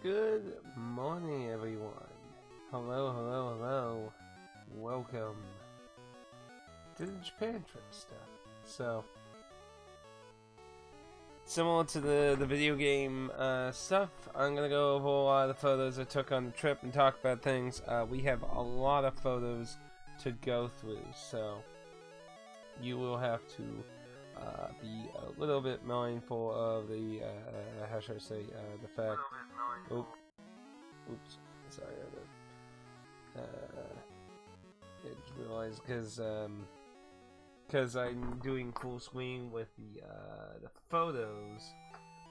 Good morning, everyone. Hello, hello, hello. Welcome to the Japan trip stuff. So, similar to the video game stuff, I'm gonna go over a lot of the photos I took on the trip and talk about things. We have a lot of photos to go through, so you will have to be a little bit mindful of the how should I say, the fact. Oops, sorry, I just realized because I'm doing full screen with the photos,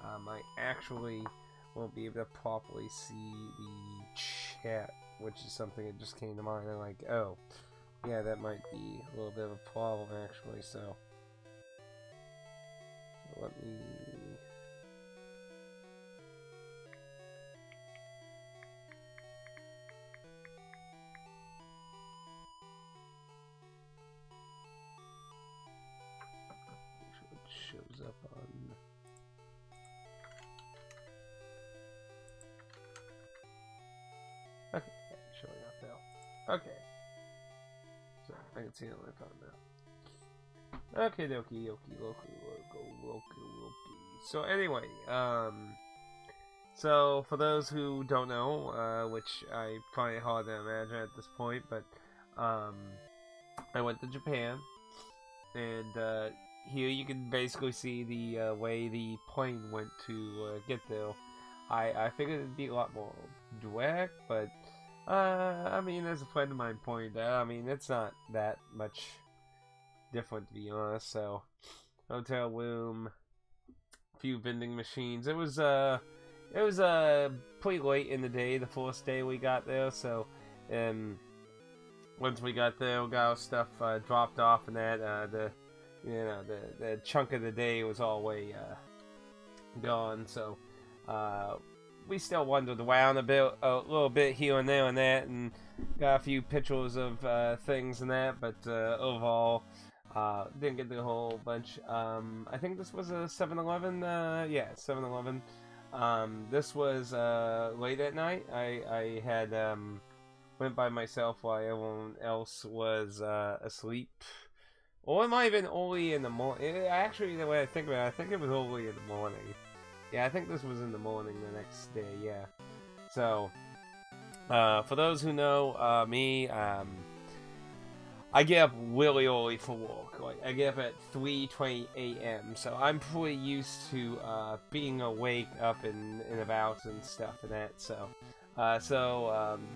I actually won't be able to properly see the chat, which is something that just came to mind. I'm like, oh, yeah, that might be a little bit of a problem actually. So let me. Shows up on okay, showing up now. Okay, so I can see it on my phone now. Okay, dokie, loki. So anyway, so for those who don't know, which I find it hard to imagine at this point, but I went to Japan, and here you can basically see the way the plane went to get there. I figured it'd be a lot more direct, but I mean, as a friend of mine pointed out, I mean, it's not that much different, to be honest. So, hotel room, a few vending machines. It was pretty late in the day, the first day we got there. So, once we got there, we got our stuff dropped off, and that the chunk of the day was all way gone. So we still wandered around a little bit here and there and that, and got a few pictures of things and that. But overall, didn't get the whole bunch. I think this was a 7-Eleven. Yeah, 7-Eleven. This was late at night. I had went by myself while everyone else was asleep. Or it might have been early in the morning. Actually, the way I think about it, I think it was early in the morning. Yeah, I think this was in the morning the next day, yeah. So, for those who know me, I get up really early for work. Like, I get up at 3:20 a.m., so I'm pretty used to being awake up and about and stuff and that, so...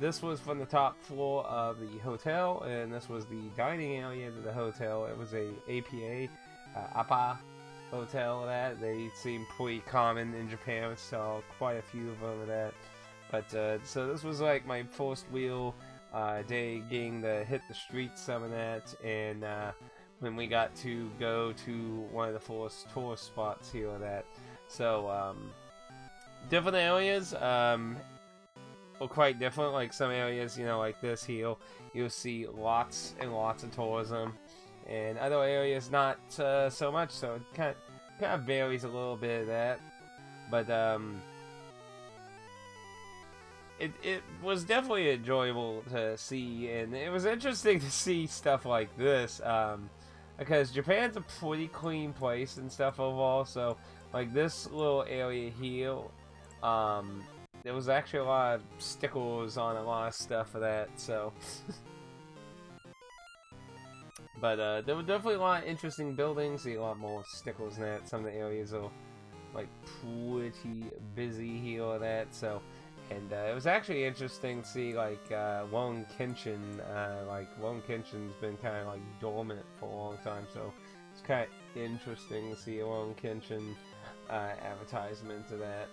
this was from the top floor of the hotel, and this was the dining area of the hotel. It was a APA hotel. That they seem pretty common in Japan. We saw quite a few of them of that. But so this was like my first real day getting to hit the streets, some of that, and when we got to go to one of the first tourist spots here of that. So different areas. Well, quite different. Like some areas, like this here, you'll see lots and lots of tourism, and other areas not so much. So it kind of varies a little bit of that, but it was definitely enjoyable to see, and it was interesting to see stuff like this, because Japan's a pretty clean place and stuff overall. So like this little area here, there was actually a lot of stickers on a lot of stuff for that, so... but there were definitely a lot of interesting buildings, a lot more stickers and that. Some of the areas are, like, pretty busy here or that, so... And it was actually interesting to see, like, Lone Kenshin, Lone Kenshin's been kind of, like, dormant for a long time, so... It's kind of interesting to see a Lone Kenshin advertisement of that.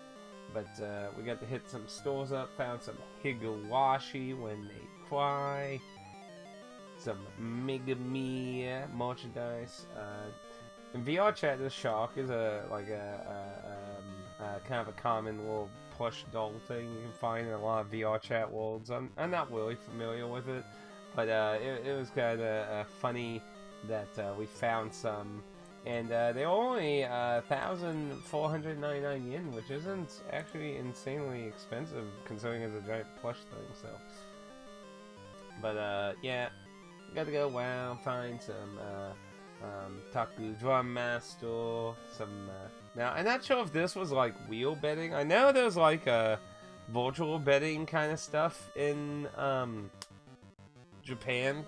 But we got to hit some stores up, found some Higurashi When They Cry, some Megami merchandise. In VR chat, this shark is kind of a common little plush doll thing you can find in a lot of VR chat worlds. I'm not really familiar with it, but it was kind of funny that we found some And they were only 1,499 yen, which isn't actually insanely expensive considering it's a giant plush thing. So, but yeah, got to go WoW, find some Taku Drum Master, some. Now I'm not sure if this was like wheel betting. I know there's like a virtual betting kind of stuff in Japan.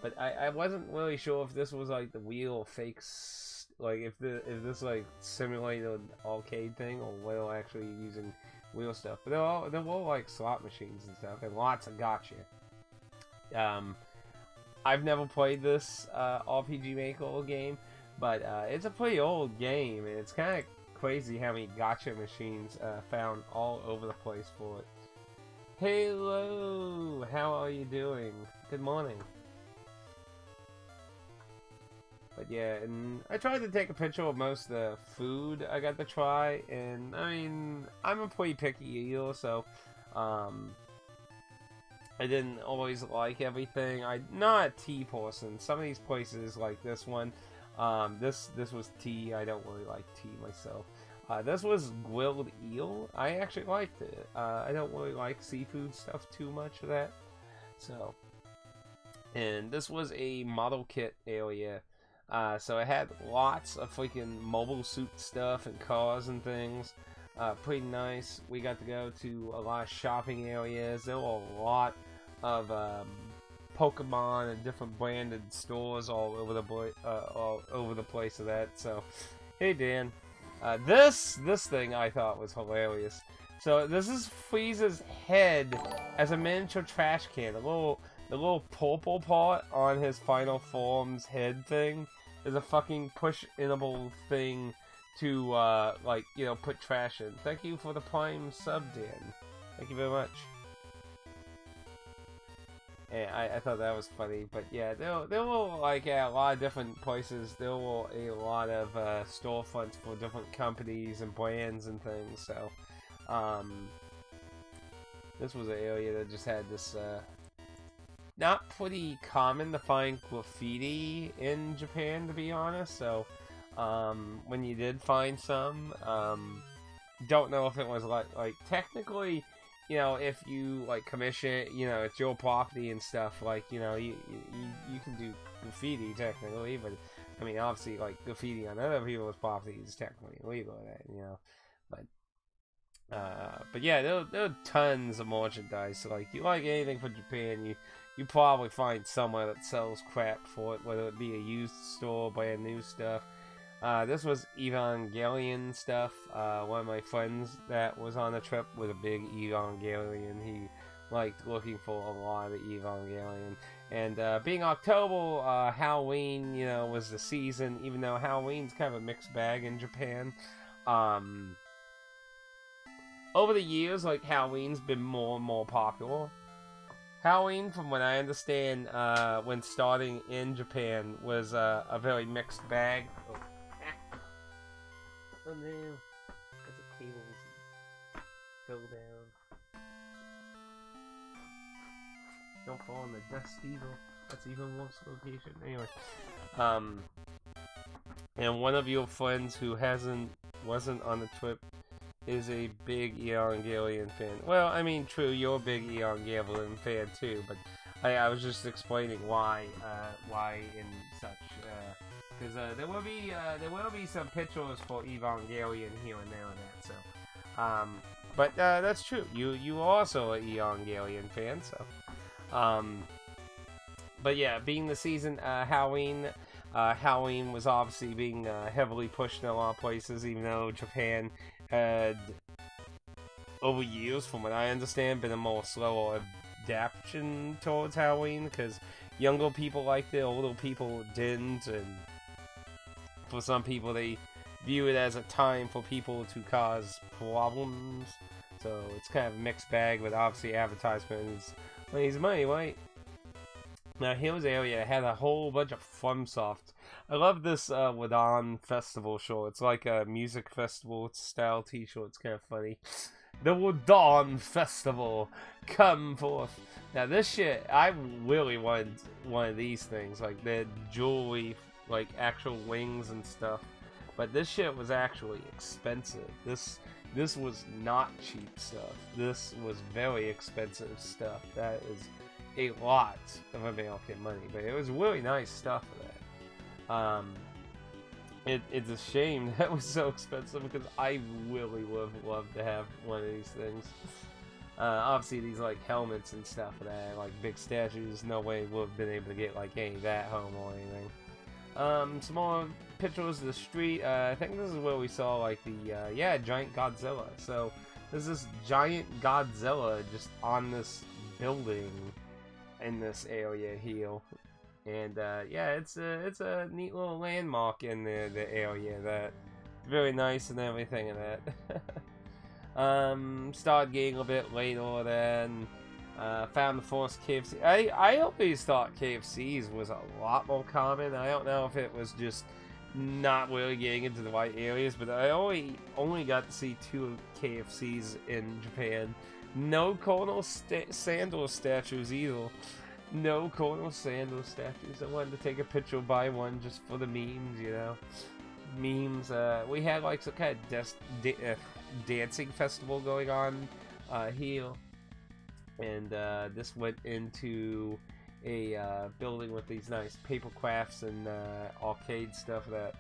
But I wasn't really sure if this was like the wheel fakes, like if this like simulated arcade thing or whether actually using wheel stuff. But they're all like slot machines and stuff, and lots of gotcha. I've never played this RPG Maker game, but it's a pretty old game, and it's kind of crazy how many gotcha machines found all over the place for it. Hello, how are you doing? Good morning. But yeah, and I tried to take a picture of most of the food I got to try, and I mean, I'm a pretty picky eater, so I didn't always like everything. I'm not a tea person. Some of these places, like this one, this was tea. I don't really like tea myself. This was grilled eel. I actually liked it. I don't really like seafood stuff too much of that. So, and this was a model kit area. So it had lots of freaking mobile suit stuff and cars and things. Pretty nice. We got to go to a lot of shopping areas. There were a lot of Pokemon and different branded stores all over the place of that. So, hey Dan, this thing I thought was hilarious. So this is Frieza's head as a miniature trash can. The little purple part on his final form's head thing is a fucking push-inable thing to, like, you know, put trash in. Thank you for the Prime sub, Dan. Thank you very much. And I thought that was funny, but yeah, there were, like, a lot of different places. There were a lot of, storefronts for different companies and brands and things, so, this was an area that just had this, not pretty common to find graffiti in Japan, to be honest, so when you did find some, don't know if it was like technically, you know, if you like commission it, you know, it's your property and stuff, like, you know, you can do graffiti technically, but I mean, obviously, like, graffiti on other people's property is technically illegal, you know, but yeah, there are tons of merchandise. So, like, you like anything from Japan, you probably find somewhere that sells crap for it, whether it be a used store, brand new stuff. This was Evangelion stuff. One of my friends that was on the trip was a big Evangelion. He liked looking for a lot of Evangelion. And being October, Halloween, you know, was the season, even though Halloween's kind of a mixed bag in Japan. Over the years, like, Halloween's been more and more popular. Halloween, from what I understand, when starting in Japan, was a very mixed bag. Oh no, there's a cables go down. Don't fall in the dust eagle. That's even worse location. Anyway, and one of your friends who wasn't on the trip is a big Evangelion fan. Well, I mean, true, you're a big Evangelion fan too, but I was just explaining why and such. Because there will be some pictures for Evangelion here and there and that. So, but that's true. You are also a Evangelion fan. So, but yeah, being the season, Halloween was obviously being heavily pushed in a lot of places, even though Japan had, over years, from what I understand, been a more slower adaptation towards Halloween, because younger people liked it, older people didn't, and for some people they view it as a time for people to cause problems, so it's kind of a mixed bag, but obviously advertisements needs money, right? Now here's an area that had a whole bunch of FromSoft. I love this Wadan Festival shirt. It's like a music festival style t-shirt. It's kind of funny. The Wadan Festival, come forth. Now this shit, I really wanted one of these things, like the jewelry like actual wings and stuff. But this shit was actually expensive. This was not cheap stuff. This was very expensive stuff. That is a lot of American money, but it was really nice stuff for that. It's a shame that was so expensive because I really would have loved to have one of these things. Obviously, these like helmets and stuff for that, like big statues, no way would have been able to get like any of that home or anything. Some more pictures of the street. I think this is where we saw like the giant Godzilla. So there's this giant Godzilla just on this building in this area here. And yeah, it's a neat little landmark in the area. That very nice and everything and that. Started getting a bit later then. Found the first KFC. I always thought KFCs was a lot more common. I don't know if it was just not really getting into the right areas, but I only got to see 2 KFCs in Japan. No Colonel Sanders statues either. No Colonel Sanders statues. I wanted to take a picture by one just for the memes, you know. Memes. We had like some kind of dancing festival going on here, and this went into a building with these nice paper crafts and arcade stuff. That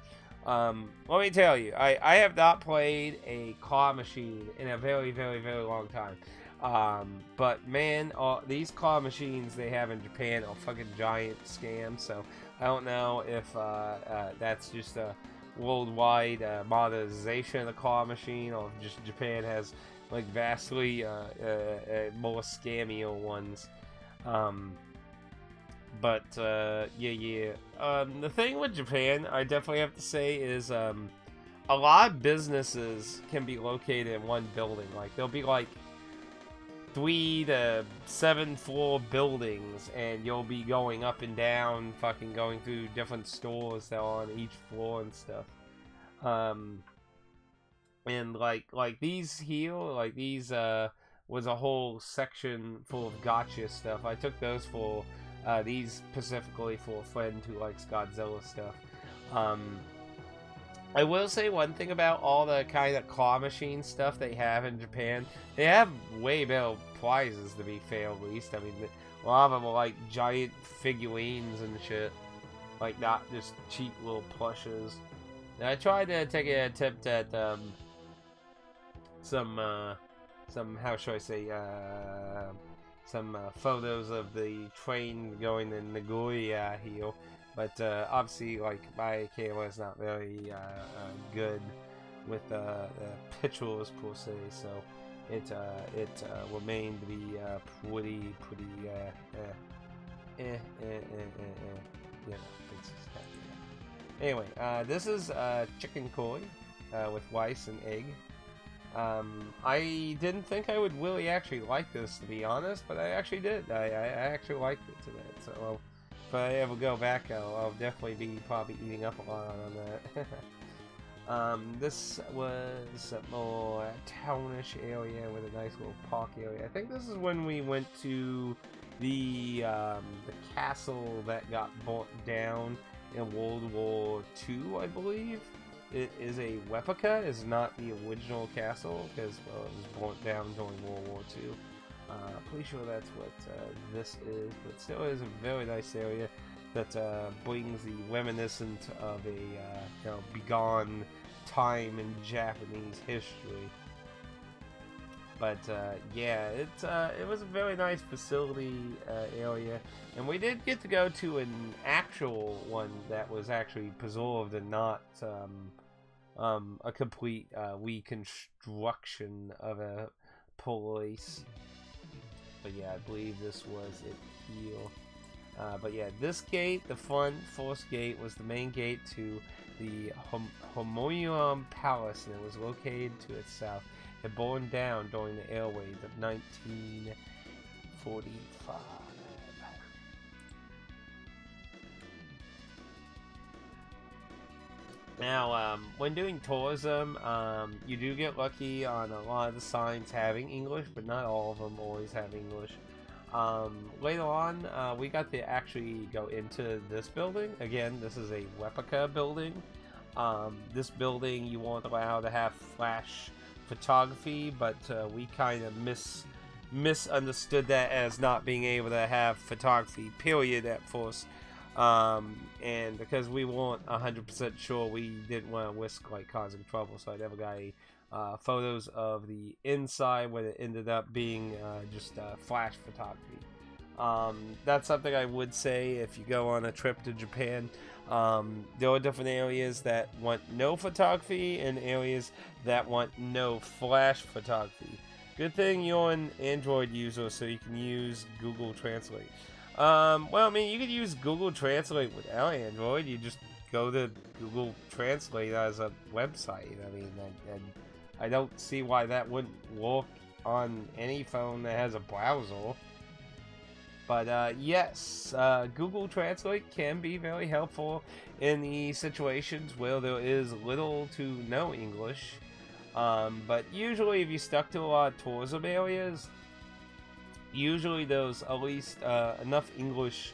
let me tell you, I have not played a claw machine in a very, very, very long time. But man, these claw machines they have in Japan are fucking giant scams. So I don't know if that's just a worldwide modernization of the claw machine, or if just Japan has like vastly more scammier ones. But yeah. The thing with Japan, I definitely have to say, is a lot of businesses can be located in one building. Like there'll be like 3 to 7 floor buildings, and you'll be going up and down, fucking going through different stores that are on each floor and stuff. And like these here, like these was a whole section full of gotcha stuff. I took those for these specifically for a friend who likes Godzilla stuff. I will say one thing about all the kind of claw machine stuff they have in Japan. They have way better prizes, to be fair, at least. I mean, a lot of them are like giant figurines and shit. Like, not just cheap little plushes. And I tried to take an attempt at some how should I say, some photos of the train going to Nagoya here. But obviously, like, my camera is not very good with pictures per se, so it remained to be pretty Anyway, this is chicken curry with rice and egg. I didn't think I would really actually like this, to be honest, but I actually did. I actually liked it today, so. If I ever go back, I'll definitely be probably eating up a lot on that. This was a more townish area with a nice little park area. I think this is when we went to the castle that got burnt down in World War II, I believe. It is a replica. It's not the original castle because it was burnt down during World War II. Pretty sure that's what this is, but still is a very nice area that brings the reminiscent of a begone time in Japanese history. But yeah, it was a very nice facility area, and we did get to go to an actual one that was actually preserved and not a complete reconstruction of a place. But yeah, I believe this was it here. But yeah, this gate, the front first gate, was the main gate to the Homoyuan Palace, and it was located to its south. It burned down during the air raid of 1945. Now, when doing tourism, you do get lucky on a lot of the signs having English, but not all of them always have English. Later on, we got to actually go into this building. Again, this is a replica building. This building you won't allow to have flash photography, but we kind of misunderstood that as not being able to have photography, period, at first. And because we weren't 100% sure, we didn't want to risk like causing trouble, so I never got any photos of the inside when it ended up being just flash photography. That's something I would say if you go on a trip to Japan. There are different areas that want no photography and areas that want no flash photography. Good thing you're an Android user, so you can use Google Translate. Well, I mean, you could use Google Translate without Android. You just go to Google Translate as a website. I mean, I don't see why that wouldn't work on any phone that has a browser. But yes, Google Translate can be very helpful in the situations where there is little to no English. But usually if you stuck to a lot of tourism areas, usually there's at least enough English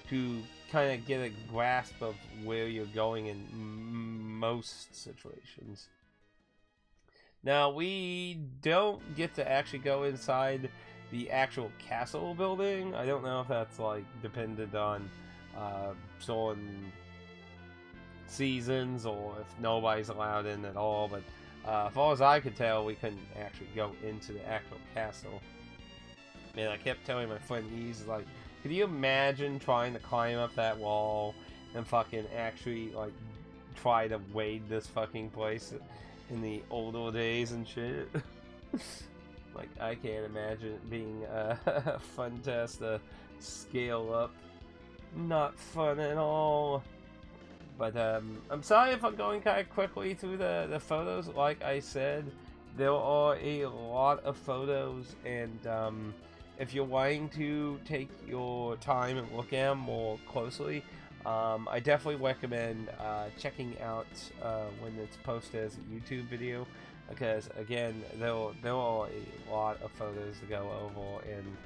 to kind of get a grasp of where you're going in most situations. Now, we don't get to actually go inside the actual castle building. I don't know if that's like dependent on certain seasons or if nobody's allowed in at all, but as far as I could tell, we couldn't actually go into the actual castle. Man, I kept telling my friend, he's like, could you imagine trying to climb up that wall and fucking actually like try to wade this fucking place in the older days and shit? Like, I can't imagine it being a fun test to scale up. Not fun at all. But I'm sorry if I'm going kind of quickly through the photos. Like I said, there are a lot of photos, and if you're wanting to take your time and look at them more closely, I definitely recommend checking out when it's posted as a YouTube video, because again, there are a lot of photos to go over, and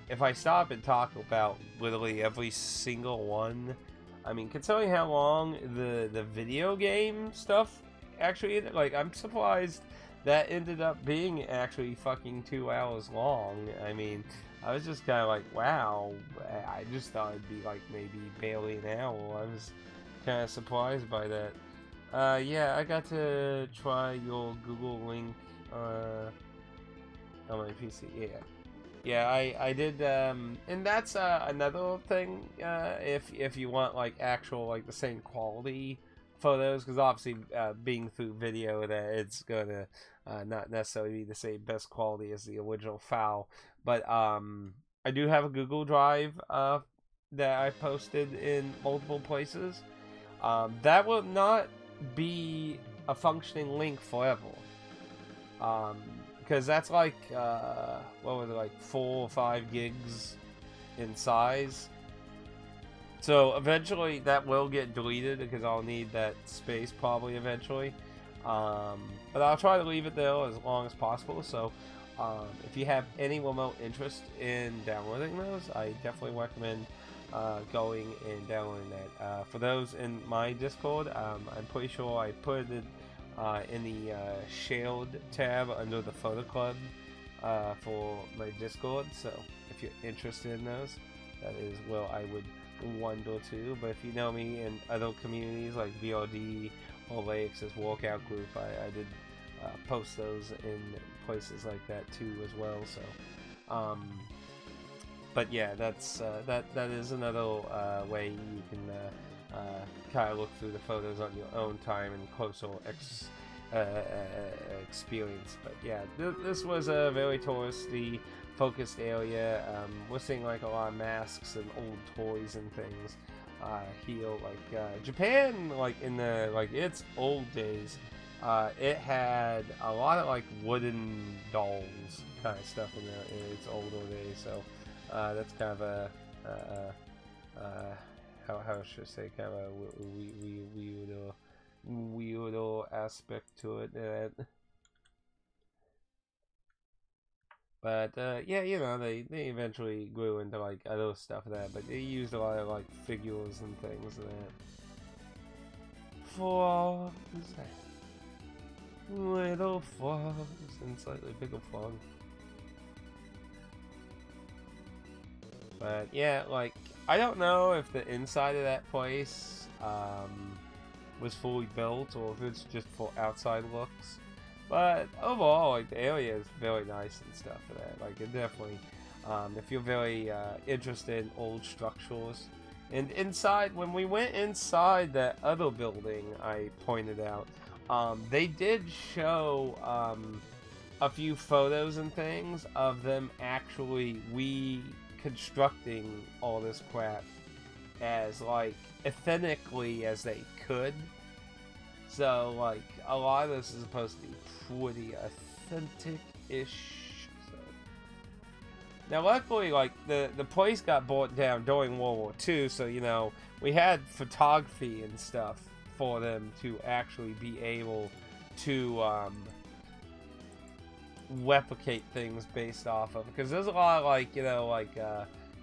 if I stop and talk about literally every single one, I mean, considering how long the video game stuff actually ended, like, I'm surprised that ended up being actually fucking 2 hours long. I mean, I was just kind of like, wow, I just thought it'd be like maybe barely an hour. I was kind of surprised by that. Yeah, I got to try your Google link on my PC, yeah. Yeah, I did, and that's another thing, if you want, like, actual, like, the same quality photos, because obviously, being through video, that it's gonna not necessarily be the same best quality as the original file, but, I do have a Google Drive, that I posted in multiple places. That will not be a functioning link forever. Because that's like, what was it, like 4 or 5 gigs in size. So eventually that will get deleted because I'll need that space probably eventually. But I'll try to leave it there as long as possible. So if you have any remote interest in downloading those, I definitely recommend going and downloading that. For those in my Discord, I'm pretty sure I put it in the shared tab under the photo club for my Discord, so if you're interested in those, that is where I would wonder to. But if you know me in other communities like VRD or Laix's workout group, I did post those in places like that too as well. So but yeah, that's that is another way you can kind of look through the photos on your own time and closer experience. But yeah, this was a very touristy focused area. We're seeing like a lot of masks and old toys and things here. Like Japan, like in the its old days, it had a lot of like wooden dolls kind of stuff in its older days. So that's kind of a how should I say, kind of a weirdo aspect to it. But yeah, they eventually grew into like other stuff of that, but they used a lot of like figures and things of that. Frogs, little frogs, and slightly bigger frogs. But yeah, like I don't know if the inside of that place was fully built or if it's just for outside looks. But overall, like the area is very nice and stuff for that. Like it definitely, if you're very interested in old structures. And inside, when we went inside that other building I pointed out, they did show a few photos and things of them actually reconstructing all this crap as like authentically as they could. So like a lot of this is supposed to be pretty authentic-ish. So. Now luckily, like the place got brought down during World War II, so we had photography and stuff for them to actually be able to replicate things based off of, because there's a lot of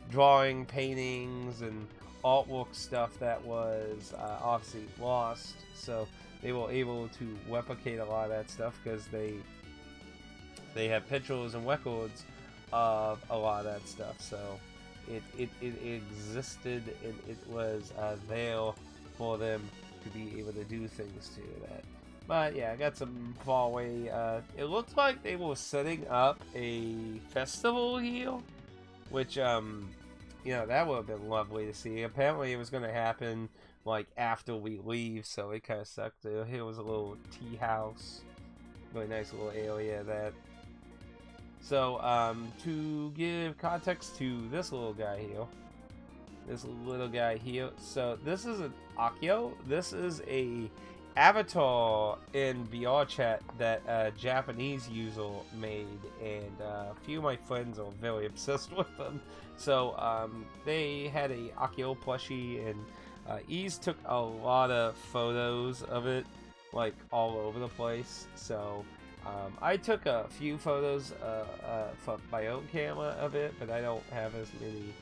drawing, paintings, and artwork stuff that was obviously lost. So they were able to replicate a lot of that stuff because they have pictures and records of a lot of that stuff. So it existed and it was there for them to be able to do things to that. But yeah, I got some far away. It looked like they were setting up a festival here, which that would have been lovely to see. Apparently, it was going to happen like after we leave, so it kind of sucked. Here was a little tea house, really nice little area of that. So to give context to this little guy here, so this is an Akio. This is a avatar in VR chat that a Japanese user made, and a few of my friends are very obsessed with them. So they had a Akio plushie, and Ease took a lot of photos of it, like all over the place. So I took a few photos from my own camera of it, but I don't have as many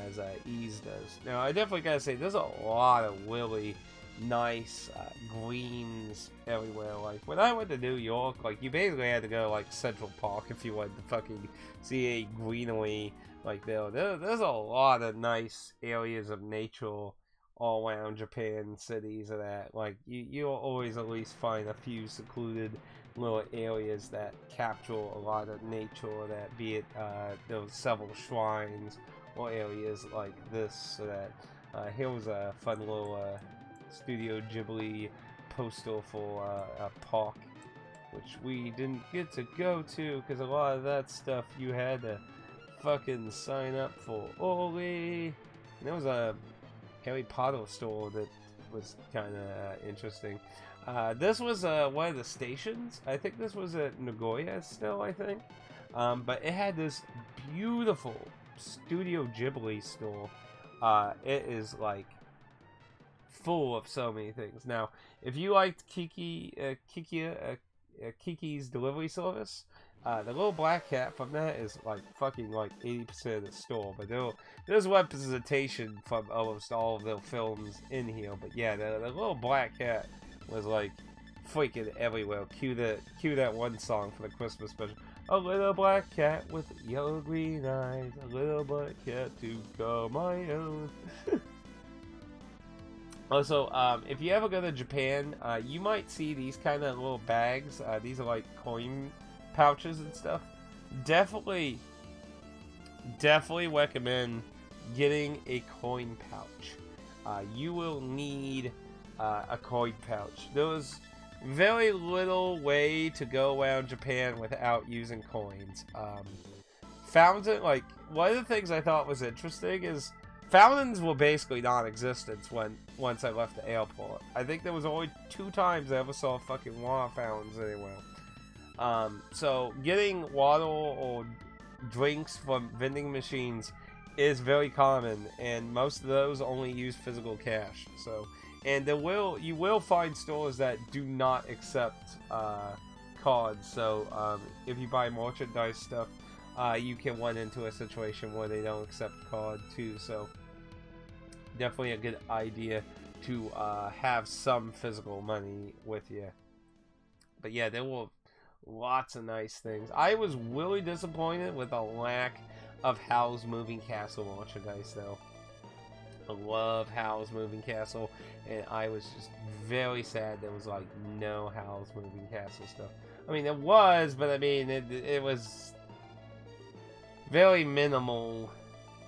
as Ease does. Now I definitely gotta say there's a lot of really nice greens everywhere. Like when I went to New York, like you basically had to go like Central Park if you wanted to fucking see a greenery like there's a lot of nice areas of nature all around Japan cities of that. Like you'll always at least find a few secluded little areas that capture a lot of nature, that be it those several shrines or areas like this. So that here was a fun little Studio Ghibli poster for a park, which we didn't get to go to because a lot of that stuff you had to fucking sign up for early. And there was a Harry Potter store that was kind of interesting. This was one of the stations. I think this was at Nagoya still, I think. But it had this beautiful Studio Ghibli store. It is like full of so many things. Now, if you liked Kiki's delivery service, the little black cat from that is like fucking like 80% of the store. But there's representation from almost all of their films in here. But yeah, the little black cat was like freaking everywhere. Cue that one song for the Christmas special. A little black cat with yellow green eyes, a little black cat to call my own. Also, if you ever go to Japan, you might see these kind of little bags. These are like coin pouches and stuff. Definitely recommend getting a coin pouch. You will need a coin pouch. There's very little way to go around Japan without using coins. Fountain, like, one of the things I thought was interesting is fountains were basically non-existent once I left the airport. I think there was only 2 times I ever saw fucking water fountains anywhere. So getting water or drinks from vending machines is very common, and most of those only use physical cash. So, and you will find stores that do not accept cards. So if you buy merchandise stuff, you can run into a situation where they don't accept card too. So definitely a good idea to have some physical money with you. But yeah, there were lots of nice things. I was really disappointed with the lack of Howl's Moving Castle merchandise, though. I love Howl's Moving Castle, and I was just very sad there was like no Howl's Moving Castle stuff. I mean, it was, but I mean, it was very minimal,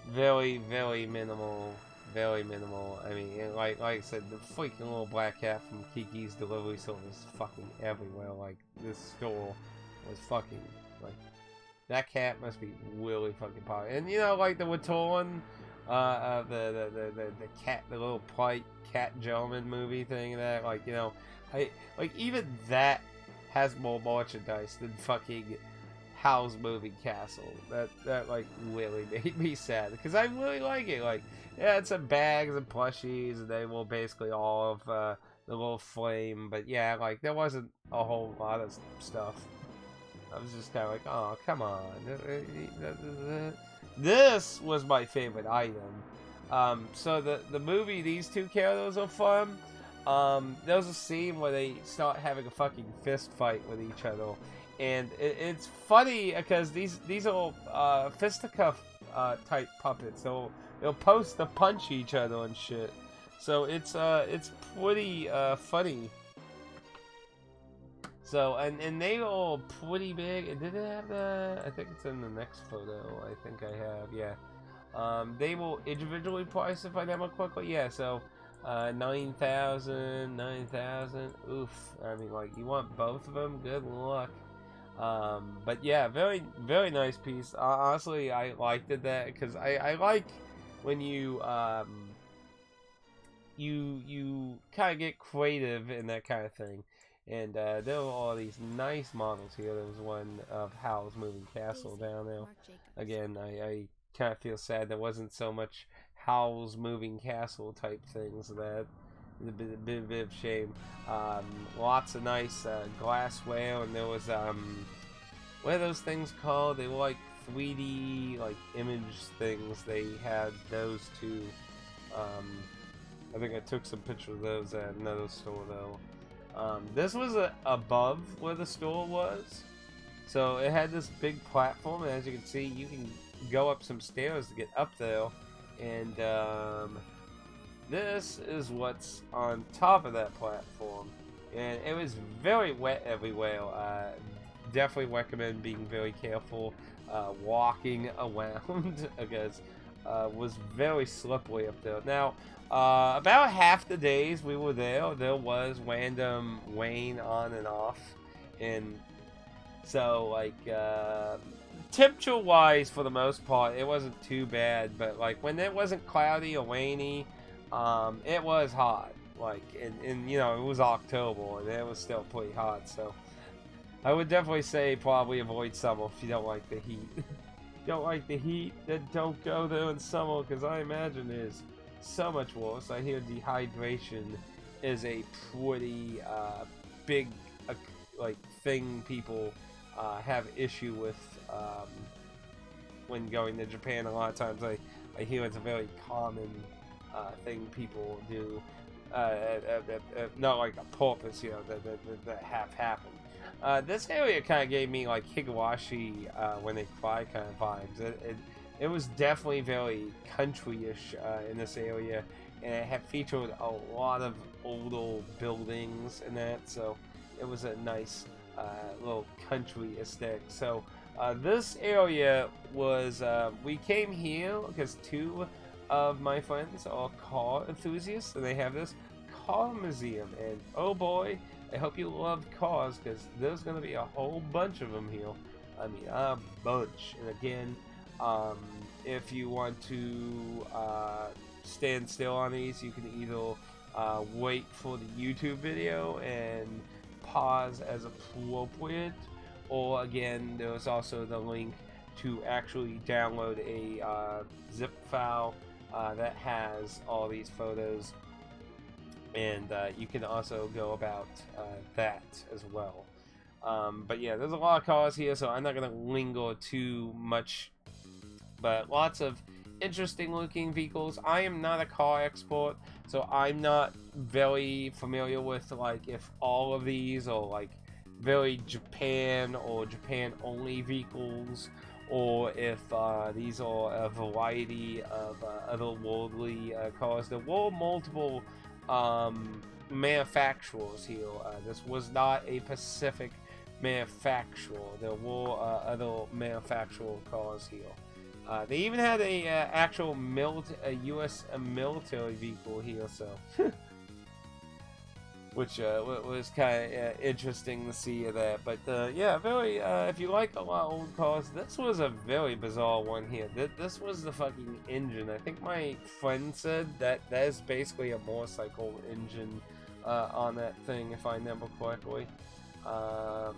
very minimal, very minimal. I mean, like I said, the freaking little black cat from Kiki's Delivery Store was fucking everywhere. Like, this store was fucking, like, that cat must be really fucking popular. And you know, like the Watorn, the cat, the little polite cat gentleman movie thing, that, like, you know, even that has more merchandise than fucking Howl's Moving Castle. That like really made me sad, because I really like it. Like, yeah, it's some bags and plushies, and they were basically all of the little flame. But yeah, like, there wasn't a whole lot of stuff. I was just kind of like, oh, come on. This was my favorite item. So the movie, these two characters are fun. There was a scene where they start having a fucking fist fight with each other. And it's funny because these are fisticuff type puppets. They'll post to punch each other and shit. So it's pretty funny. So and they are pretty big. And did it have the? I think it's in the next photo. I think I have. Yeah. They will individually priced if I remember quickly. Yeah. So 9,000. Oof. I mean, like, you want both of them? Good luck. But yeah, very nice piece. Honestly, I liked it that because I like when you you kind of get creative in that kind of thing. And there were all these nice models here. There was one of Howl's Moving Castle down there. Again, I kind of feel sad there wasn't so much Howl's Moving Castle type things. That is a bit of shame. Lots of nice glassware, and there was what are those things called? They were like 3D like image things. They had those too. I think I took some pictures of those at another store though. This was above where the store was, so it had this big platform, and as you can see, you can go up some stairs to get up there, and this is what's on top of that platform, and it was very wet everywhere. Definitely recommend being very careful walking around because it was very slippery up there. Now, about half the days we were there was random rain on and off, and so like temperature wise, for the most part, it wasn't too bad. But like when it wasn't cloudy or rainy, it was hot. Like, and you know, it was October and it was still pretty hot. So I would definitely say probably avoid summer if you don't like the heat. Don't like the heat, then don't go there in summer, because I imagine it is so much worse. I hear dehydration is a pretty big like thing people have issue with when going to Japan. A lot of times I hear it's a very common thing people do, not like a purpose, you know, that have happened. This area kind of gave me like Higawashi When They Cry kind of vibes. It was definitely very country-ish in this area, and it had featured a lot of older buildings and that, so it was a nice little country aesthetic. So this area was, we came here because two of my friends are car enthusiasts, and they have this car museum, and oh boy, I hope you love cars, because there's going to be a whole bunch of them here. I mean, a bunch. And again, if you want to stand still on these, you can either wait for the YouTube video and pause as appropriate, or again, there's also the link to actually download a zip file that has all these photos. And you can also go about that as well. But yeah, there's a lot of cars here, so I'm not gonna linger too much. But lots of interesting looking vehicles. I am not a car expert, so I'm not very familiar with like if all of these are like very Japan or Japan only vehicles, or if these are a variety of otherworldly cars. There were multiple manufacturers here. This was not a Pacific manufacturer. There were other manufacturer cars here. They even had a actual U.S. military vehicle here, so which was kind of interesting to see that. But yeah, very. If you like a lot of old cars, this was a very bizarre one here. This was the fucking engine. I think my friend said that is basically a motorcycle engine on that thing, if I remember correctly.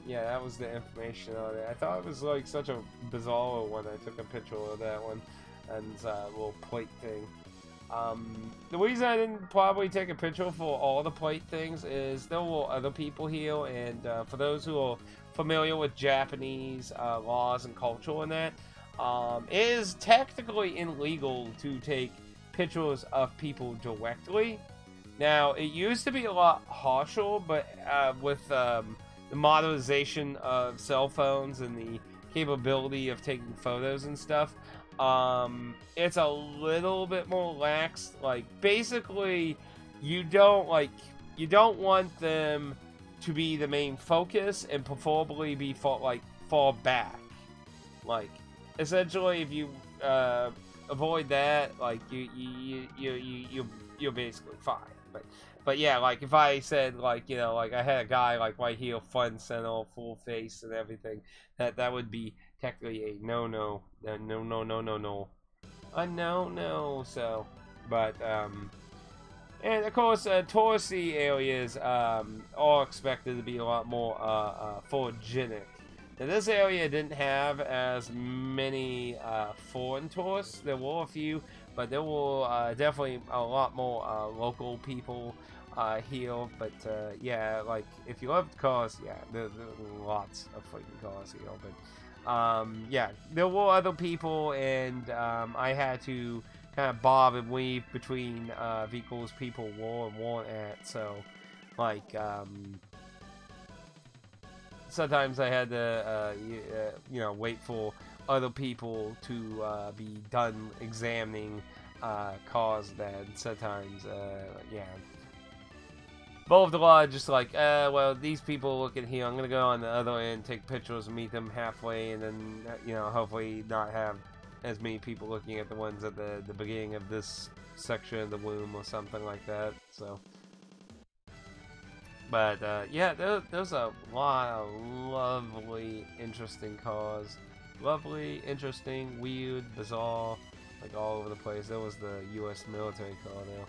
Yeah, that was the information on it. I thought it was like such a bizarre one. I took a picture of that one and little plate thing. The reason I didn't probably take a picture for all the plate things is there were other people here, and for those who are familiar with Japanese laws and culture and that, it is technically illegal to take pictures of people directly. Now, it used to be a lot harsher, but with the modernization of cell phones and the capability of taking photos and stuff, it's a little bit more lax. Like, basically, you don't want them to be the main focus, and preferably be far back. Like, essentially, if you avoid that, like you're basically fine. But yeah, like if I said like, you know, like I had a guy like right here, front center, full face and everything, that would be technically a no. So, but and of course, touristy areas are expected to be a lot more photogenic. Now, this area didn't have as many foreign tourists. There were a few, but there were definitely a lot more local people here. But yeah, like if you love cars, yeah, there are lots of freaking cars here. But yeah, there were other people, and I had to kind of bob and weave between vehicles people were and weren't at. So, like, sometimes I had to, you know, wait for other people to be done examining cars. Then sometimes, yeah. Both the law just like, well, these people looking here, I'm gonna go on the other end, take pictures, meet them halfway, and then, you know, hopefully not have as many people looking at the ones at the beginning of this section of the womb or something like that. So, but yeah, there's a lot of lovely, interesting cars. Lovely, interesting, weird, bizarre, like all over the place. There was the U.S. military car there.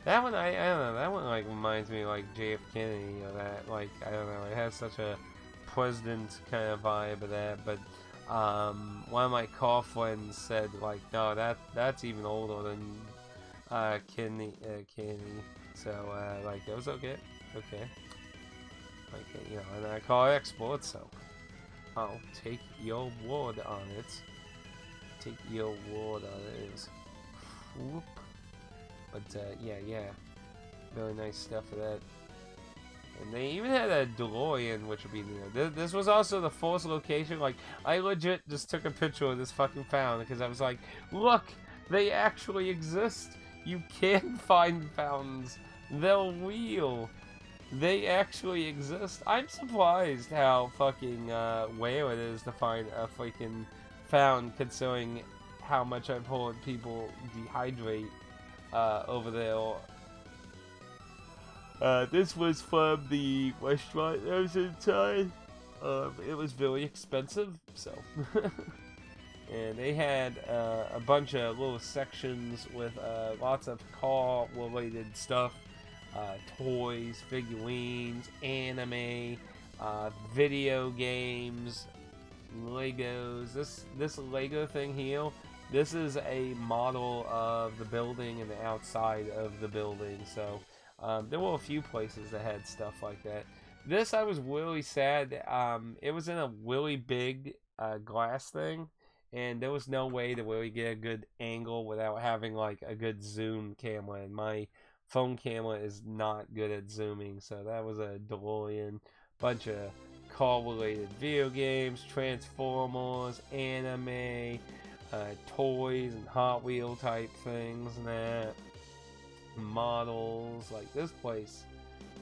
That one, I don't know, that one like reminds me of like JF Kennedy, or that, like, I don't know, it has such a president kind of vibe of that. But one of my car friends said like, no, that's even older than Kennedy. So like, it was okay. Like, you know, and I car export, so I'll take your word on it. Take your word on it. Whoop. But yeah, really nice stuff for that. And they even had a DeLorean, which would be new. This was also the first location. Like, I legit just took a picture of this fucking fountain because I was like, look, they actually exist. You can find fountains. They're real. They actually exist. I'm surprised how fucking rare it is to find a freaking fountain, considering how much I've heard people dehydrate over there. This was from the restaurant that was inside. It was very expensive, so. And they had a bunch of little sections with lots of car-related stuff. Toys, figurines, anime, video games, Legos. This Lego thing here, this is a model of the building and the outside of the building. So there were a few places that had stuff like that. This I was really sad. It was in a really big glass thing, and there was no way to really get a good angle without having like a good zoom camera. And my phone camera is not good at zooming, so that was a DeLorean. Bunch of car-related video games, Transformers, anime, toys, and Hot Wheel type things, and that models. Like this place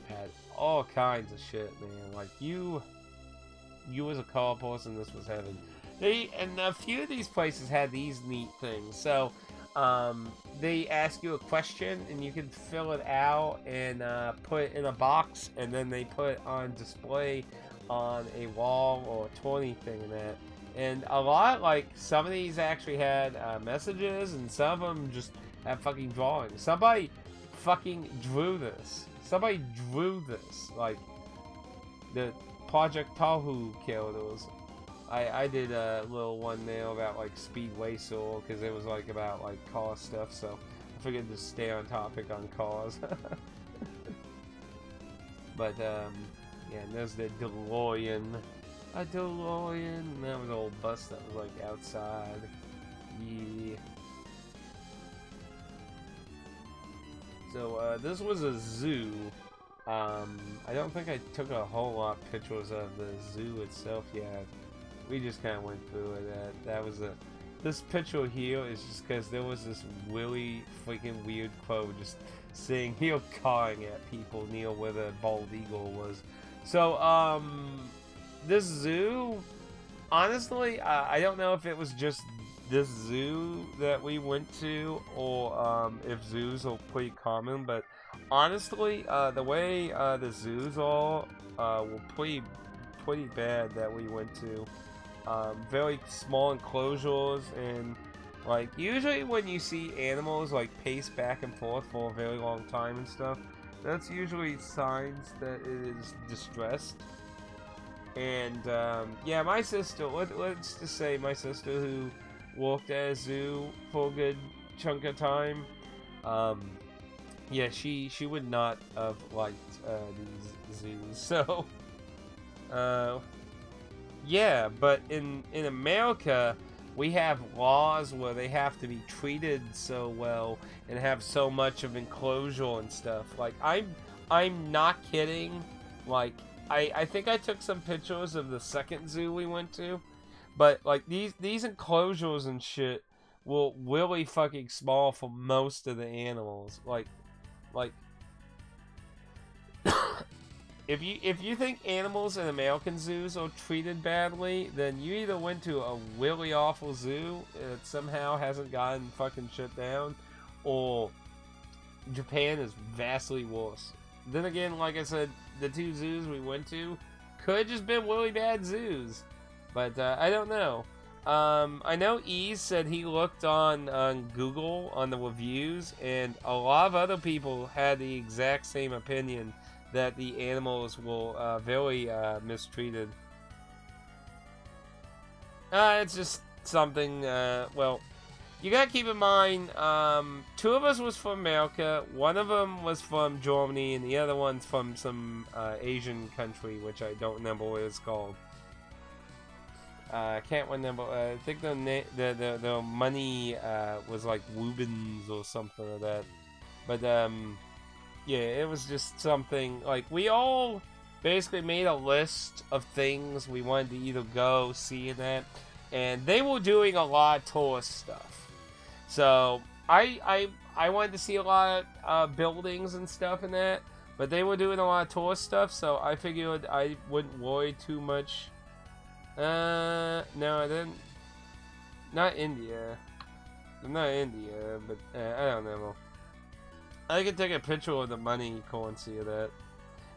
had all kinds of shit, man. Like you as a car person, this was heaven. And a few of these places had these neat things. So, they ask you a question, and you can fill it out and put it in a box, and then they put it on display on a wall or a 20 thing and that. And a lot, like, some of these actually had messages, and some of them just had fucking drawings. Somebody fucking drew this. Somebody drew this. Like, the Project Tahu killers. I did a little one there about, like, Speedway Soul, because it was, like, about, like, car stuff, so I figured to stay on topic on cars. But, yeah, and there's the DeLorean. A DeLorean. And that was an old bus that was, like, outside. Yeah. So, this was a zoo. I don't think I took a whole lot of pictures of the zoo itself yet. We just kind of went through it. That was a... This picture here is just because there was this really freaking weird quote just saying, he'll cawing at people near where the bald eagle was. So, this zoo, honestly, I don't know if it was just this zoo that we went to, or if zoos are pretty common, but honestly, the way the zoos are were pretty bad that we went to. Very small enclosures, and like usually when you see animals like pace back and forth for a very long time and stuff, that's usually signs that it is distressed. And yeah, my sister, let's just say my sister who worked at a zoo for a good chunk of time, yeah, she would not have liked these zoos. So yeah, but in America, we have laws where they have to be treated so well and have so much of enclosure and stuff. Like, I'm not kidding. Like, I think I took some pictures of the second zoo we went to, but like these enclosures and shit were really fucking small for most of the animals. Like If you think animals in American zoos are treated badly, then you either went to a really awful zoo that somehow hasn't gotten fucking shut down, or Japan is vastly worse. Then again, like I said, the two zoos we went to could have just been really bad zoos, but I don't know. I know Ease said he looked on Google on the reviews, and a lot of other people had the exact same opinion, that the animals were very mistreated. It's just something, well, you gotta keep in mind, two of us was from America, one of them was from Germany, and the other one's from some Asian country, which I don't remember what it's called. I can't remember. I think the money was like Rubens or something like that. But yeah, it was just something like we all basically made a list of things we wanted to either go see in that, and they were doing a lot of tourist stuff. So I wanted to see a lot of buildings and stuff in that, but they were doing a lot of tourist stuff, so I figured I wouldn't worry too much. No, I didn't. Not India. Not India, but I don't know. I could take a picture of the money currency of that.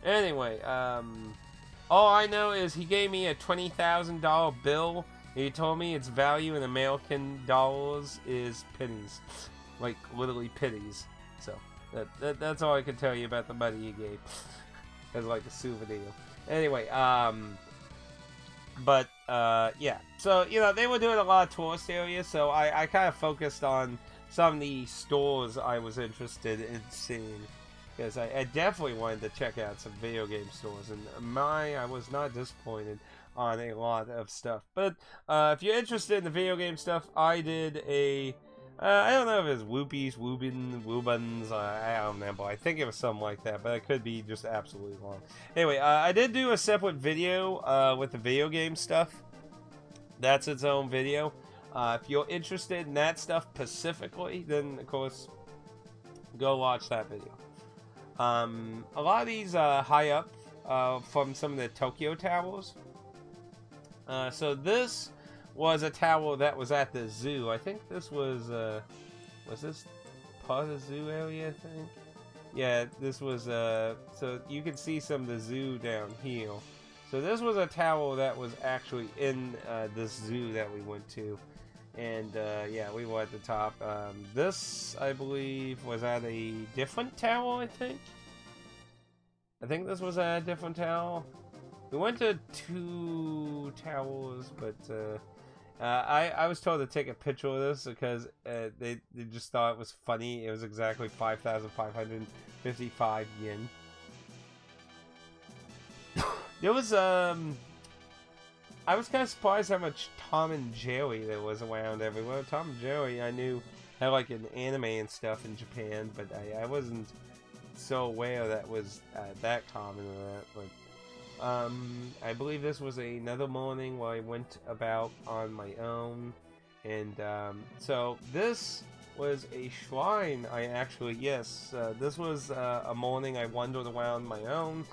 Anyway, all I know is he gave me a $20,000 bill, and he told me its value in American dollars is pennies. Like, literally pennies. So, that's all I can tell you about the money he gave. As like a souvenir. Anyway, but, yeah. So, you know, they were doing a lot of tourist areas, so I kind of focused on some of the stores I was interested in seeing. because I definitely wanted to check out some video game stores, and I was not disappointed on a lot of stuff. But if you're interested in the video game stuff, I did a I don't know if it was Whoopies, Woobins, I don't remember. I think it was something like that, but it could be just absolutely wrong. Anyway, I did do a separate video with the video game stuff. That's its own video. If you're interested in that stuff specifically, then of course, go watch that video. A lot of these high up from some of the Tokyo towers. So this was a tower that was at the zoo. I think this was this part of the zoo area, I think? Yeah, this was, so you can see some of the zoo down here. So this was a tower that was actually in this zoo that we went to. And, yeah, we were at the top. This, I believe, was at a different tower, I think? I think this was at a different tower. We went to 2 towers, but, I was told to take a picture of this because they just thought it was funny. It was exactly 5,555 yen. There was I was kind of surprised how much Tom and Jerry there was around everywhere. Tom and Jerry I knew had like an anime and stuff in Japan, but I wasn't so aware that was that common or that. But I believe this was another morning where I went about on my own, and so this was a shrine. This was a morning I wandered around my own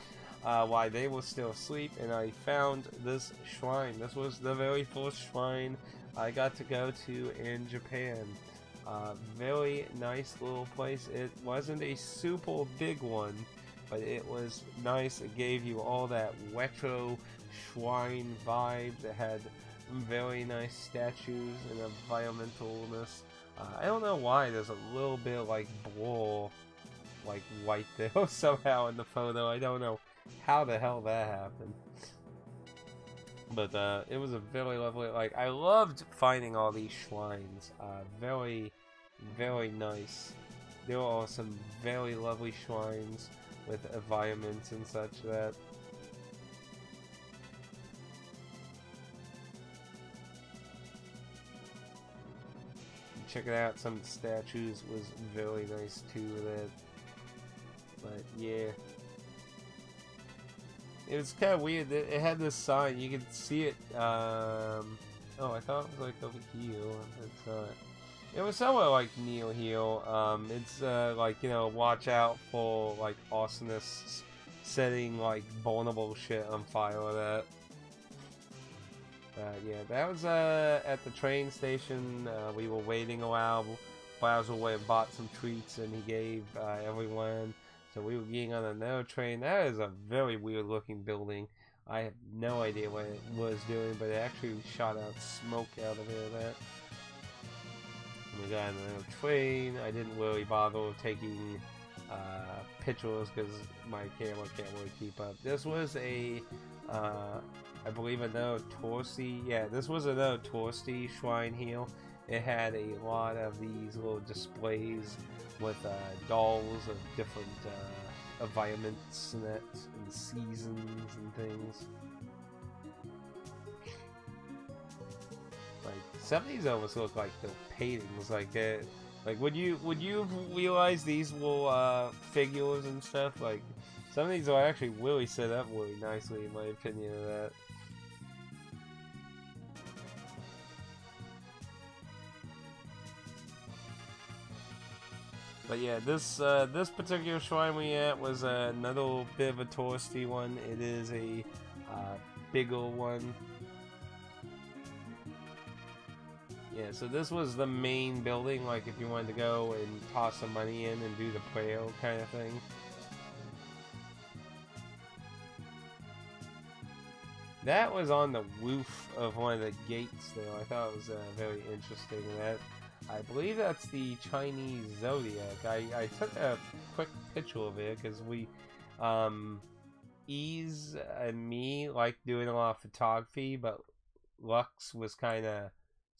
while they were still asleep, and I found this shrine. This was the very first shrine I got to go to in Japan. Very nice little place. It wasn't a super big one, but it was nice. It gave you all that retro shrine vibe that had very nice statues and environmentalness. I don't know why there's a little bit of like blur, like white there somehow in the photo. I don't know how the hell that happened. But it was a very lovely, like, I loved finding all these shrines. Very, very nice. There are some very lovely shrines with environments and such that check it out. Some of the statues was very nice too with it. But yeah, it was kind of weird. It had this sign. You could see it. Oh, I thought it was like over here. It's not. It was somewhere like near here. It's like, you know, watch out for like arsonists setting like vulnerable shit on fire with that. Yeah, that was at the train station. We were waiting a while. Bowser went and bought some treats, and he gave everyone. So we were getting on another train. That is a very weird looking building. I have no idea what it was doing, but it actually shot out smoke out of it. That. We got on another train. I didn't really bother taking pictures because my camera can't really keep up. This was a, I believe another touristy. Yeah, this was another touristy shrine here. It had a lot of these little displays with dolls of different environments and that, and seasons and things. Like some of these almost look like the paintings. Like would you realize these were figures and stuff? Like some of these are actually really set up really nicely, in my opinion of that. But yeah, this particular shrine we at was another bit of a touristy one. It is a bigger one. Yeah, so this was the main building, like if you wanted to go and toss some money in and do the prayer kind of thing. That was on the roof of one of the gates there. I thought it was very interesting. That I believe that's the Chinese zodiac. I took a quick picture of it because we, Ease and me like doing a lot of photography, but Lux was kind of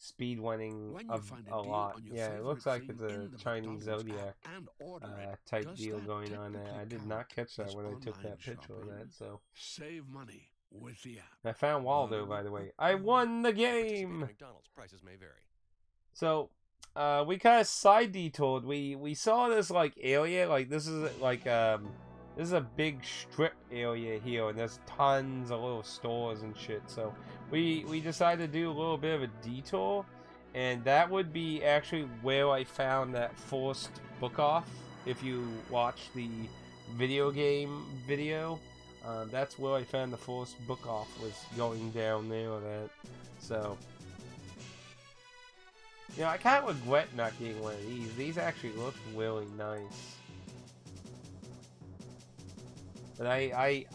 speedrunning When you of find a a deal lot. on your Yeah, it looks like favorite there's thing a in the Chinese McDonald's Zodiac app and order it, type does deal that going on there. I technically did not count catch that as when I took online that picture of shopping? that, so. Save money with the app. I found Waldo, by the way. I won the game! McDonald's prices may vary. So, we kind of side detoured. We saw this, like, area. Like, this is, like, this is a big strip area here, and there's tons of little stores and shit. So, we decided to do a little bit of a detour, and that would be actually where I found that forced book off. If you watch the video game video, that's where I found the forced book off, was going down there or that. So, you know, I kind of regret not getting one of these. These actually look really nice. But I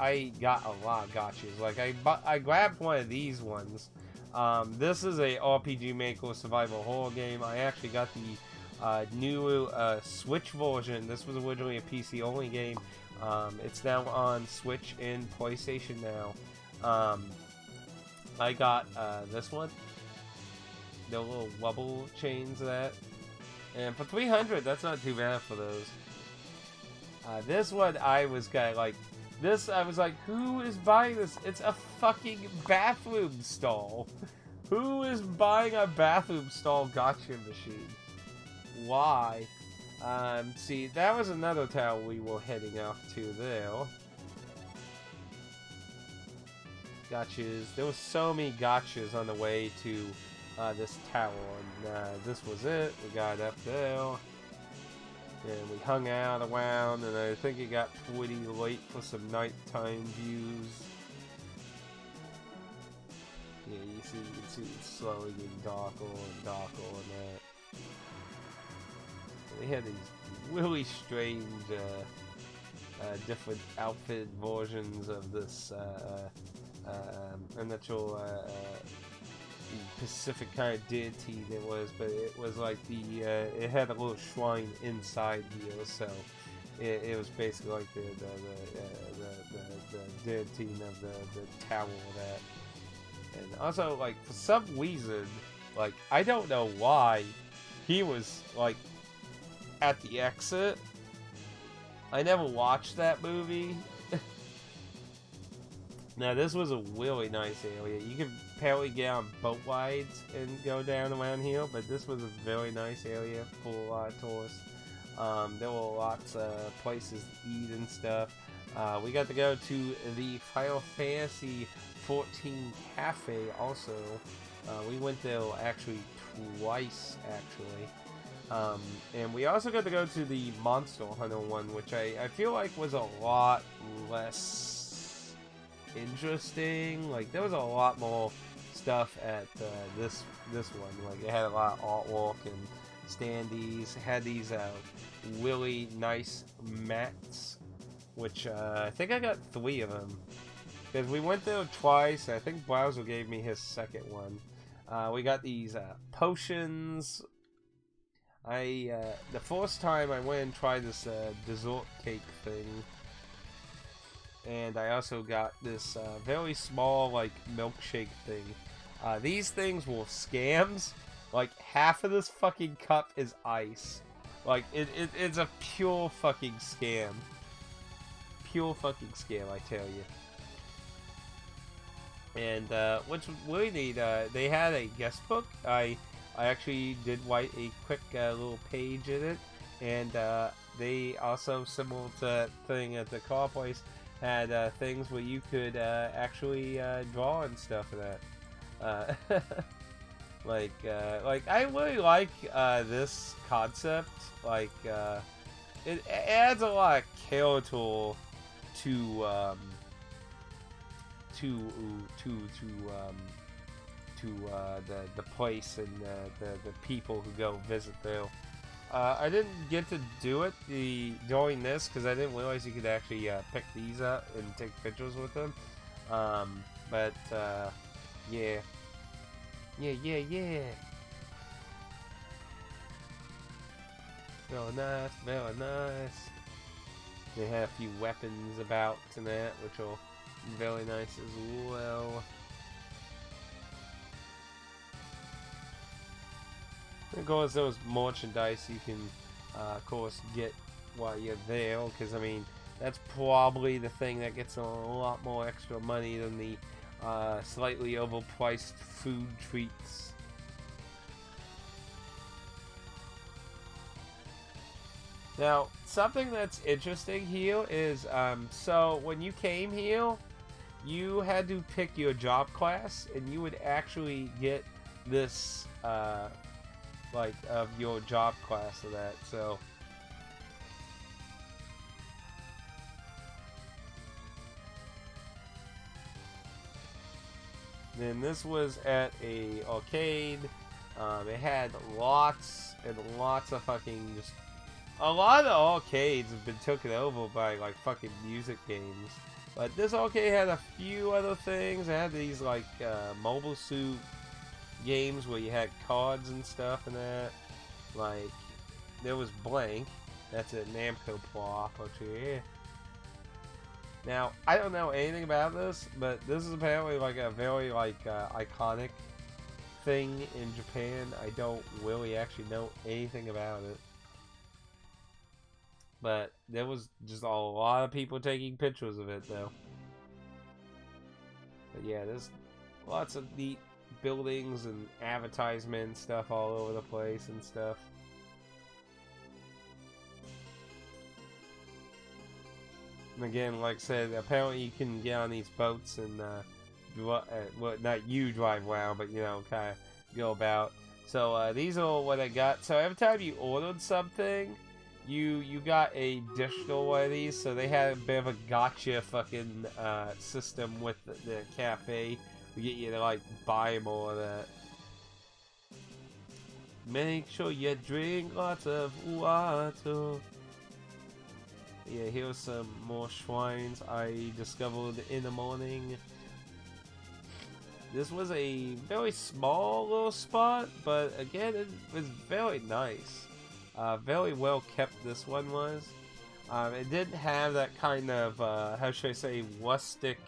got a lot of gotchas. Like, I grabbed one of these ones. This is a RPG Maker survival horror game. I actually got the new Switch version. This was originally a PC only game. It's now on Switch and PlayStation now. I got this one. The little wobble chains of that. And for 300, that's not too bad for those. This one, I was kind of like... This, I was like, who is buying this? It's a fucking bathroom stall. Who is buying a bathroom stall gotcha machine? Why? See, that was another town we were heading off to there. Gotchas. There were so many gotchas on the way to this tower, and this was it. We got up there, and we hung out around, and I think it got pretty late for some nighttime views. Yeah, you can see it's slowly getting darker and darker and that. We had these really strange, different outfit versions of this, I'm not sure, the Pacific kind of deity there was, but it was like the, it had a little shrine inside here, so it was basically like the deity of the tower of that. And also, like, for some reason, like, I don't know why, he was, like, at the exit. I never watched that movie. Now, this was a really nice area. You could apparently get on boat rides and go down around here, but this was a very nice area for a lot of tourists. There were lots of places to eat and stuff. We got to go to the Final Fantasy 14 Cafe also. We went there actually twice, actually. And we also got to go to the Monster Hunter one, which I feel like was a lot less interesting. Like, there was a lot more stuff at this one. Like, it had a lot of artwork and standees. It had these really nice mats, which I think I got 3 of them. Because we went there twice. I think Browser gave me his second one. We got these potions. The first time I went and tried this dessert cake thing. And I also got this very small, like, milkshake thing. These things were scams. Like, half of this fucking cup is ice. Like, it's a pure fucking scam. Pure fucking scam, I tell you. And, what's really neat, they had a guest book. I actually did write a quick little page in it. And, they also, similar to that thing at the car place, had things where you could actually draw and stuff of that. Like I really like this concept. Like, it adds a lot of character to the place and the people who go visit there. I didn't get to do it during this because I didn't realize you could actually pick these up and take pictures with them. But yeah. Very nice, very nice. They have a few weapons about tonight, which are very nice as well. Of course, there was merchandise you can, of course, get while you're there. Because, I mean, that's probably the thing that gets a lot more extra money than the slightly overpriced food treats. Now, something that's interesting here is, so when you came here, you had to pick your job class, and you would actually get this, like, of your job class of that, so. Then this was at a arcade. It had lots and lots of fucking just. A lot of the arcades have been taken over by like fucking music games, but this arcade had a few other things. It had these like Mobile Suit games where you had cards and stuff and that. Like there was Blank. That's a Namco property. Now, I don't know anything about this, but this is apparently like a very like iconic thing in Japan. I don't really actually know anything about it. But there was just a lot of people taking pictures of it though. But yeah, there's lots of neat buildings and advertisement stuff all over the place and stuff. And again, like I said, apparently you can get on these boats and, well, not you drive around, but, you know, kind of go about. So, these are what I got. So, every time you ordered something, you got a additional one of these. So, they had a bit of a gotcha fucking, system with the cafe to get you to, like, buy more of that. Make sure you drink lots of water. Yeah, here's some more shrines I discovered in the morning. This was a very small little spot, but again, it was very nice. Very well kept this one was. It didn't have that kind of, how should I say, rustic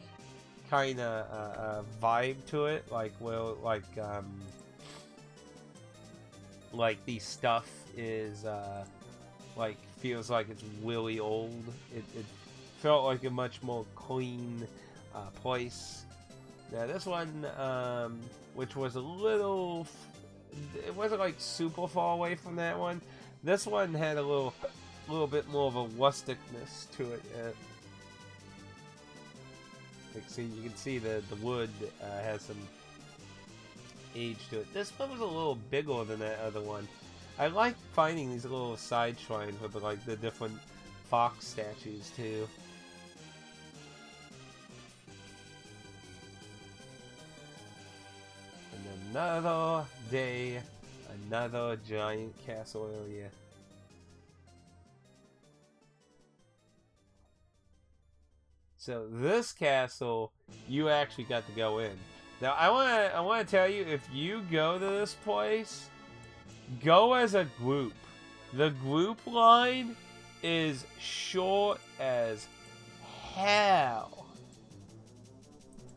kind of vibe to it, like, well, like the stuff is, like, feels like it's really old. It felt like a much more clean place. Now this one, which was a little, it wasn't like super far away from that one. This one had a little bit more of a rusticness to it. You can see the wood has some age to it. This one was a little bigger than that other one. I like finding these little side shrines with like the different fox statues too. And another day, another giant castle area. So this castle, you actually got to go in. Now I wanna tell you, if you go to this place, go as a group. The group line is short as hell.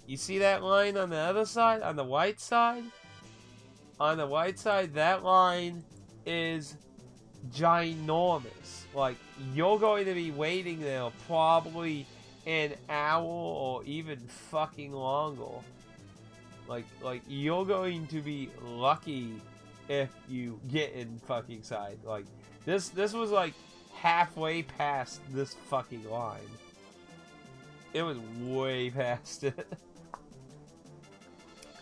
You see that line on the other side? On the white side? On the white side, that line is ginormous. Like, you're going to be waiting there probably an hour or even fucking longer. Like you're going to be lucky if you get in fucking side. Like, this was like halfway past this fucking line. It was way past it.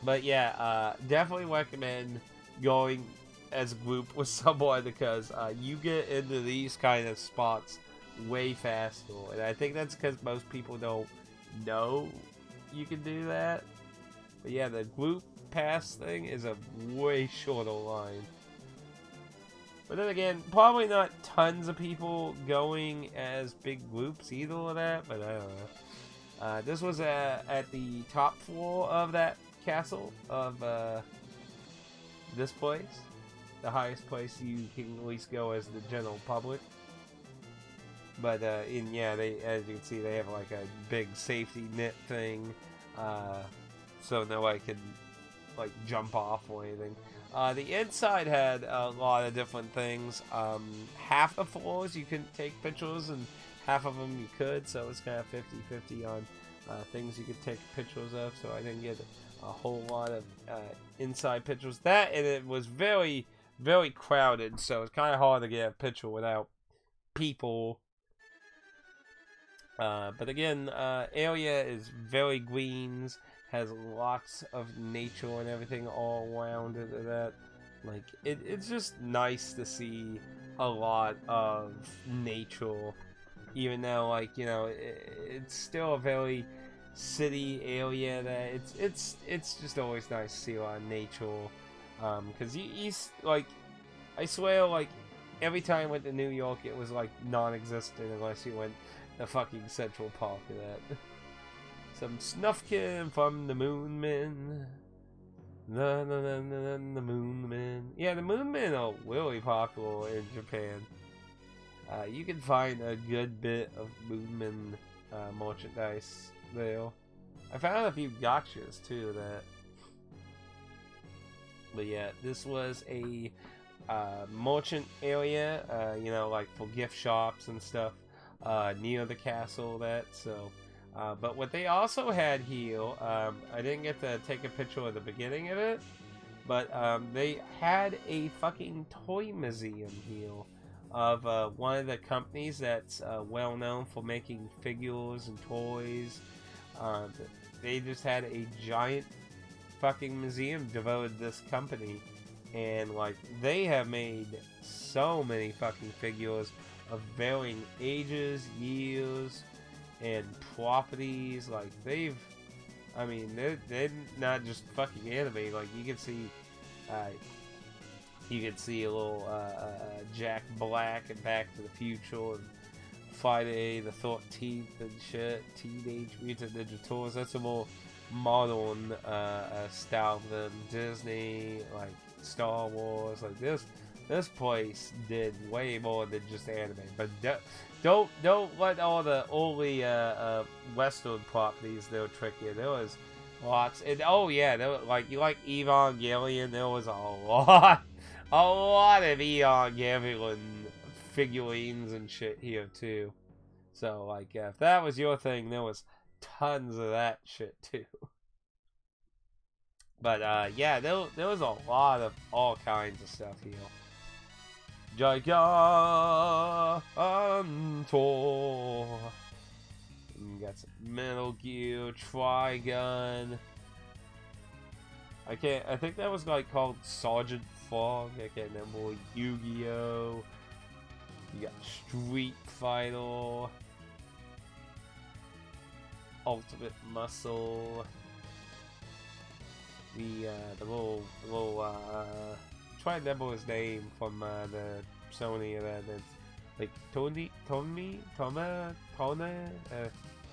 But yeah, definitely recommend going as a group with someone, because you get into these kind of spots way faster. And I think that's because most people don't know you can do that. But yeah, the group pass thing is a way shorter line. But then again, probably not tons of people going as big groups either of that, but I don't know. This was at the top floor of that castle of this place. The highest place you can at least go as the general public. But yeah, as you can see, they have like a big safety net thing, so nobody can like jump off or anything. The inside had a lot of different things. Half the floors you couldn't take pictures, and half of them you could, so it's kind of 50-50 on things you could take pictures of, so I didn't get a whole lot of inside pictures. That, and it was very, very crowded, so it's kind of hard to get a picture without people. But again, area is very green, has lots of nature and everything all around it. That, like, it's just nice to see a lot of nature, even though, like, you know, it's still a very city area. That it's just always nice to see a lot of nature, because you like, I swear, like, every time I went to New York, it was like non-existent unless you went to fucking Central Park of that. Some Snufkin from the Moon Men. The Moon Men. Yeah, the Moon Men are really popular in Japan. You can find a good bit of Moon Men merchandise there. I found a few gotchas too. But yeah, this was a merchant area. You know, like for gift shops and stuff near the castle. But what they also had here, I didn't get to take a picture of the beginning of it, but they had a fucking toy museum here of one of the companies that's well known for making figures and toys. They just had a giant fucking museum devoted to this company, and like, they have made so many fucking figures of varying ages, years, and properties. Like, they're not just fucking anime. Like, you can see a little Jack Black and Back to the Future and Friday the 13th and shit. Teenage Mutant Ninja Turtles. That's a more modern style than Disney, like Star Wars. Like, this place did way more than just anime. But don't let all the early Western properties they'll trick you. There was lots, and oh yeah, there was, like, you like Evangelion. There was a lot of Evangelion figurines and shit here too. So like, if that was your thing, there was tons of that shit too. But yeah, there was a lot of all kinds of stuff here. Gigantor. You got some Metal Gear, Trigun. I think that was like called Sergeant Frog. I can't remember. Yu-Gi-Oh. You got Street Fighter. Ultimate Muscle. The little try to remember his name from the Sony event. It's like Tona.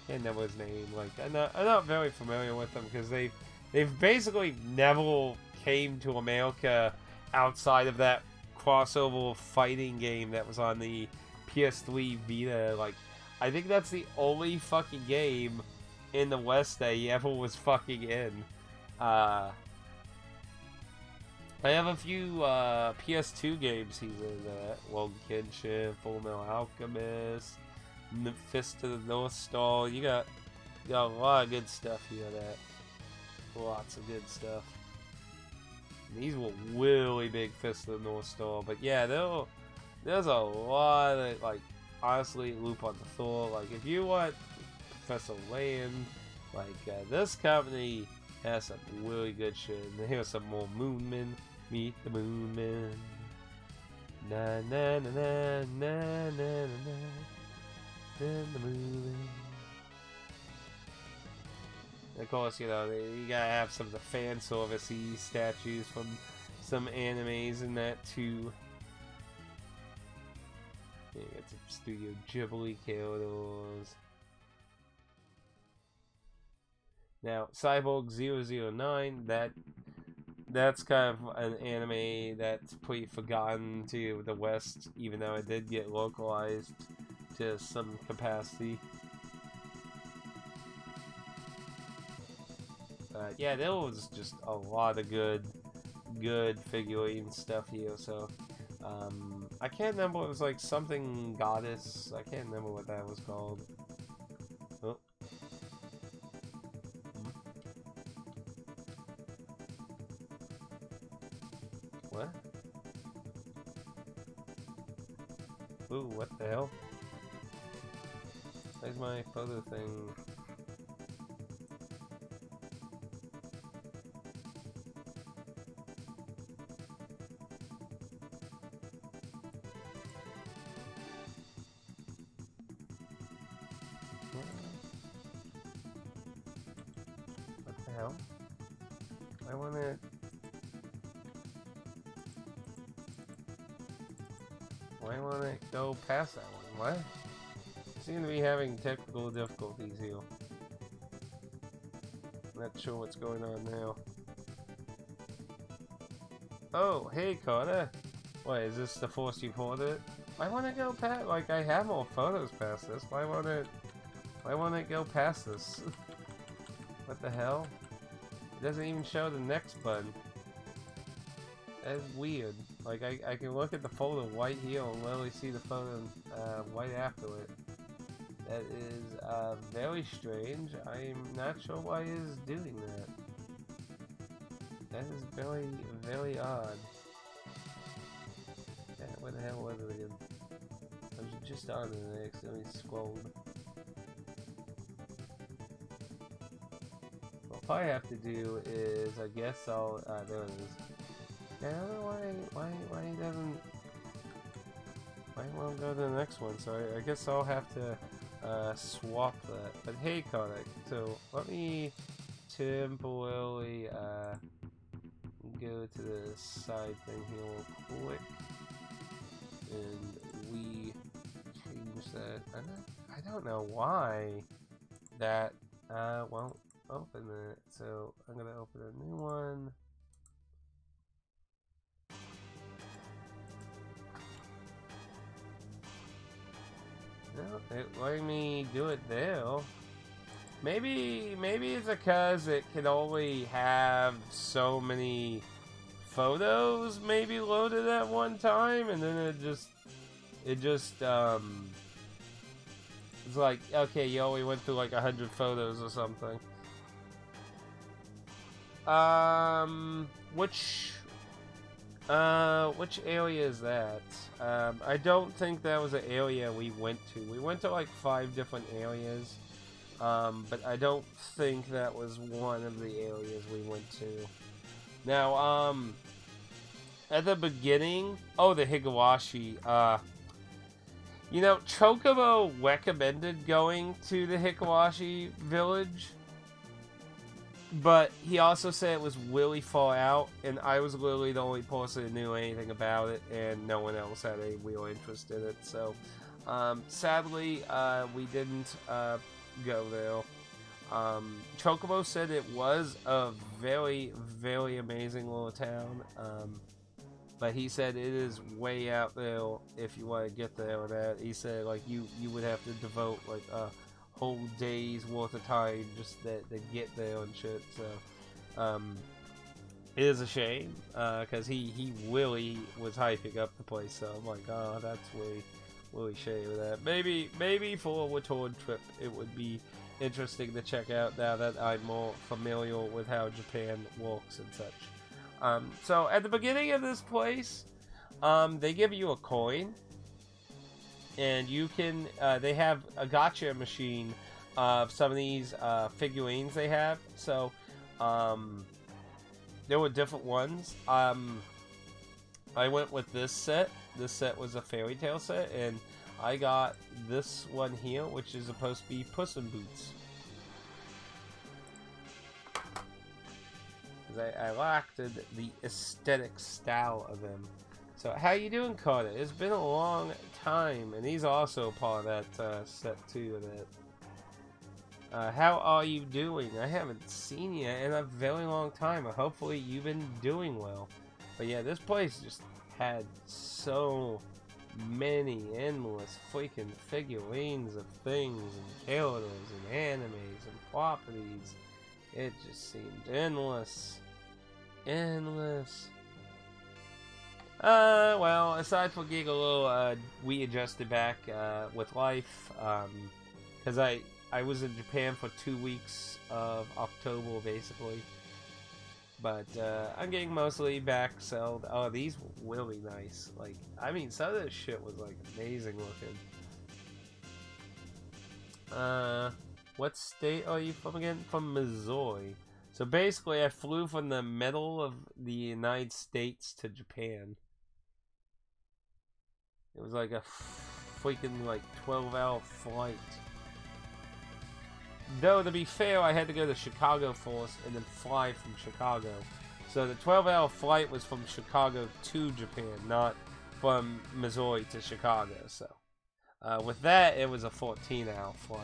Can't remember his name. Like, I'm not very familiar with them because they've basically never came to America outside of that crossover fighting game that was on the PS3 Vita. Like, I think that's the only fucking game in the West that he ever was fucking in. I have a few PS2 games he's in. Well, Genshin, Fullmetal Alchemist, Fist of the North Star. You got a lot of good stuff here. Lots of good stuff. And these were really big Fist of the North Star. But yeah, there's a lot of, like, honestly, Loop on the Thor. Like, if you want Professor Layton, like, this company has some really good shit. And here's some more Moonmen. Meet the Moonmen. Na na na na na na na. And the Moonmen. Of course, you know, you gotta have some of the fan service-y statues from some animes and that too. You got some Studio Ghibli characters. Now, Cyborg 009, that's kind of an anime that's pretty forgotten to the West, even though it did get localized to some capacity. yeah, there was just a lot of good figurine stuff here. So I can't remember. It was like something goddess. I can't remember what that was called. Oh. What? Ooh, what the hell? Where's my photo thing? What the hell? I wanna... Why won't it go past that one? What? Seem to be having technical difficulties here. Not sure what's going on now. Oh, hey Carter. What, is this the force you pulled it? Why won't it go past? Like, I have more photos past this. Why won't it go past this? What the hell? It doesn't even show the next button. That's weird. Like, I can look at the photo right here and literally see the photo right after it. That is very strange. I'm not sure why it is doing that. That is very, very odd. Yeah, where the hell was it again? I was just on it and I accidentally scrolled. What I'll probably have to do is, I guess I'll, there it is. Yeah, I don't know why it doesn't, why it won't go to the next one, so I guess I'll have to swap that. But hey, Kodak, so let me temporarily go to the side thing here real quick, and we change that. I don't know why that won't open it, so I'm gonna open a new one. No, it let me do it there. Maybe it's because it can only have so many photos maybe loaded at one time, and then it just it's like, okay, you only went through like 100 photos or something. Which area is that? I don't think that was an area we went to. We went to like 5 different areas, but I don't think that was one of the areas we went to. Now, at the beginning, oh, the Higurashi, you know, Chocobo recommended going to the Higurashi village, but he also said it was really far out, and I was literally the only person who knew anything about it, and no one else had any real interest in it, so sadly, we didn't go there. Chocobo said it was a very, very amazing little town, but he said it is way out there if you want to get there or that. He said, like, you would have to devote, like, a whole day's worth of time just to get there and shit, so it is a shame, because he really was hyping up the place, so I'm like, oh, that's really shame of that. Maybe for a return trip it would be interesting to check out now that I'm more familiar with how Japan works and such. So at the beginning of this place, they give you a coin, and you can, they have a gacha machine of some of these figurines they have. So, there were different ones. I went with this set. This set was a fairy tale set, and I got this one here, which is supposed to be Puss in Boots. Because I liked the aesthetic style of them. So, how you doing, Carter? It's been a long time, and he's also part of that set too. How are you doing? I haven't seen you in a very long time. Hopefully, you've been doing well. But yeah, this place just had so many endless freaking figurines of things and characters and animes and properties. It just seemed endless. Endless. Well, aside from getting a little, we adjusted back, with life, because I was in Japan for 2 weeks of October, basically. But, I'm getting mostly back sold. Oh, these were really nice. Like, I mean, some of this shit was, like, amazing looking. What state are you from again? From Missouri. So basically, I flew from the middle of the United States to Japan. It was like a freaking, like, 12-hour flight. Though, to be fair, I had to go to Chicago first and then fly from Chicago. So the 12-hour flight was from Chicago to Japan, not from Missouri to Chicago. So, with that, it was a 14-hour flight.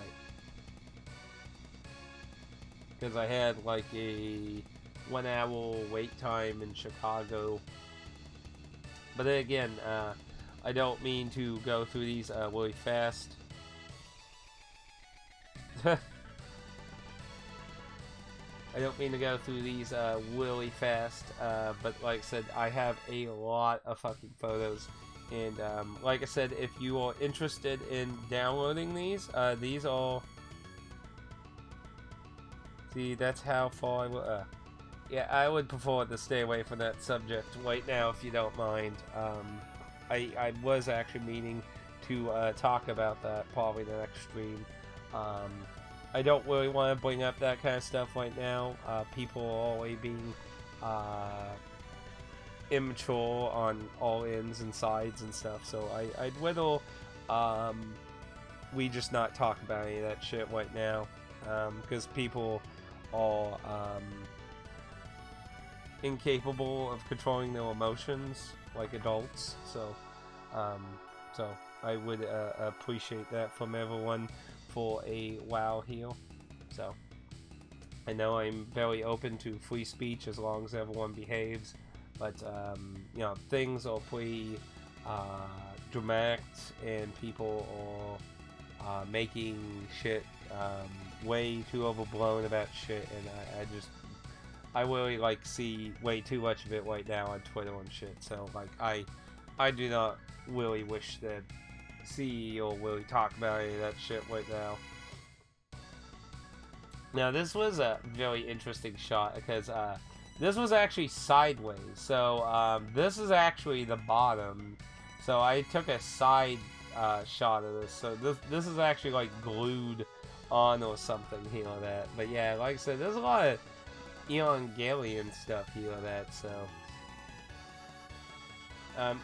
Because I had, like, a 1-hour wait time in Chicago. But then again, I don't mean to go through these really fast. I don't mean to go through these really fast, but like I said, I have a lot of fucking photos. And like I said, if you are interested in downloading these are... See, that's how far I would... yeah, I would prefer to stay away from that subject right now, if you don't mind. I was actually meaning to talk about that probably the next stream. I don't really want to bring up that kind of stuff right now. People are always being immature on all ends and sides and stuff, so I'd rather we just not talk about any of that shit right now, because people are incapable of controlling their emotions like adults, so I would appreciate that from everyone for a while here. So I know I'm very open to free speech as long as everyone behaves, but you know, things are pretty dramatic and people are making shit way too overblown about shit, and I really like see way too much of it right now on Twitter and shit. So like I do not really wish to see or really talk about any of that shit right now. Now this was a very interesting shot because this was actually sideways. So this is actually the bottom. So I took a side shot of this. So this is actually like glued on or something here or that. But yeah, like I said, there's a lot of Evangelion stuff here or that. So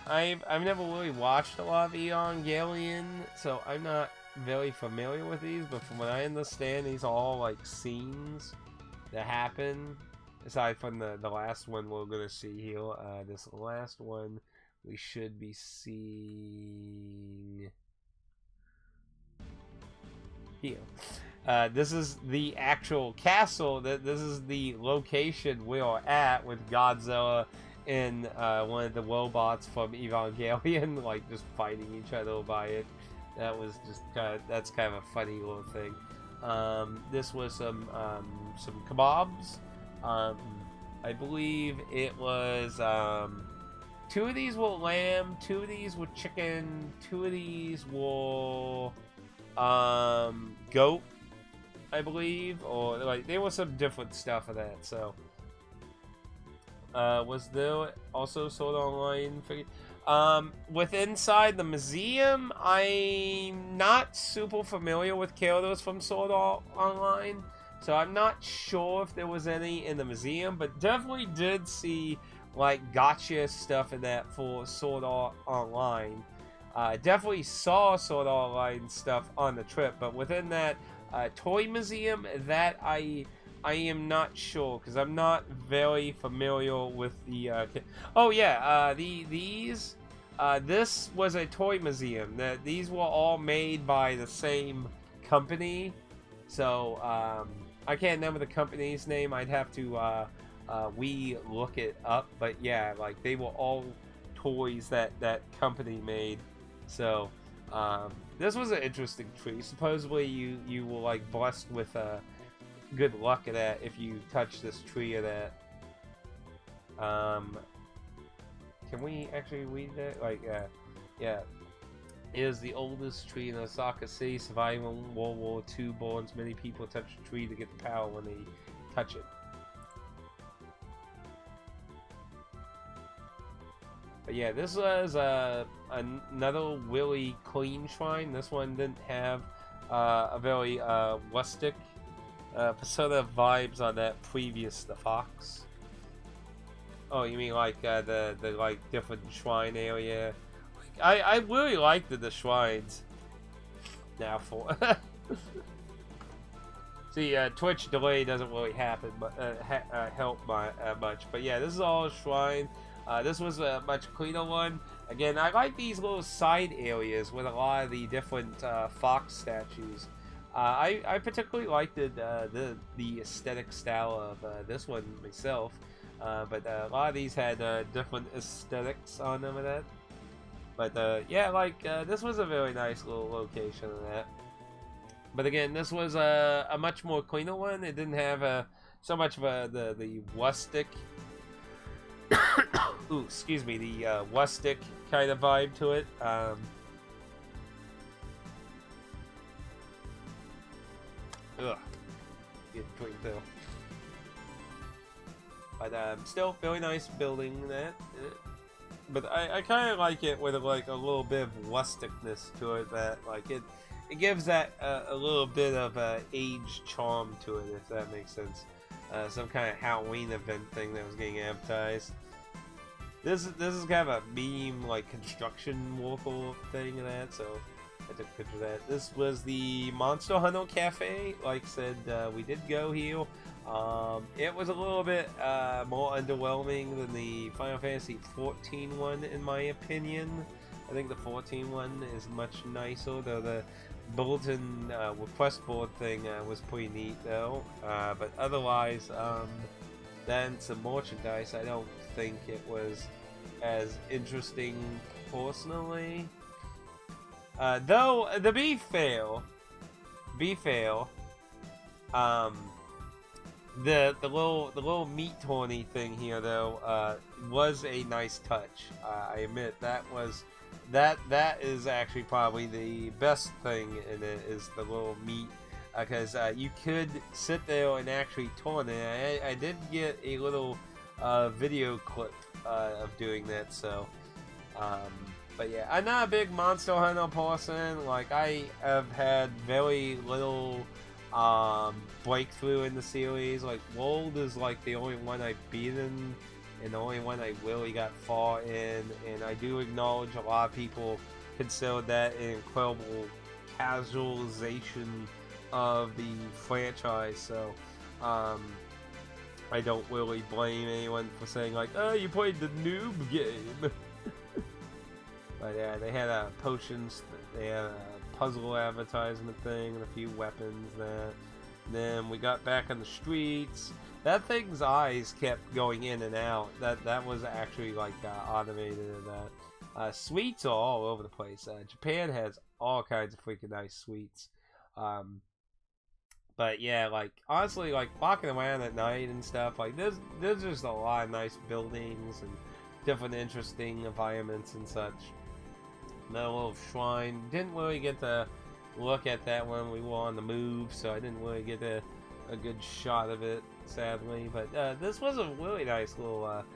I've never really watched a lot of Evangelion, so I'm not very familiar with these, but from what I understand, these are all like scenes that happen, aside from the last one we're gonna see here. This last one we should be seeing here. This is the actual castle. This is the location we are at with Godzilla and one of the robots from Evangelion, like just fighting each other by it. That was just that's kind of a funny little thing. This was some kebabs. I believe it was 2 of these were lamb, 2 of these were chicken, 2 of these were goat, I believe, or like there was some different stuff of that. So was there also Sword Online figure? With inside the museum, I'm not super familiar with characters from Sword Art Online, so I'm not sure if there was any in the museum, but definitely did see like gotcha stuff in that for Sword Art Online. Definitely saw Sword Art Online stuff on the trip, but within that toy museum, that I am not sure, because I'm not very familiar with the oh yeah, these this was a toy museum. These were all made by the same company, so I can't remember the company's name. I'd have to look it up, but yeah, like they were all toys that company made. So this was an interesting tree. Supposedly you were like blessed with good luck at that if you touch this tree or that. Can we actually read that? Like, yeah. It is the oldest tree in Osaka City, surviving World War II borns. Many people touch the tree to get the power when they touch it. But yeah, this was another really clean shrine. This one didn't have a very rustic sort of vibes on that previous The Fox. Oh, you mean like the like different shrine area? I really liked the shrines. Now for see, Twitch delay doesn't really happen, but help much. But yeah, this is all a shrine. This was a much cleaner one. Again, I like these little side areas with a lot of the different fox statues. I particularly liked the aesthetic style of this one myself. But a lot of these had different aesthetics on them and that. But yeah, like this was a very nice little location of that. But again, this was a much more cleaner one. It didn't have so much of the rustic. Ooh, excuse me, the rustic kind of vibe to it. Ugh, getting between though. But still, very nice building that. But I kind of like it with like a little bit of rusticness to it. That like it gives that a little bit of age charm to it, if that makes sense. Some kind of Halloween event thing that was getting advertised. This is kind of a meme like construction local thing and that. So I took a picture of that. This was the Monster Hunter Cafe. Like I said, we did go here. It was a little bit more underwhelming than the Final Fantasy XIV one, in my opinion. I think the 14 one is much nicer, though the bulletin request board thing was pretty neat, though. But otherwise, then some merchandise, I don't think it was as interesting personally. Though, to be fair, the little meat horny thing here though was a nice touch. I admit that is actually probably the best thing in it, is the little meat, because you could sit there and actually turn it. I did get a little video clip of doing that, so but yeah, I'm not a big Monster Hunter person. Like, I have had very little breakthrough in the series. Like, World is like the only one I've beaten and the only one I really got far in, and I do acknowledge a lot of people consider that an incredible casualization of the franchise, so I don't really blame anyone for saying like, oh, you played the noob game. But yeah, they had potions, they had a puzzle advertisement thing, and a few weapons. Then we got back on the streets. That thing's eyes kept going in and out. That was actually like automated and that. Sweets are all over the place. Japan has all kinds of freaking nice sweets. But yeah, like honestly, like walking around at night and stuff, like there's just a lot of nice buildings and different interesting environments and such. That little shrine, didn't really get to look at that when we were on the move, so I didn't really get a good shot of it, sadly. But this was a really nice little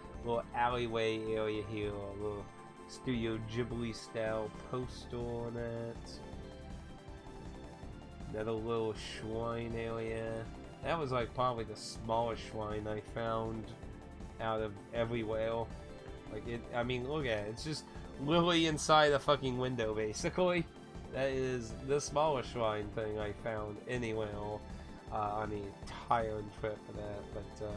alleyway area here, a little Studio Ghibli style poster on it. Another little shrine area. That was like probably the smallest shrine I found out of everywhere. Like it, I mean, look at it. It's just literally inside a fucking window, basically. That is the smallest shrine thing I found anywhere on the entire trip for that. But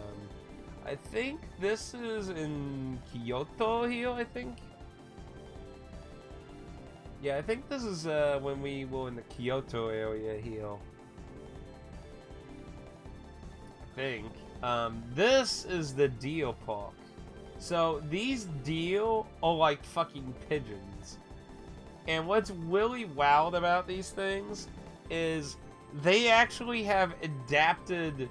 I think this is in Kyoto here, I think. Yeah, I think this is when we were in the Kyoto area here. I think. This is the deer park. So these deer are like fucking pigeons. And what's really wild about these things is they actually have adapted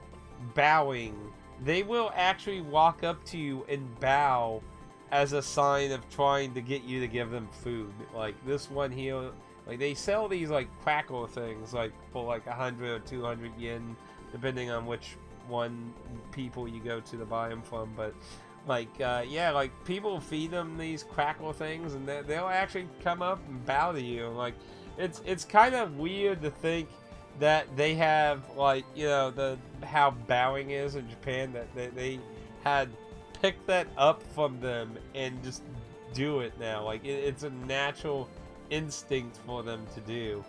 bowing. They will actually walk up to you and bow as a sign of trying to get you to give them food. Like this one here, like they sell these like crackle things like for like 100 or 200 yen, depending on which one people you go to buy them from. But like yeah, like people feed them these crackle things, and they'll actually come up and bow to you. Like it's kind of weird to think that they have, like, you know, how bowing is in Japan, that they had picked that up from them and just do it now. Like it's a natural instinct for them to do.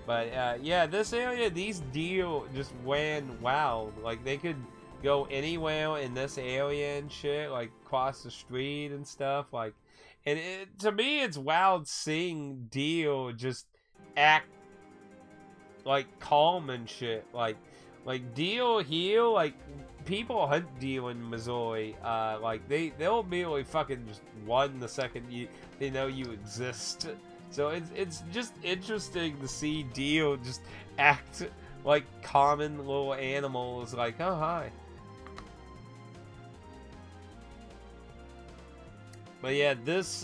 But yeah, this area, these deer just ran wild. Like they could go anywhere in this area and shit, like cross the street and stuff. Like, and to me, it's wild seeing deer just act like calm and shit. Like deer here, like people hunt deer in Missouri. Like they'll immediately fucking just run the second they know you exist. So it's just interesting to see deer just act like common little animals. Like, oh hi. But yeah, this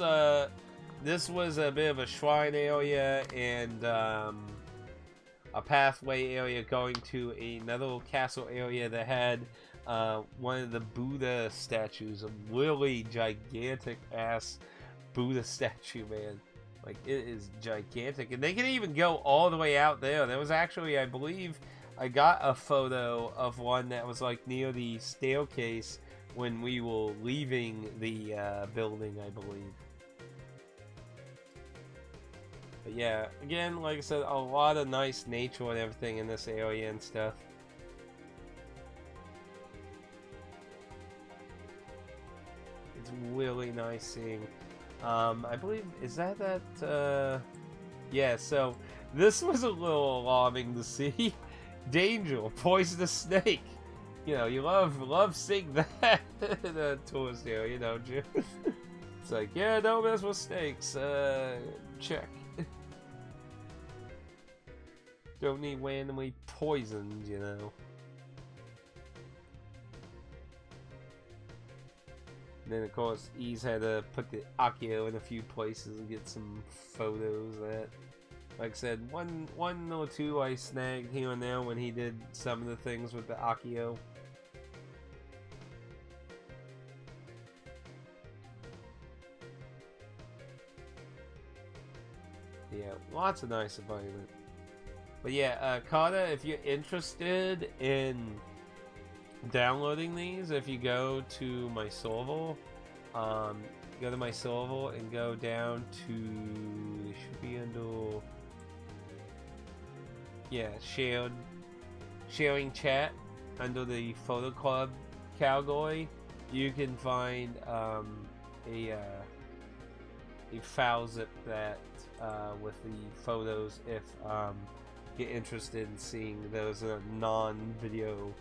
was a bit of a shrine area and a pathway area going to another castle area that had one of the Buddha statues, a really gigantic ass Buddha statue, man. Like, it is gigantic, and they can even go all the way out there. There was actually, I believe, I got a photo of one that was like near the staircase when we were leaving the building, I believe. But yeah, again, like I said, a lot of nice nature and everything in this area and stuff. It's really nice seeing. I believe, is that yeah, so this was a little alarming to see. Danger, poisonous snake. You know, you love seeing that in a tourist area, you know, Jim. It's like, yeah, don't mess with snakes. Check. Don't need randomly poisoned, you know. And then, of course, Ease had to put the Akio in a few places and get some photos of that. Like I said, one or two I snagged here and there when he did some of the things with the Akio. Yeah, lots of nice environment. But yeah, Kata, if you're interested in downloading these, if you go to my server, and go down to, it should be under, yeah, sharing chat under the photo club category. You can find a file zip that with the photos if you're interested in seeing those in a non-video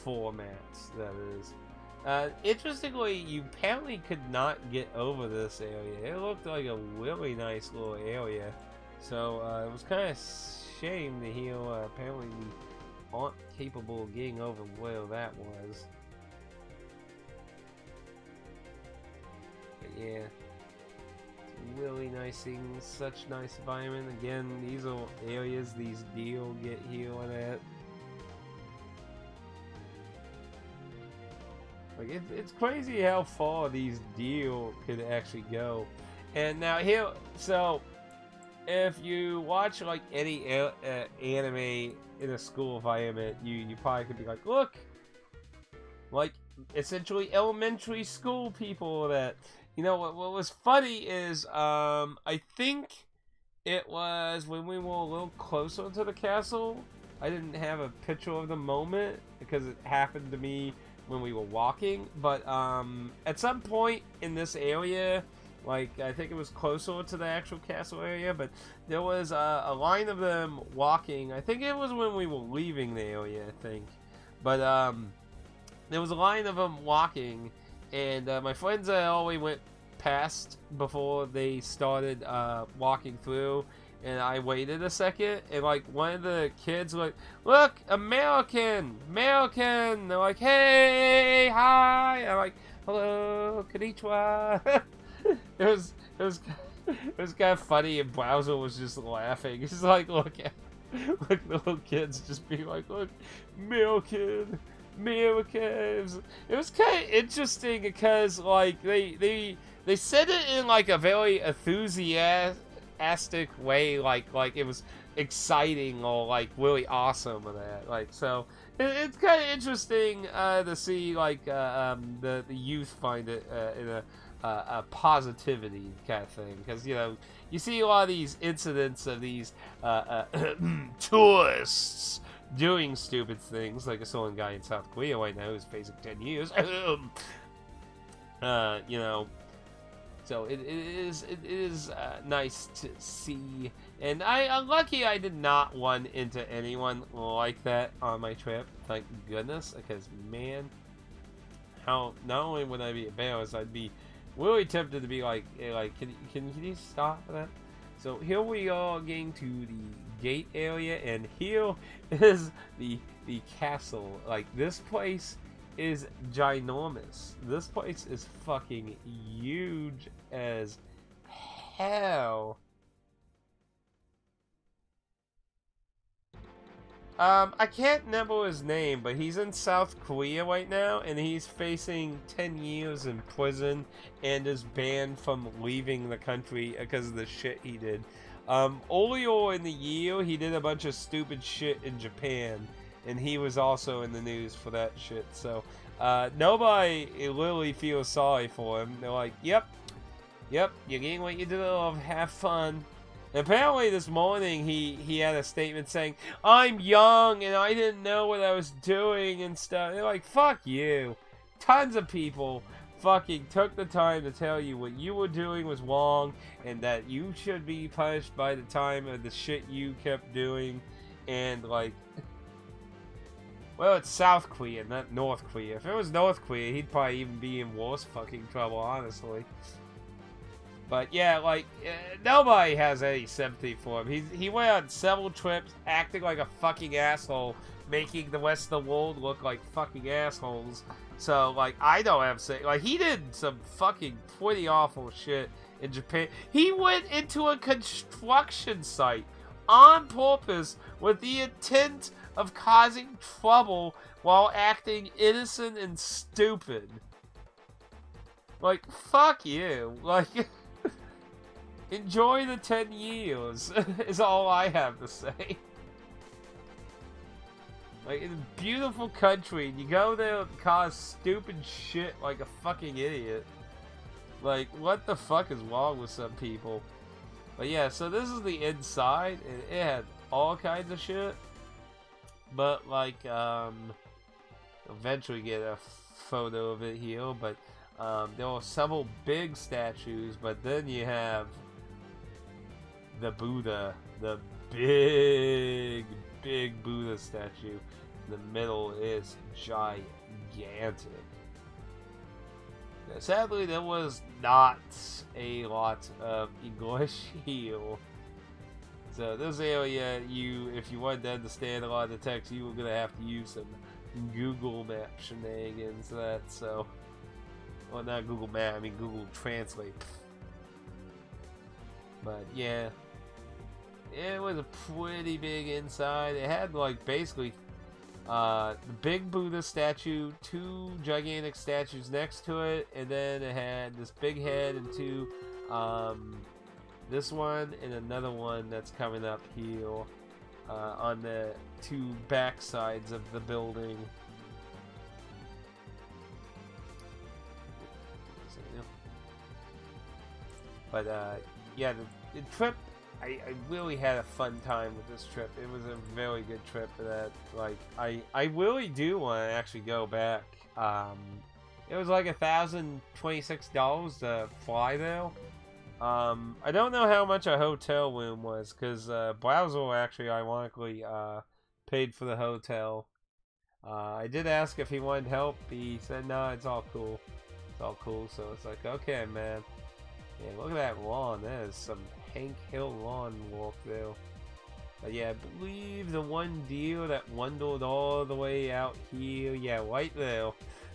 formats, that is. Interestingly, you apparently could not get over this area. It looked like a really nice little area. So it was kind of shame to hear apparently we aren't capable of getting over where that was. But yeah, it's really nice seeing such nice environment. Again, these are areas these deer get healed at. Like, it's crazy how far these deer could actually go. And now here, so if you watch like any anime in a school environment, you probably could be like, look, like essentially elementary school people that, you know, what was funny is I think it was when we were a little closer to the castle. I didn't have a picture of the moment because it happened to me when we were walking, but at some point in this area, like I think it was closer to the actual castle area, but there was a line of them walking. I think it was when we were leaving the area, I think, but there was a line of them walking, and my friends always went past before they started walking through, And I waited a second, and like one of the kids was like, "Look, American, American!" They're like, "Hey, hi!" I'm like, "Hello, konnichiwa." it was kind of funny, and Bowser was just laughing. He's like, look at the little kids just being like, "Look, American, American." It was kind of interesting because like they said it in like a very enthusiastic way, like it was exciting or like really awesome and that. Like, so it's kind of interesting to see like the youth find it in a positivity kind of thing, because you know you see a lot of these incidents of these tourists doing stupid things, like I saw a guy in South Korea right now who's facing 10 years. You know, so it is nice to see, and I'm lucky I did not run into anyone like that on my trip, thank goodness, because man, how not only would I be embarrassed, I'd be really tempted to be like can you stop that? So here we are getting to the gate area, and here is the castle. Like, this place is ginormous. This place is fucking huge as hell. I can't remember his name, but he's in South Korea right now, and he's facing 10 years in prison and is banned from leaving the country because of the shit he did. Earlier in the year, he did a bunch of stupid shit in Japan, and he was also in the news for that shit. So, nobody literally feels sorry for him. They're like, yep, you're getting what you deserve, have fun. And apparently this morning he had a statement saying, "I'm young and I didn't know what I was doing and stuff." They're like, fuck you. Tons of people fucking took the time to tell you what you were doing was wrong and that you should be punished by the time of the shit you kept doing. And like, well, it's South Korea, not North Korea. If it was North Korea, he'd probably even be in worse fucking trouble, honestly. But yeah, like, nobody has any sympathy for him. He went on several trips acting like a fucking asshole, making the rest of the world look like fucking assholes. So, like, I don't have to say, like, he did some fucking pretty awful shit in Japan. He went into a construction site on purpose with the intent of causing trouble while acting innocent and stupid. Like, fuck you. Like, enjoy the 10 years, is all I have to say. Like, it's a beautiful country, and you go there and cause stupid shit like a fucking idiot. Like, what the fuck is wrong with some people? But yeah, so this is the inside, and it had all kinds of shit. But, like, eventually get a photo of it here, but there are several big statues, but then you have the Buddha, the big Buddha statue. The middle is gigantic. Now, sadly, there was not a lot of English here. So this area, if you wanted to understand a lot of the text, you were gonna have to use some Google Map shenanigans. So, well, not Google Map, I mean Google Translate. But yeah, it was a pretty big inside. It had like basically the big Buddha statue, two gigantic statues next to it, and then it had this big head and two, this one and another one that's coming up here on the two back sides of the building. But yeah, the trip, I really had a fun time with this trip. It was a very good trip. That, like, I really do want to actually go back. It was like $1,026 to fly there. I don't know how much a hotel room was, because Bowser actually ironically paid for the hotel. I did ask if he wanted help. He said no, it's all cool. It's all cool. So it's like, okay, man. Yeah, look at that lawn. That is some Hank Hill lawn walk there. But yeah, I believe the one deal that wandered all the way out here, yeah, right there.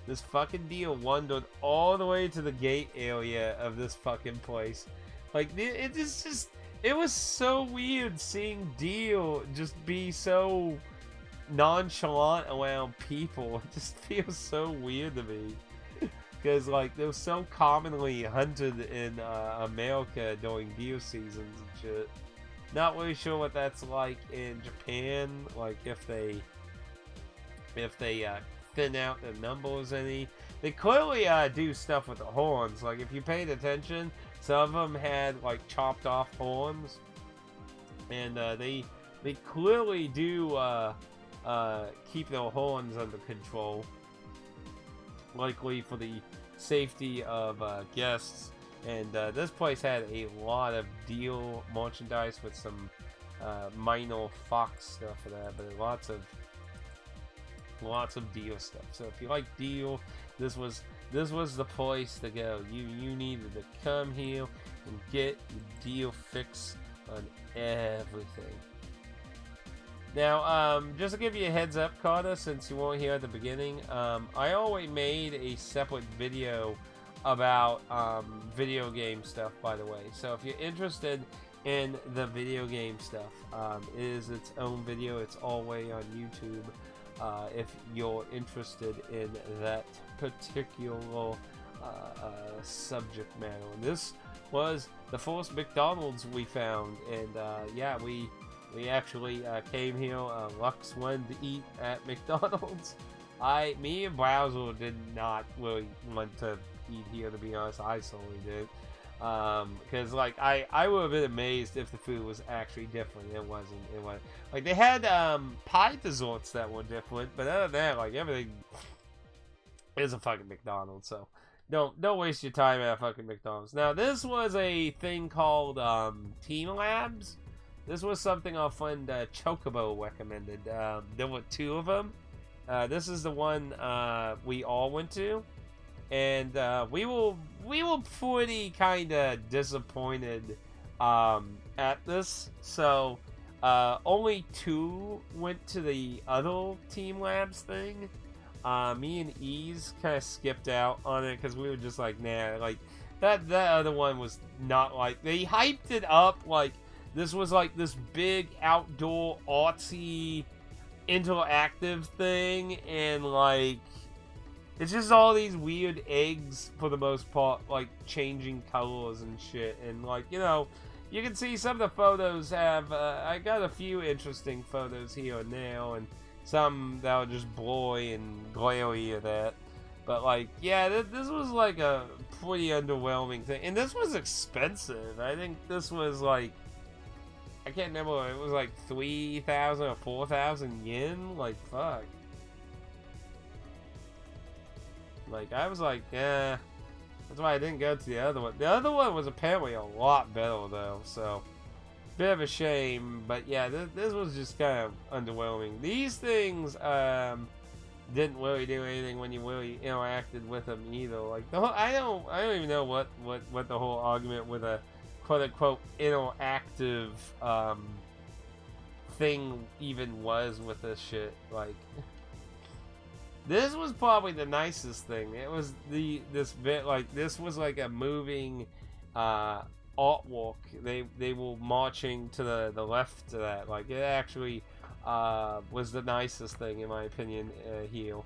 This fucking deal wandered all the way to the gate area of this fucking place. Like, it just, it was so weird seeing Deal just be so nonchalant around people. It just feels so weird to me. Because, like, they're so commonly hunted in America during deer seasons and shit. Not really sure what that's like in Japan, like if they thin out the numbers any. They clearly do stuff with the horns. Like if you paid attention, some of them had like chopped off horns, and they clearly do keep their horns under control, likely for the safety of guests. And this place had a lot of deal merchandise with some minor fox stuff for that, but lots of deal stuff. So if you like deal, this was the place to go. You needed to come here and get your deal fix on everything. Now, just to give you a heads up, Carter, since you weren't here at the beginning, I already made a separate video about video game stuff, by the way. So if you're interested in the video game stuff, it is its own video. It's all the way on YouTube. If you're interested in that particular subject matter. And this was the first McDonald's we found, and yeah, we actually came here. Lux wanted to eat at McDonald's. Me and Browser did not really want to eat here, to be honest. I certainly did. Because like I would have been amazed if the food was actually different. It wasn't. Like they had pie desserts that were different, but other than that, like everything is a fucking McDonald's. So don't waste your time at a fucking McDonald's. Now this was a thing called Team Labs. This was something our friend Chocobo recommended. There were two of them. This is the one we all went to, and we were pretty kind of disappointed at this. So only two went to the other Team Labs thing. Me and Ease kind of skipped out on it because we were just like, nah, like that other one was not like, they hyped it up like this was like this big outdoor artsy interactive thing, and like it's just all these weird eggs for the most part, like changing colors and shit. And like, you know, you can see some of the photos have I got a few interesting photos here and there, and some that were just blurry and glary of that. But like, yeah, this was like a pretty underwhelming thing, and this was expensive. I think this was like, I can't remember, it was like 3,000 or 4,000 yen. Like, fuck. Like, I was like, yeah. That's why I didn't go to the other one. The other one was apparently a lot better, though. So, bit of a shame. But yeah, this was just kind of underwhelming. These things didn't really do anything when you really interacted with them either. Like, the whole, I don't even know what the whole argument with a quote-unquote interactive thing even was with this shit. Like, this was probably the nicest thing. It was this bit, like, this was like a moving artwork. They were marching to the left to that. Like, it actually was the nicest thing in my opinion here.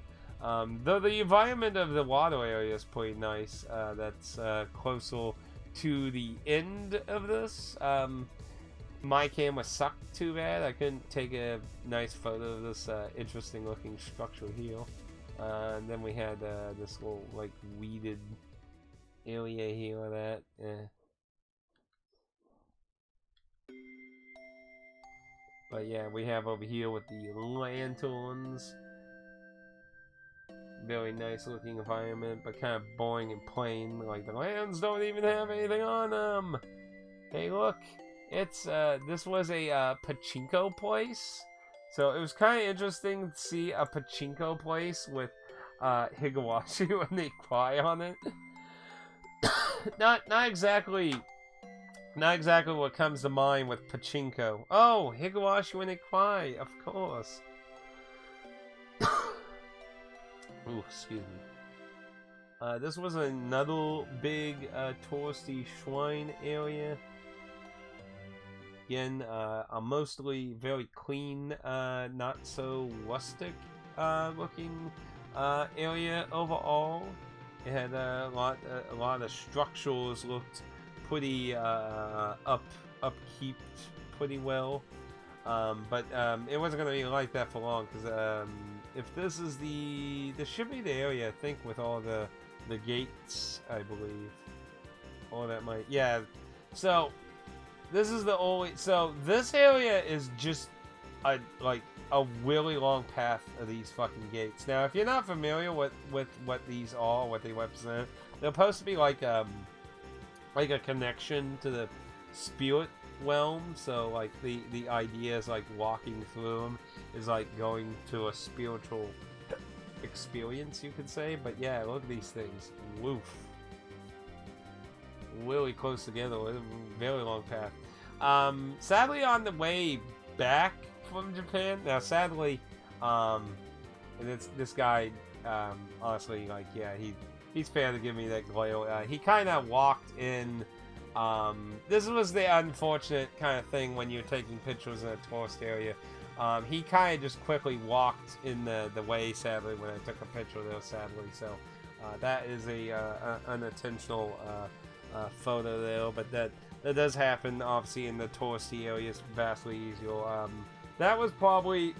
Though the environment of the water area is pretty nice. That's closer to the end of this. My camera sucked too bad. I couldn't take a nice photo of this interesting looking structure here. And then we had this little like weeded area here of that. But yeah, we have over here with the lanterns. Very nice looking environment, but kind of boring and plain. Like, the lanterns don't even have anything on them. Hey, look, it's this was a pachinko place. So it was kind of interesting to see a pachinko place with Higurashi when they cry on it. not exactly what comes to mind with pachinko. Oh, Higurashi when they cry, of course. Ooh, excuse me. This was another big touristy shrine area. Again, a mostly very clean, not so rustic looking area overall. It had a lot of structures looked pretty upkeep pretty well, but it wasn't going to be like that for long because if this is this should be the area I think with all the gates, I believe. All that might, yeah. So this is the only. So this area is just a really long path of these fucking gates. Now, if you're not familiar with what these are, what they represent, they're supposed to be like a connection to the spirit realm. So like the idea is like walking through them is like going to a spiritual experience, you could say. But yeah, look at these things. Woof. Really close together with a very long path. Sadly, on the way back from Japan, now sadly, and this guy, honestly, like, yeah, he's fair to give me that glare. He kind of walked in. This was the unfortunate kind of thing when you're taking pictures in a tourist area. He kind of just quickly walked in the way, sadly, when I took a picture there, sadly. So that is a unintentional photo there, but that does happen, obviously, in the touristy areas, vastly easier. That was probably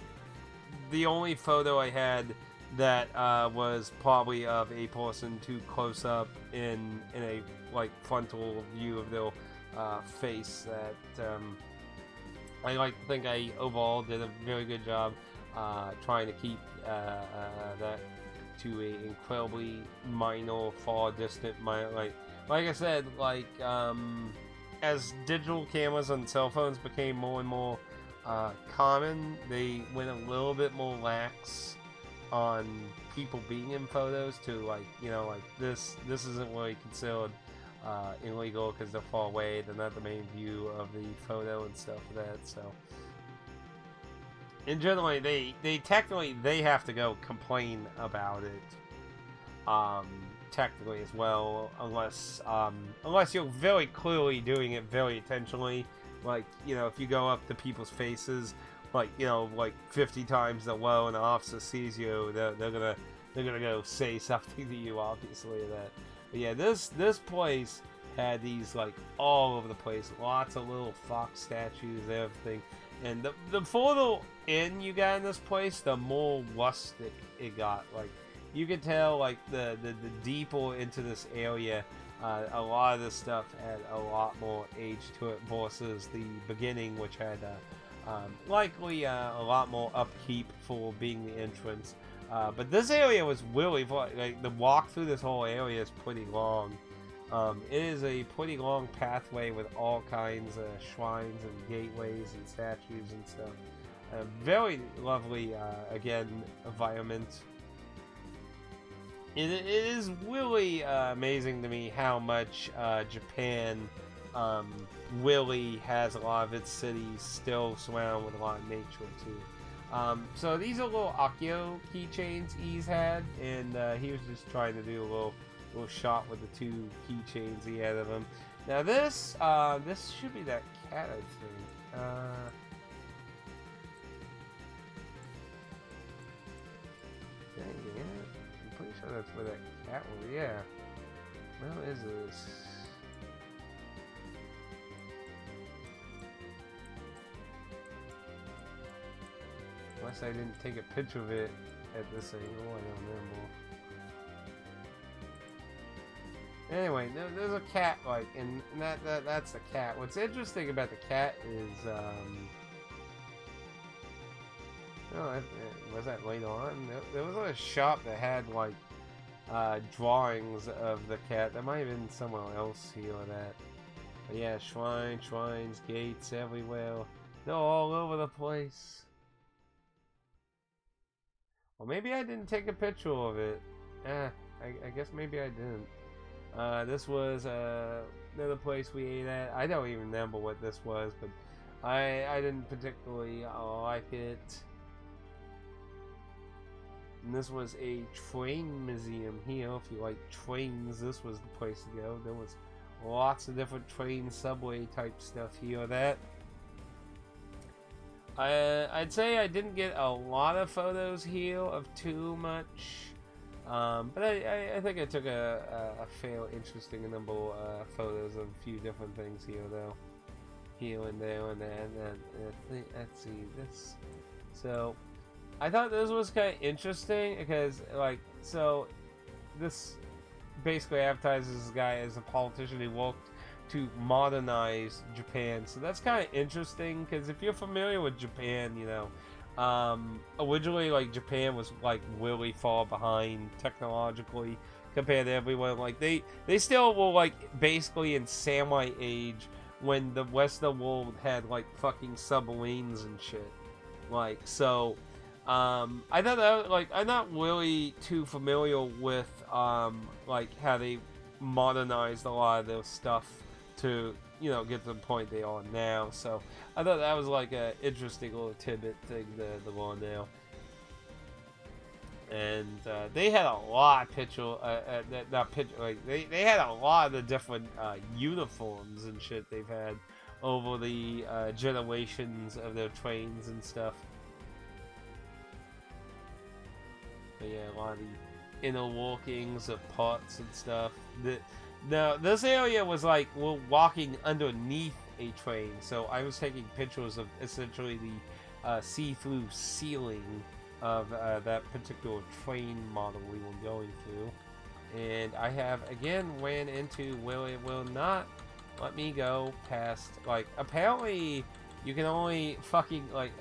the only photo I had that was probably of a person too close up in a like frontal view of their face. That I like to think I overall did a very good job trying to keep that to a incredibly minor, far distant, like I said, like as digital cameras on cell phones became more and more common, they went a little bit more lax on people being in photos to, like, you know, like this isn't really considered illegal because they're far away, they're not the main view of the photo and stuff like that. So and generally they technically they have to go complain about it technically as well, unless you're very clearly doing it very intentionally. Like, you know, if you go up to people's faces, like, you know, like 50 times the low, and the officer sees you, they're gonna go say something to you, obviously. That, but yeah, this place had these like all over the place, lots of little fox statues, everything. And the further in you got in this place, the more rustic it got. Like, you could tell, like, the deeper into this area, a lot of this stuff had a lot more age to it versus the beginning, which had likely a lot more upkeep for being the entrance. But this area was really, like, the walk through this whole area is pretty long. It is a pretty long pathway with all kinds of shrines and gateways and statues and stuff. Very lovely, again, environment. It is really amazing to me how much Japan really has a lot of its cities still surrounded with a lot of nature too. So these are little Akio keychains he's had, and he was just trying to do a little shot with the two keychains he had of him. Now this should be that cat, I think. Dang it. I'm pretty sure that's where that cat was. Yeah. Where is this? Unless I didn't take a picture of it at this angle, I don't remember. Anyway, there's a cat, like, and that's the cat. What's interesting about the cat is, was that later on? There was a shop that had, like, drawings of the cat. That might have been somewhere else here or that. But yeah, shrines, gates everywhere. They're all over the place. Well, maybe I didn't take a picture of it. I guess maybe I didn't. This was another place we ate at. I don't even remember what this was, but I didn't particularly like it. And this was a train museum here. If you like trains, this was the place to go. There was lots of different train, subway type stuff here or that. I'd say I didn't get a lot of photos here of too much. But I think I took a fairly interesting number of photos of a few different things here, though. Here and there and there. And let's see this. So, I thought this was kind of interesting because, like, so this basically advertises this guy as a politician who worked to modernize Japan. So that's kind of interesting because if you're familiar with Japan, you know, originally, like, Japan was, like, really far behind technologically compared to everyone. Like, they still were, like, basically in samurai age when the rest of the world had, like, fucking submarines and shit. Like, so, I thought that, like, I'm not really too familiar with, like, how they modernized a lot of their stuff to, you know, get to the point they are now. So I thought that was like a interesting little tidbit thing to learn now. And they had a lot of they had a lot of the different uniforms and shit they've had over the generations of their trains and stuff. But yeah, a lot of the inner workings of parts and stuff. Now, this area was like we're walking underneath a train, so I was taking pictures of essentially the see-through ceiling of that particular train model we were going through. And I have again ran into where it will not let me go past, like, apparently you can only fucking, like,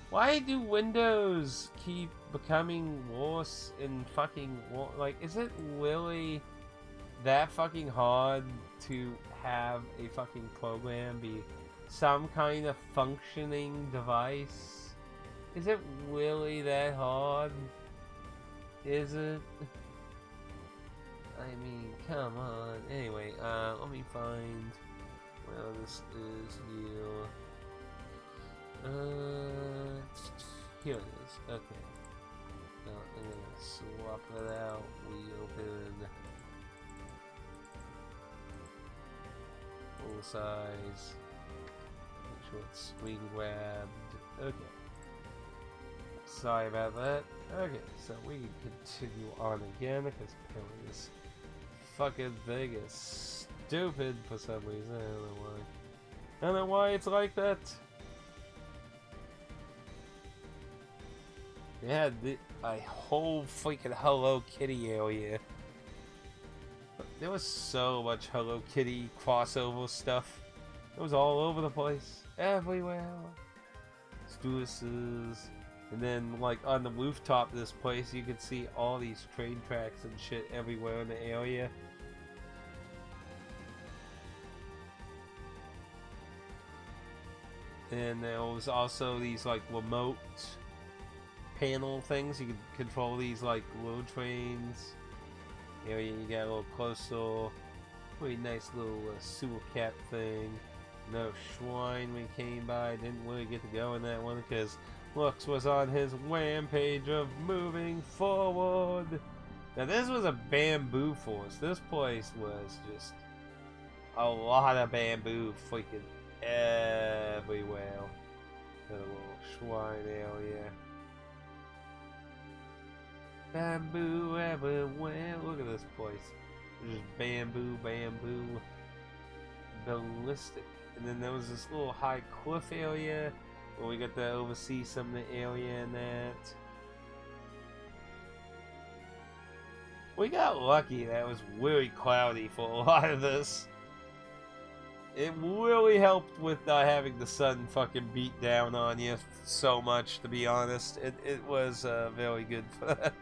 why do windows keep becoming worse and fucking like, is it really that fucking hard to have a fucking program be some kind of functioning device? Is it really that hard? Is it? I mean, come on. Anyway, let me find where this is here. Here it is. Okay. Now I'm gonna swap it out. We open full size. Make sure it's screen grabbed. Okay. Sorry about that. Okay, so we can continue on again because apparently this fucking thing is stupid for some reason. I don't know why. I don't know why it's like that. They had a whole freaking Hello Kitty area. There was so much Hello Kitty crossover stuff. It was all over the place. Everywhere. Stewardesses. And then, like, on the rooftop of this place, you could see all these train tracks and shit everywhere in the area. And there was also these, like, remote panel things. You could control these, like, road trains. Area you got a little closer. Pretty nice little sewer cap thing. No shrine we came by. Didn't really get to go in that one because Lux was on his rampage of moving forward. Now this was a bamboo forest. This place was just a lot of bamboo freaking everywhere. Got a little shrine area. Bamboo everywhere. Look at this place. There's just bamboo, bamboo. Ballistic. And then there was this little high cliff area where we got to oversee some of the area in that. We got lucky that it was really cloudy for a lot of this. It really helped with not having the sun fucking beat down on you so much, to be honest. It was very good for that.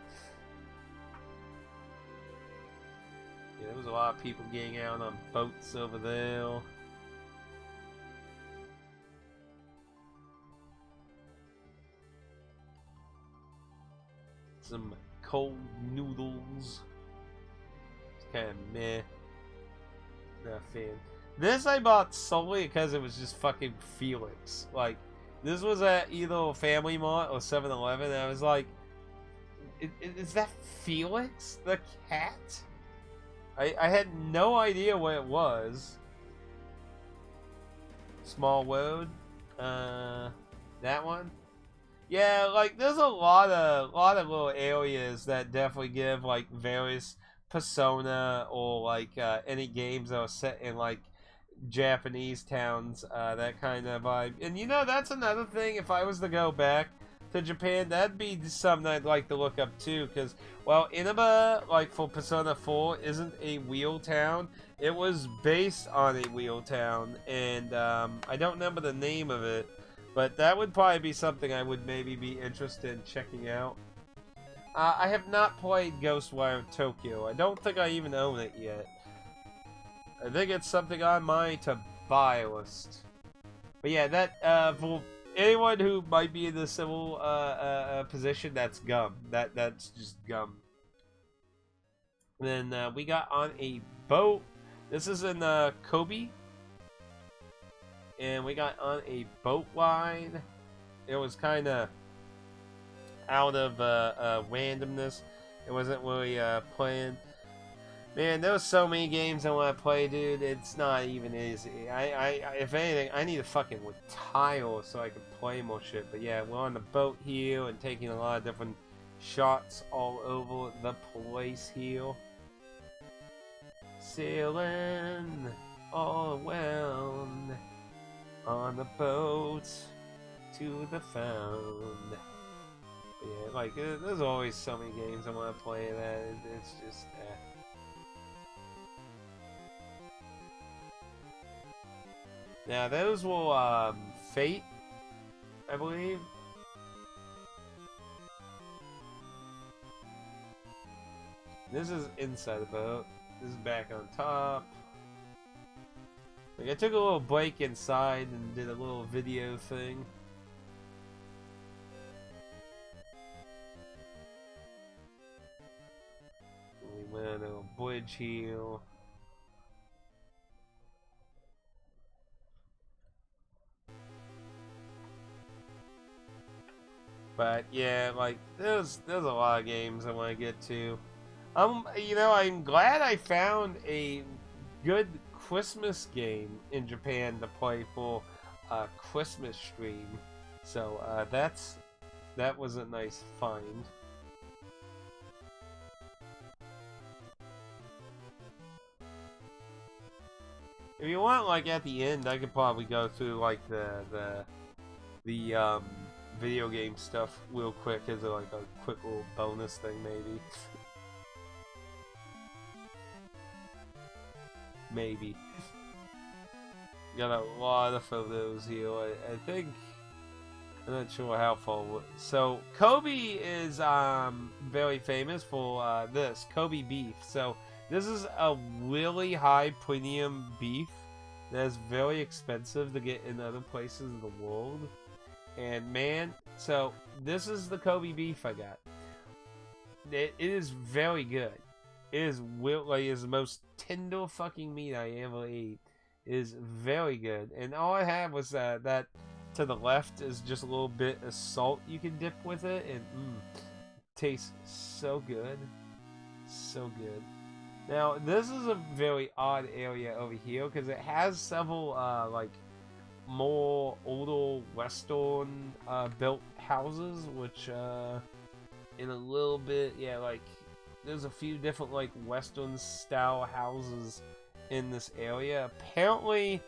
Yeah, there was a lot of people getting out on boats over there. Some cold noodles. kind of meh. Not a fan. This I bought solely because it was just fucking Felix. Like, this was at either Family Mart or 7-Eleven, and I was like, is that Felix the cat? I had no idea what it was. Small Road, that one. Yeah, like there's a lot of little areas that definitely give like various Persona or like any games that are set in like Japanese towns, that kind of vibe. And you know, that's another thing. If I was to go back to Japan, that'd be something I'd like to look up too. Because while Inaba, like for Persona 4, isn't a wheel town, it was based on a wheel town, and I don't remember the name of it. But that would probably be something I would maybe be interested in checking out. I have not played Ghostwire Tokyo. I don't think I even own it yet. I think it's something on my to-buy list. But yeah, that, for anyone who might be in the civil position, that's gum. That's just gum. And then we got on a boat. This is in Kobe. And we got on a boat ride. It was kind of out of randomness. It wasn't really planned. Man, there was so many games I want to play, dude. It's not even easy. If anything, I need to fucking retire so I can play more shit. But yeah, we're on the boat here and taking a lot of different shots all over the place here. Sailing all around on the boat to the found. Yeah, like there's always so many games I want to play that it's just. Now those will Fate, I believe. This is inside the boat. This is back on top. Like, I took a little break inside and did a little video thing. We went on a little bridge here. But yeah, like there's a lot of games I want to get to. You know, I'm glad I found a good Christmas game in Japan to play for a Christmas stream. So that was a nice find. If you want, like at the end, I could probably go through like the video game stuff real quick as like a quick little bonus thing, maybe. Maybe. Got a lot of photos here. I think I'm not sure how far. So Kobe is very famous for this Kobe beef. So this is a really high premium beef that's very expensive to get in other places in the world. And man, so this is the Kobe beef I got. It is very good. It is the most tender fucking meat I ever ate. It is very good. And all I had was that to the left is just a little bit of salt you can dip with it, and it tastes so good. So good. Now, this is a very odd area over here because it has several like more older Western built houses, which in a little bit, yeah, like there's a few different like Western style houses in this area. Apparently,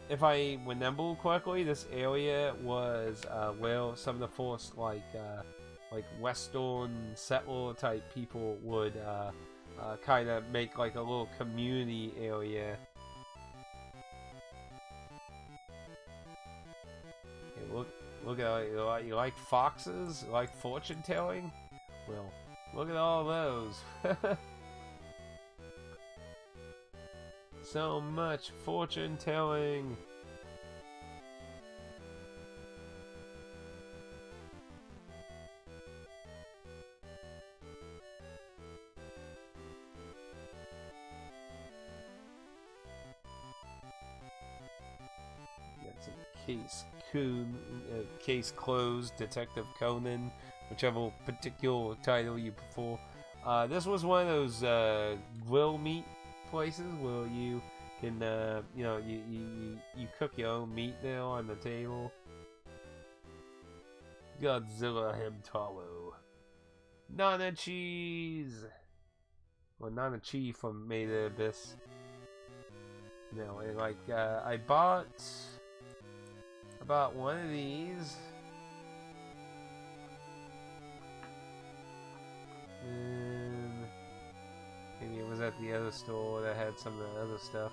if I remember correctly, this area was where some of the first like Western settler type people would kind of make like a little community area. Okay, look at you like foxes? You like fortune telling? Well, look at all those. So much fortune telling. Case Closed, Detective Conan, whichever particular title you prefer. This was one of those grill meat places where you can, you know, you cook your own meat there on the table. Godzilla Hamtaro. Nana Cheese! Well, Nana Chi from Made in Abyss. No, and like, I bought about one of these. And maybe it was at the other store that had some of the other stuff.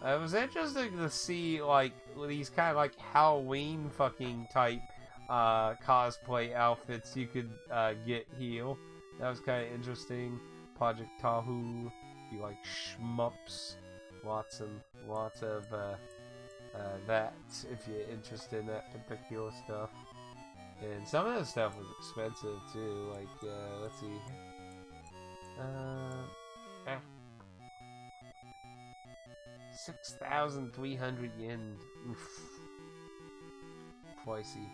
It was interesting to see, like, these kind of like Halloween fucking type cosplay outfits you could get here. That was kind of interesting. Project Tahu, if you like shmups, lots of that if you're interested in that particular stuff. And some of the stuff was expensive too. Like let's see, 6,300 yen. Oof. Pricey.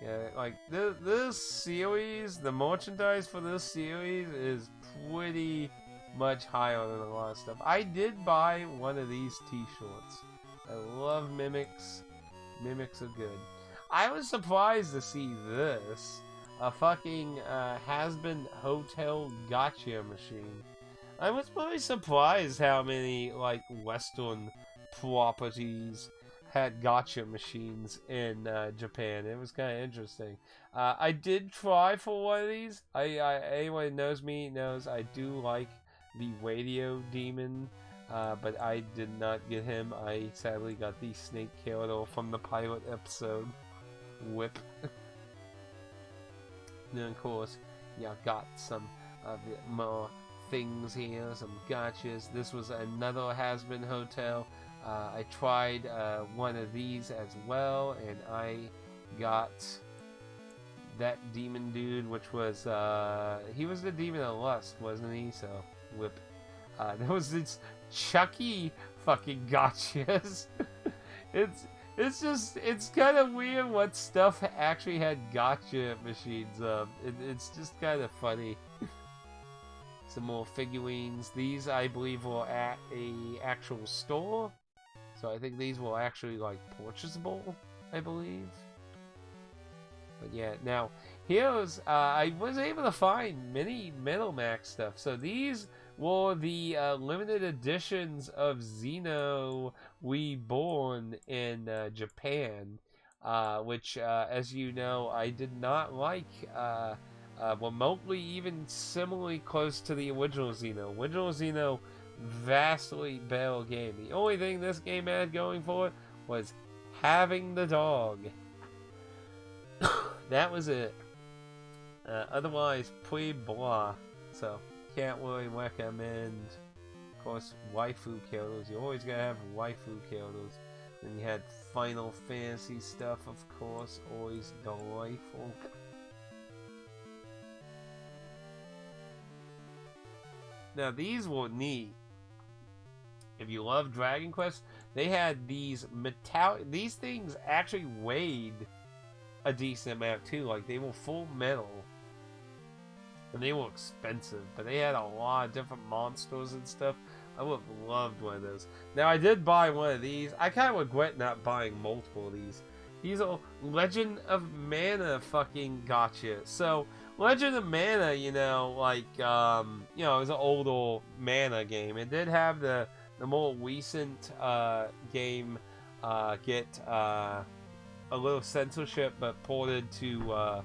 Yeah, like this series, the merchandise for this series is pretty much higher than a lot of stuff. I did buy one of these t-shirts. I love Mimics. Mimics are good. I was surprised to see this. A fucking has-been hotel gotcha machine. I was really surprised how many, like, Western properties had gotcha machines in Japan. It was kind of interesting. I did try for one of these. Anyone who knows me knows I do like the Radio Demon, but I did not get him. I sadly got the Snake Killer from the pilot episode. Whip. And then of course, yeah, got some of the more things here, some gotchas. This was another has-been hotel. I tried one of these as well, and I got that demon dude, which was, he was the demon of lust, wasn't he? So, whip. There was this Chucky fucking gotchas. It's kind of weird what stuff actually had gotcha machines. It's just kind of funny. Some more figurines. These, I believe, were at a actual store. So I think these were actually, like, purchasable, I believe. But yeah, now, here's, I was able to find many Metal Max stuff. So these were the limited editions of Xeno Reborn in Japan. Which, as you know, I did not like remotely even similarly close to the original Xeno. Original Xeno, vastly better game. The only thing this game had going for it was having the dog. That was it. Otherwise, pretty blah. So, can't really recommend. Of course, waifu killers. You always gotta have waifu killers. Then you had Final Fantasy stuff, of course. Always delightful. Now, these were neat. If you love Dragon Quest, they had these metallic. These things actually weighed a decent amount too. Like, they were full metal, and they were expensive. But they had a lot of different monsters and stuff. I would have loved one of those. Now, I did buy one of these. I kind of regret not buying multiple of these. These are Legend of Mana fucking gotcha. So, Legend of Mana, you know, like, you know, it was an older Mana game. It did have the more recent game get a little censorship, but ported to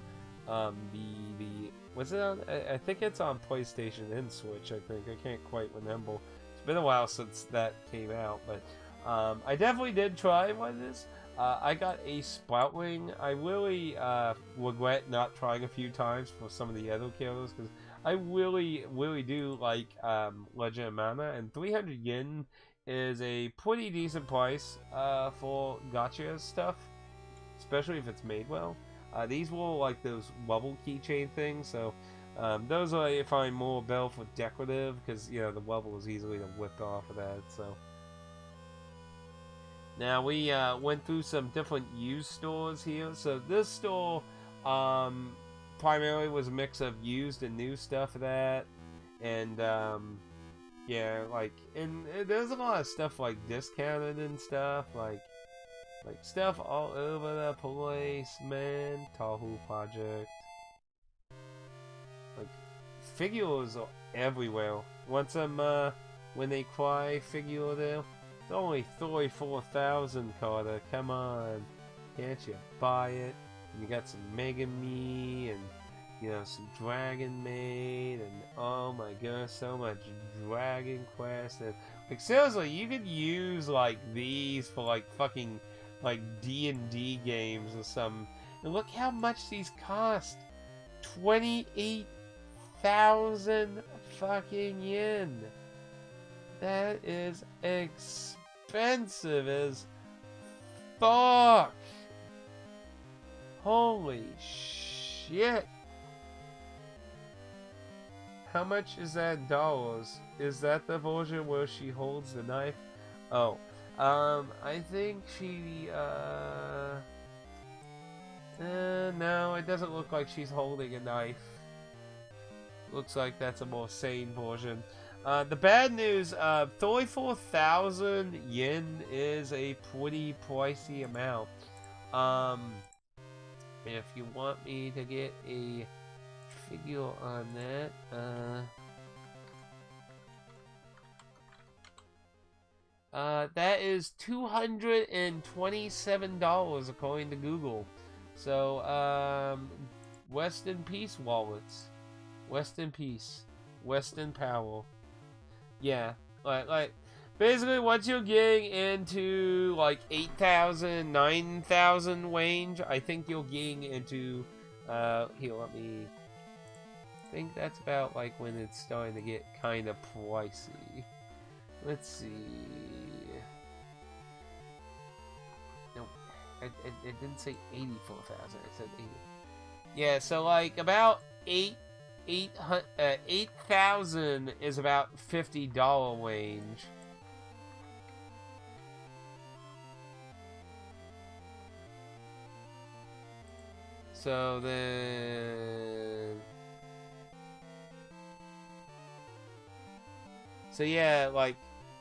the was it on? I think it's on PlayStation and Switch. I think I can't quite remember. It's been a while since that came out, but I definitely did try one of this. I got a Sproutling. I really regret not trying a few times for some of the other killers, because I really do like Legend of Mana, and 300 yen is a pretty decent price for gacha stuff, especially if it's made well. These were like those bubble keychain things, so those I find more better for decorative, because, you know, the wobble is easily to whip off of that. So Now we went through some different used stores here. So this store primarily was a mix of used and new stuff of that, and yeah, like, and there's a lot of stuff like discounted and stuff, like stuff all over the place, man. Tahoe Project, like figures are everywhere. Want some When They Cry figure there? It's only 34,000, Carter. Come on, can't you buy it? And you got some Mega Me and, you know, some Dragon Maid, and oh my goodness, so much Dragon Quest. And like, seriously, you could use like these for like fucking like D&D games or something. And look how much these cost. 28,000 fucking yen. That is expensive as fuck. Holy shit. How much is that in dollars? Is that the version where she holds the knife? Oh, I think she, no, it doesn't look like she's holding a knife. Looks like that's a more sane version. The bad news, 34,000 yen is a pretty pricey amount. If you want me to get a figure on that, that is $227 according to Google. So, rest in peace, wallets. Rest in peace. Rest in power. Yeah, like, basically once you're getting into, like, 8,000, 9,000 range, I think you're getting into, here, let me, I think that's about, like, when it's starting to get kind of pricey. Let's see. Nope, it didn't say 84,000, it said 80. Yeah, so, like, about 8,000 is about $50 range. So then, so yeah, like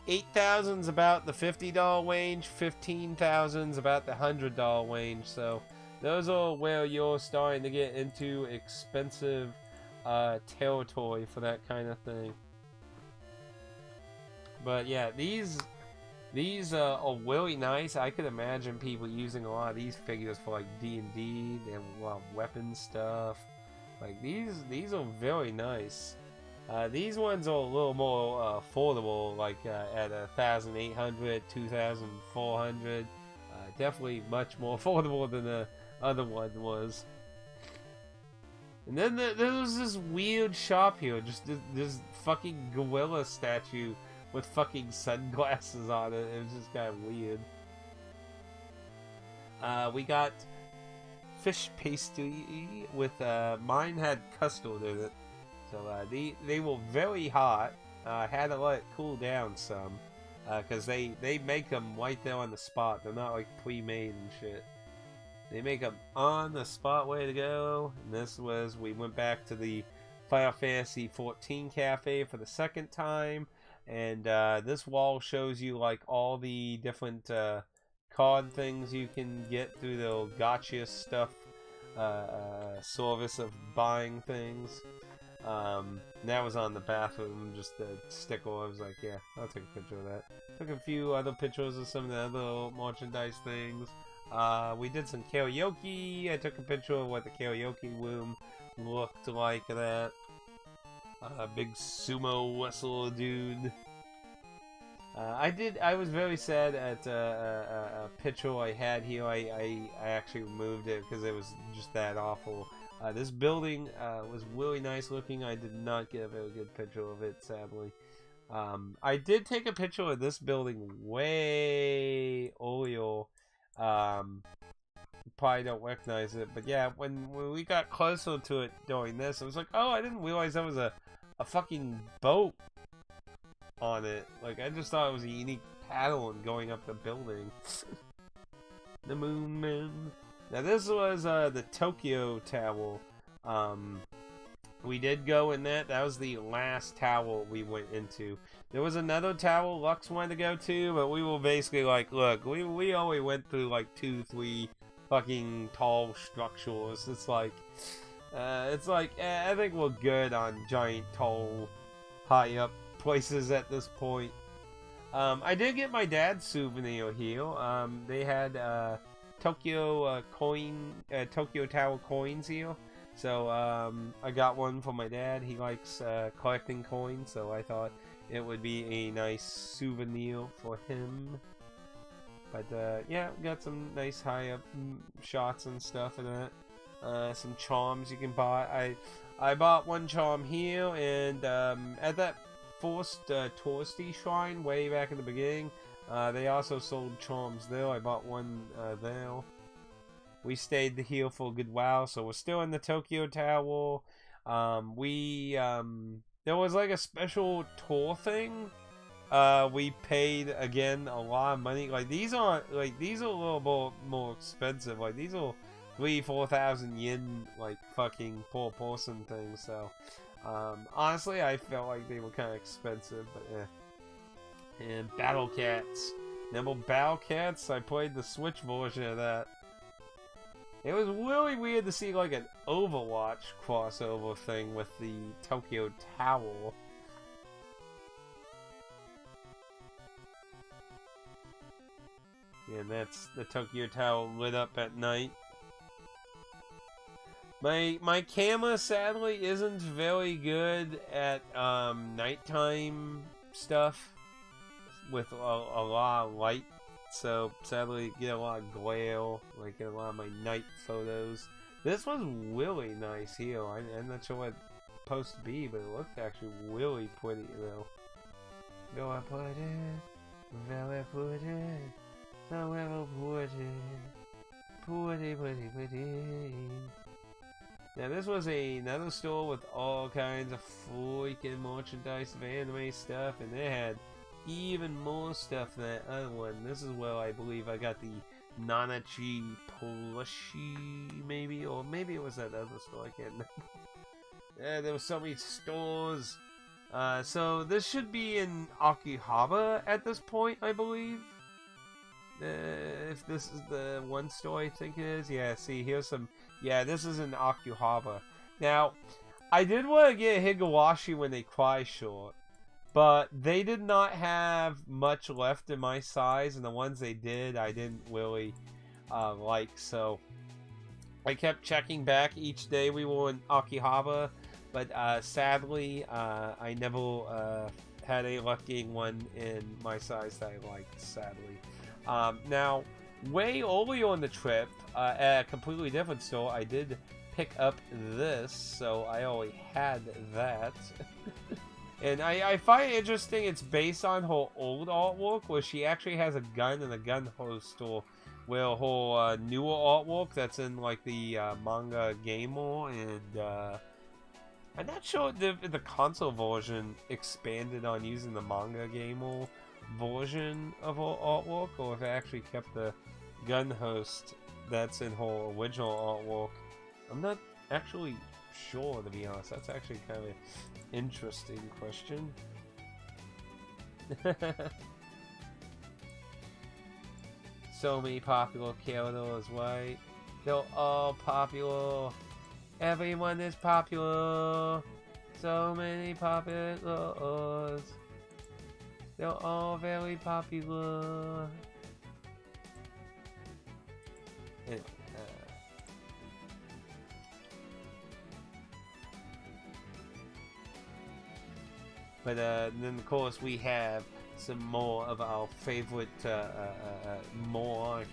8,000's about the $50 range, 15,000's about the $100 range. So those are where you're starting to get into expensive territory for that kind of thing. But yeah, these are really nice. I could imagine people using a lot of these figures for like D&D. They have a lot of weapon stuff. Like these are very nice. These ones are a little more affordable, like at 1,800, 2,400. Definitely much more affordable than the other one was. And then there was this weird shop here, just this fucking gorilla statue with fucking sunglasses on it. It was just kind of weird. We got fish pastry with, mine had custard in it. So they were very hot. Had to let it cool down some, because they make them right there on the spot. They're not like pre-made and shit. They make them on the spot, way to go. And this was, we went back to the Final Fantasy XIV cafe for the second time. And this wall shows you like all the different card things you can get through the gacha stuff service of buying things. That was on the bathroom, just the sticker. I was like, yeah, I'll take a picture of that. Took a few other pictures of some of the other merchandise things. We did some karaoke. I took a picture of what the karaoke room looked like of that. Big sumo wrestler dude. I was very sad at a picture I had here. I actually removed it because it was just that awful. This building was really nice looking. I did not get a very good picture of it, sadly. I did take a picture of this building way earlier. Probably don't recognize it, but yeah, when we got closer to it during this, I was like, oh, I didn't realize that was a fucking boat on it. Like, I just thought it was a unique paddle going up the building. The Moon Man. Now this was the Tokyo Tower. We did go in that. That was the last tower we went into. There was another tower Lux wanted to go to, but we were basically like, look, we only went through like 2-3 fucking tall structures. It's like I think we're good on giant, tall, high up places at this point. I did get my dad's souvenir here. They had Tokyo Tower coins here. So, I got one for my dad. He likes collecting coins, so I thought it would be a nice souvenir for him. But, yeah, got some nice high-up shots and stuff in that. Some charms you can buy. I bought one charm here, and at that first touristy shrine way back in the beginning, they also sold charms there. I bought one there. We stayed here for a good while, so we're still in the Tokyo Tower. There was like a special tour thing. We paid again a lot of money. Like these are a little more expensive. Like these are 3,000-4,000 yen, like fucking per person things. So honestly, I felt like they were kind of expensive, but yeah. And Battle Cats. Remember Battle Cats? I played the Switch version of that. It was really weird to see like an Overwatch crossover thing with the Tokyo Tower. Yeah, and that's the Tokyo Tower lit up at night. My camera sadly isn't very good at nighttime stuff with a lot of light. So, sadly, get a lot of glare, like in a lot of my night photos. This was really nice here. I'm not sure what it's supposed to be, but it looked actually really pretty, though. Go up, put it, very pretty, so ever pretty. Now, this was another store with all kinds of freaking merchandise of anime stuff, and they had even more stuff than that other one. This is where I believe I got the Nanachi plushie, maybe, or maybe it was that other store. I can't remember. There were so many stores. So this should be in Akihabara at this point, I believe. If this is the one store I think it is. Yeah, see, here's some. Yeah, this is in Akihabara. Now, I did want to get a Higurashi when they cry short, but they did not have much left in my size, and the ones they did, I didn't really like. So I kept checking back each day we were in Akihabara, but sadly, I never had a luck getting one in my size that I liked, sadly. Now, way earlier on the trip, at a completely different store, I did pick up this, so I already had that. And I find it interesting it's based on her old artwork, where she actually has a gun and a gun holster, where her newer artwork that's in like the manga gamer, and I'm not sure if the console version expanded on using the manga gamer version of her artwork, or if it actually kept the gun host that's in her original artwork. I'm not actually sure, to be honest. That's actually kind of an interesting question. So many popular characters, right? They're all popular. Everyone is popular. So many populars. They're all very popular. Anyway, but then of course we have some more of our favorite more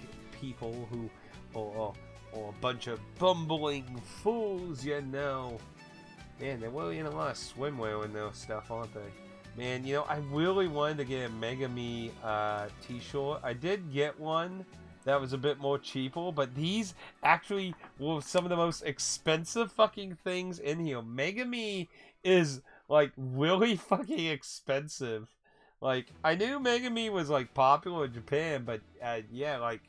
people who or a bunch of bumbling fools, you know. Man, they're really in a lot of swimwear in their stuff, aren't they? Man, you know, I really wanted to get a Megami t-shirt. I did get one that was a bit more cheaper, but these actually were some of the most expensive fucking things in here. Megami is like really fucking expensive. Like, I knew Megami was, like, popular in Japan, but, yeah, like,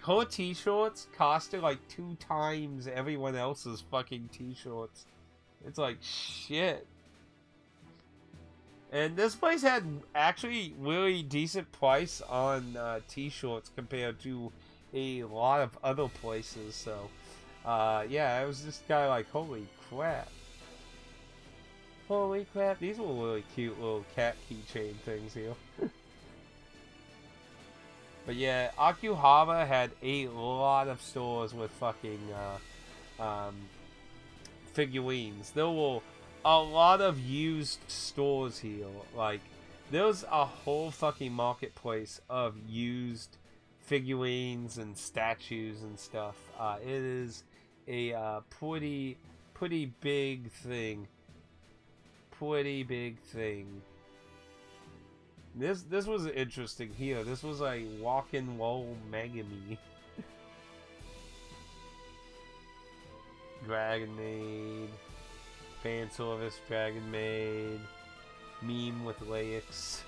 her t-shirts costed, like, 2 times everyone else's fucking t-shirts. It's like, shit. And this place had actually really decent price on t-shirts compared to a lot of other places, so, yeah, I was just kind of like, holy crap. Holy crap, these were really cute little cat keychain things here. But yeah, Akuhara had a lot of stores with fucking figurines. There were a lot of used stores here. Like, there's a whole fucking marketplace of used figurines and statues and stuff. It is a pretty big thing. Pretty big thing. This was interesting here. This was a walk and roll Megami. Dragon Maid. Fan service Dragon Maid. Meme with Laix.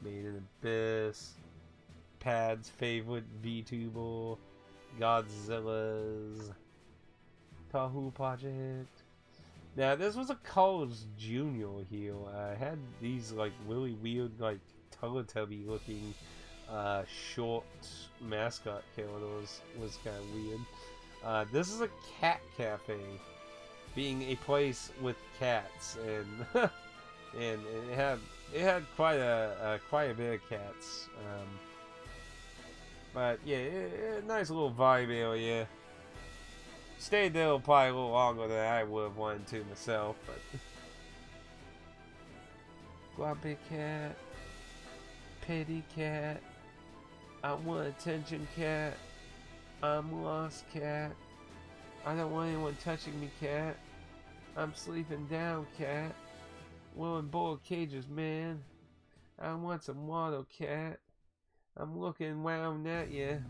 Made in Abyss. Pad's favorite VTuber. Godzilla's. Tahu Project. Now, this was a Carl's Jr. here. I had these, like, really weird, like, Teletubby looking, short mascot characters. Was kind of weird. This is a cat cafe. Being a place with cats, and, and it had quite a bit of cats. But, yeah, nice little vibe area. Stayed there probably a little longer than I would have wanted to myself, but... Grumpy cat. Pity cat. I want attention cat. I'm lost cat. I don't want anyone touching me cat. I'm sleeping down cat. We're in board cages, man. I want some water cat. I'm looking round at you.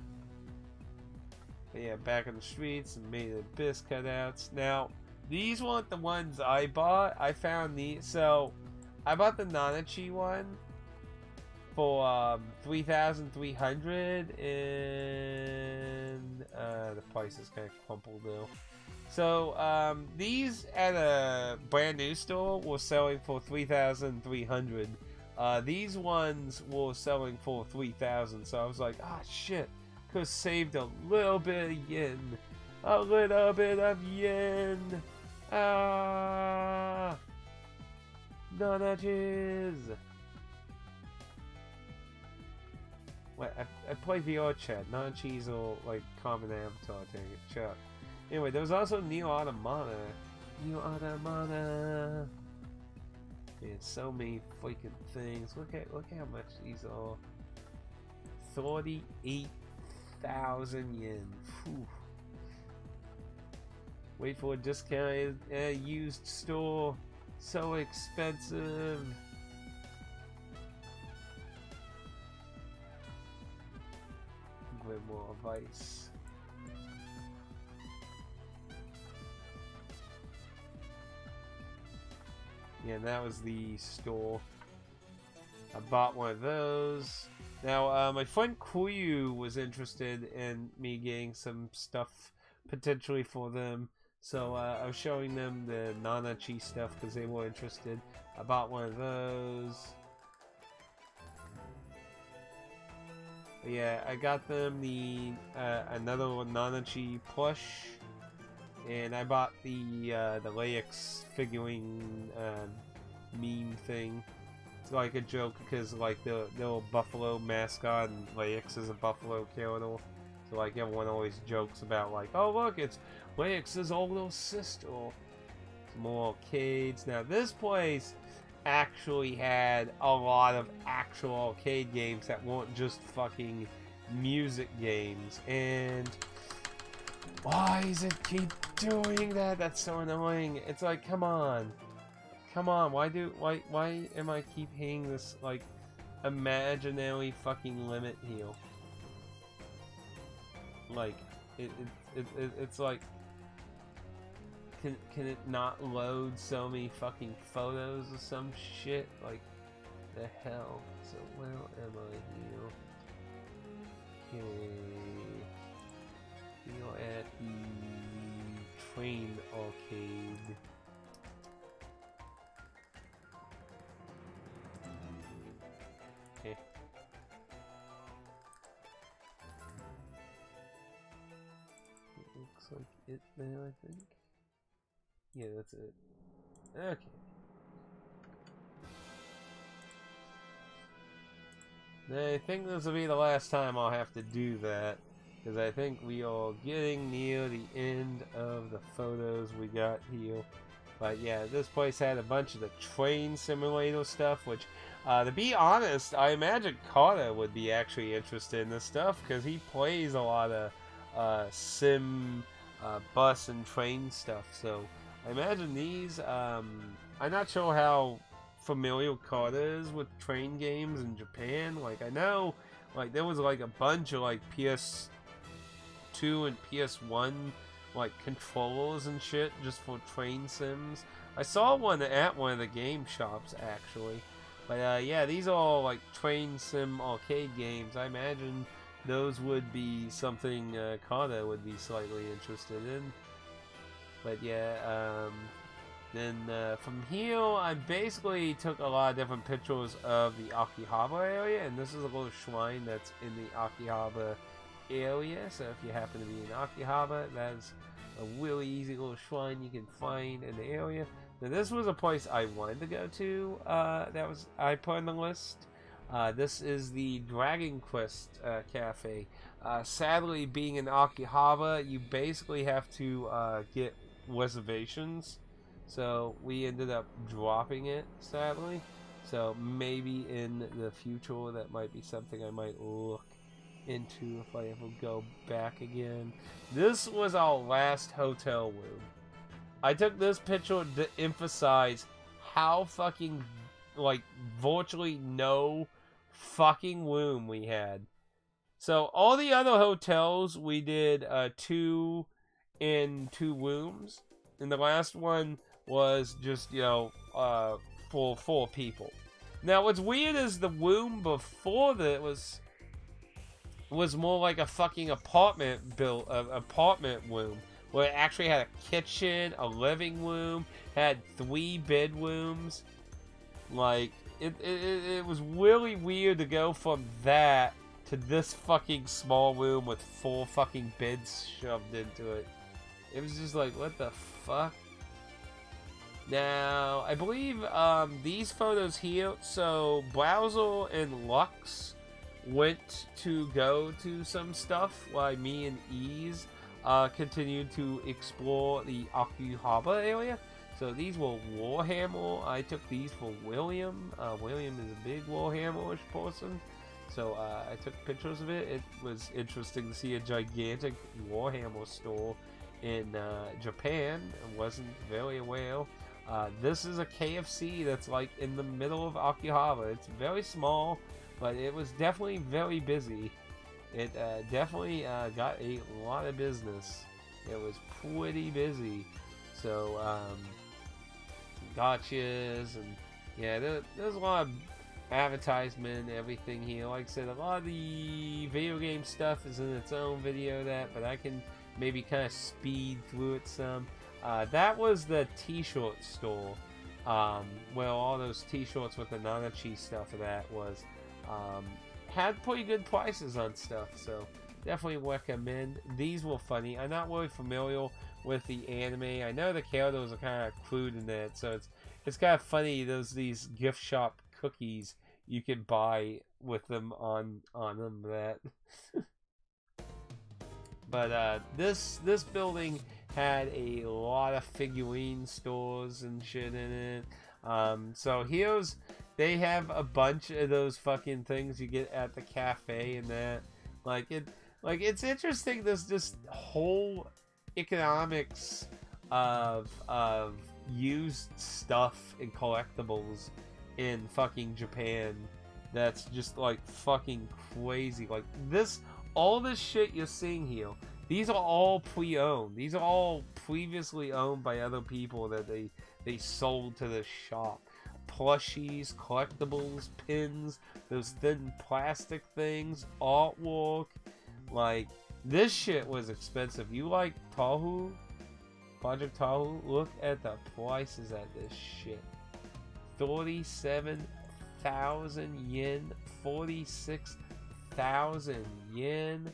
But yeah, back in the streets and made of Abyss cutouts. Now, these weren't the ones I bought. I found these. So, I bought the Nanachi one for 3,300, and the price is kind of crumpled though. So, these at a brand new store were selling for 3,300. These ones were selling for 3,000. So I was like, ah, shit. Could have saved a little bit of yen. A little bit of yen. Ah. Nanaches. Wait, I play VR chat. Nanaches are like common avatar thing. Shut up. Anyway, there was also Neo Automata. Neo Automata. Man, so many freaking things. Look how much these are. 38,000 yen. Whew. Wait for a discounted used store. So expensive. Grimoire Vice. Yeah, that was the store. I bought one of those. Now, my friend Kuyu was interested in me getting some stuff potentially for them. So, I was showing them the Nanachi stuff because they were interested. I bought one of those. But yeah, I got them the another Nanachi plush. And I bought the Laix figurine meme thing. It's like a joke because like the little buffalo mascot and Laix is a buffalo character. So like everyone always jokes about like, oh look, it's Laix's old little sister. Some more arcades. Now this place actually had a lot of actual arcade games that weren't just fucking music games. And why does it keep doing that? That's so annoying. It's like, come on. Come on, why am I keep hitting this, like, imaginary fucking limit here? Like, it's like, can it not load so many fucking photos or some shit? Like, the hell? So where am I here? Okay. We are at the train arcade. Okay. It looks like it there, I think. Yeah, that's it. Okay. I think this will be the last time I'll have to do that, because I think we are getting near the end of the photos we got here. But yeah, this place had a bunch of the train simulator stuff, which, to be honest, I imagine Carter would be actually interested in this stuff, because he plays a lot of sim, bus and train stuff, so I imagine these, I'm not sure how familiar Carter is with train games in Japan. Like, I know, like, there was like a bunch of like PS2 and PS1 like controllers and shit just for train sims. I saw one at one of the game shops actually. But yeah, these are all like train sim arcade games. I imagine those would be something Carter would be slightly interested in. But yeah, then from here, I basically took a lot of different pictures of the Akihabara area, and this is a little shrine that's in the Akihabara area. So if you happen to be in Akihabara, that's a really easy little shrine you can find in the area. Now this was a place I wanted to go to. I put on the list. This is the Dragon Quest Cafe. Sadly, being in Akihabara, you basically have to get reservations. So we ended up dropping it, sadly. So maybe in the future that might be something I might look into if I ever go back again. This was our last hotel room. I took this picture to emphasize how fucking, like, virtually no fucking room we had. So all the other hotels we did 2 in 2 rooms, and the last one was just, you know, for 4 people. Now, what's weird is the room before that was more like a fucking apartment room, where it actually had a kitchen, a living room, had 3 bedrooms. Like, it was really weird to go from that to this fucking small room with 4 fucking beds shoved into it. It was just like, what the fuck? Now, I believe these photos here, so Browser and Lux went to go to some stuff while me and Ease continued to explore the Akihabara area. So these were Warhammer. I took these for William. William is a big Warhammer-ish person. So I took pictures of it. It was interesting to see a gigantic Warhammer store in Japan. I wasn't very aware. This is a KFC that's like in the middle of Akihabara. It's very small, but it was definitely very busy. It definitely got a lot of business. It was pretty busy. So, gotchas, and yeah, there's a lot of advertisement and everything here. Like I said, a lot of the video game stuff is in its own video, but I can maybe kind of speed through it some. That was the t-shirt store, where all those t-shirts with the Nanachi stuff of that was, had pretty good prices on stuff, so definitely recommend. These were funny. I'm not really familiar with the anime. I know the characters are kind of crude in that, so it's kind of funny. There's these gift shop cookies you can buy with them on them. That, but this building had a lot of figurine stores and shit in it. So they have a bunch of those fucking things you get at the cafe and that. It's interesting, this whole economics of used stuff and collectibles in fucking Japan. That's just like fucking crazy. Like all this shit you're seeing here, These are all pre-owned. These are all previously owned by other people that they sold to the shop. Plushies, collectibles, pins, those thin plastic things, artwork. Like, this shit was expensive. You like Tahu? Project Tahu? Look at the prices at this shit. 37,000 yen, 46,000 yen.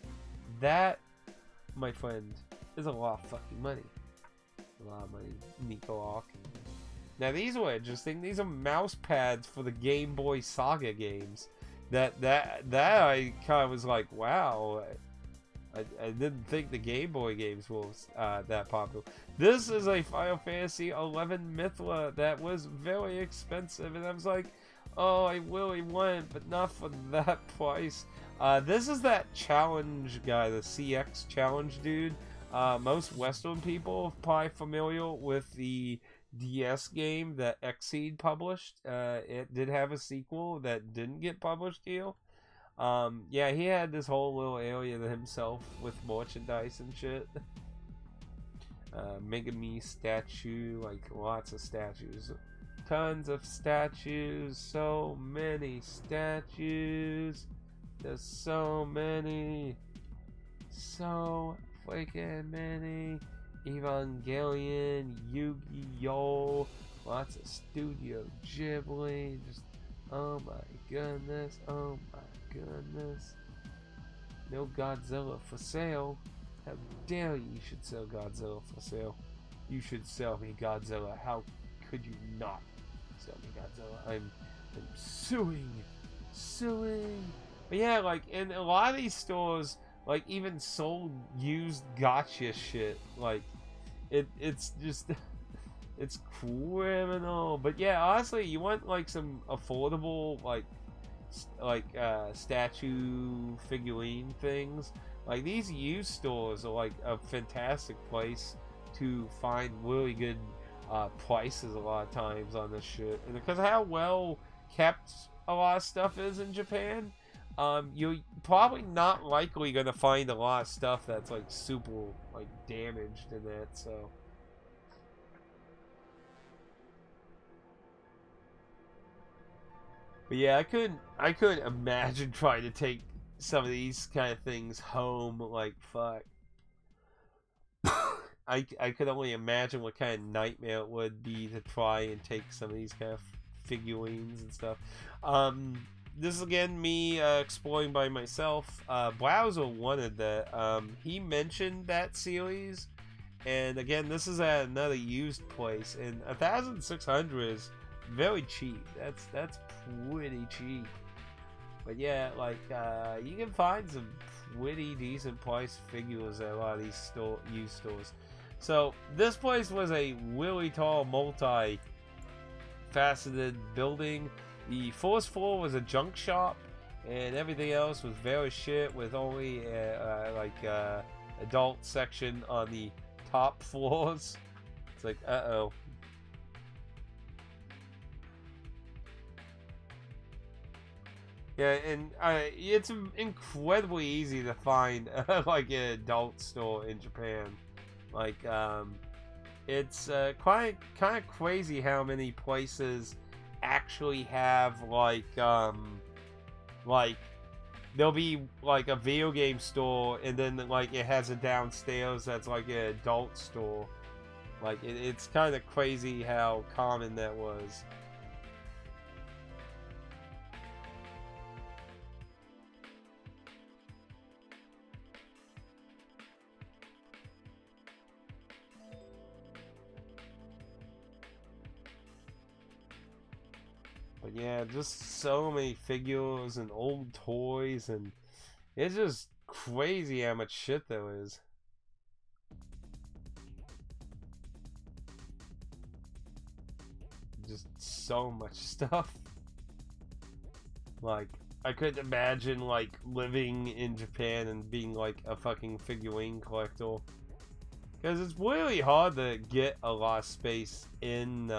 That, my friend, is a lot of fucking money. A lot of money, Nico Ark. Now these were interesting. These are mouse pads for the Game Boy Saga games. That I kind of was like, wow. I didn't think the Game Boy games were that popular. This is a Final Fantasy 11 Mithra that was very expensive, and I was like, oh, I really want it, but not for that price. This is that challenge guy, the CX challenge dude. Most Western people are probably familiar with the DS game that Xseed published. It did have a sequel that didn't get published here. Yeah, he had this whole little area to himself with merchandise and shit. Megami statue, like lots of statues. Tons of statues, so many statues. There's so many. So freaking many. Evangelion, Yu-Gi-Oh! Lots of Studio Ghibli. Just, oh my goodness, oh my goodness. No Godzilla for sale. How dare you should sell Godzilla for sale. You should sell me Godzilla. How could you not sell me Godzilla? I'm suing. But yeah, like in a lot of these stores, like even sold used gotcha shit. Like it's just it's criminal. But yeah, honestly, you want like some affordable like statue figurine things. Like these used stores are like a fantastic place to find really good prices a lot of times on this shit. And because of how well kept a lot of stuff is in Japan, you're probably not likely gonna find a lot of stuff that's like super like damaged in that. So but yeah, I couldn't imagine trying to take some of these kind of things home. Like fuck. I could only imagine what kind of nightmare it would be to try and take some of these kind of figurines and stuff. This is again me exploring by myself. Browser wanted that. He mentioned that series, and again, this is at another used place, and 1,600 is very cheap. That's pretty cheap. But yeah, like you can find some pretty decent price figures at a lot of these used stores. So this place was a really tall, multi-faceted building. The first floor was a junk shop, and everything else was very shit with only adult section on the top floors. It's like, uh-oh. Yeah, and it's incredibly easy to find like an adult store in Japan. Like, it's kind of crazy how many places actually have like there'll be like a video game store, and then like it has a downstairs that's like an adult store. Like it's kind of crazy how common that was. But yeah, just so many figures and old toys, and it's just crazy how much shit there is. Just so much stuff. Like, I couldn't imagine like living in Japan and being like a fucking figurine collector, because it's really hard to get a lot of space in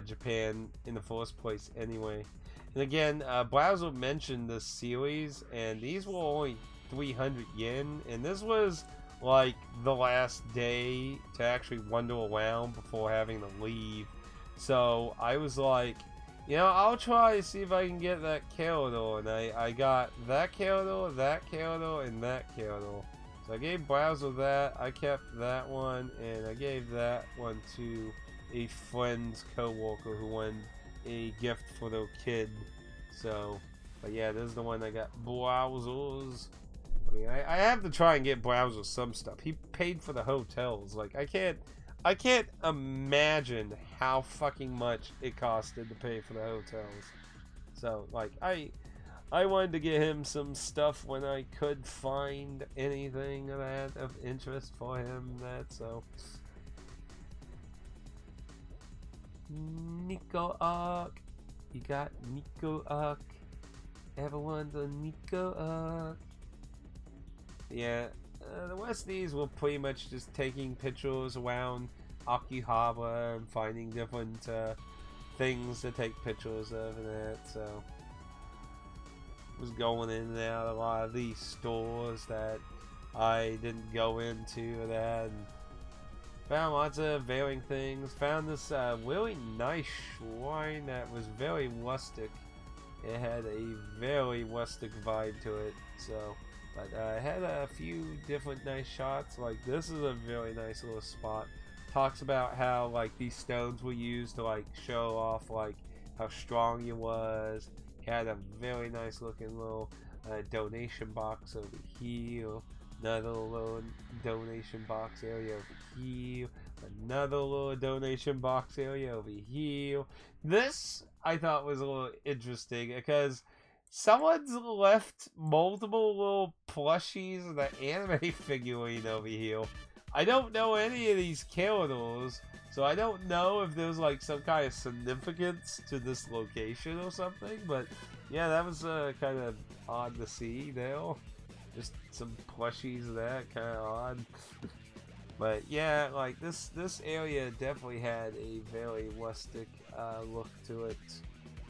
Japan in the first place anyway. And again, Browser mentioned this series, and these were only 300 yen, and this was like the last day to actually wander around before having to leave. So I was like, you know, I'll try to see if I can get that Kyoto, and I got that Kyoto, and that Kyoto. So I gave Browser that, I kept that one, and I gave that one to a friend's co-worker who wanted a gift for their kid. So, but yeah, this is the one I got. Browsers. I mean, I have to try and get Browser some stuff. He paid for the hotels. Like, I can't imagine how fucking much it costed to pay for the hotels. So, like, I wanted to get him some stuff when I could find anything of interest for him. So. Nico Arc. You got Nico Arc. Everyone's a Nico Arc. Yeah, the rest of these were pretty much just taking pictures around Akihabara and finding different things to take pictures of and that, so was going in and out of a lot of these stores that I didn't go into and that, and found lots of varying things. Found this really nice shrine that was very rustic. It had a very rustic vibe to it, so. But it had a few different nice shots. Like, this is a very nice little spot. Talks about how, like, these stones were used to, like, show off, like, how strong he was. He had a very nice looking little donation box over here. Another little donation box area over here. Another little donation box area over here. This, I thought, was a little interesting because someone's left multiple little plushies of the anime figurine over here. I don't know any of these characters, so I don't know if there's like some kind of significance to this location or something, but yeah, that was kind of odd to see there. Just some plushies of that, kind of odd. But yeah, like this area definitely had a very rustic look to it.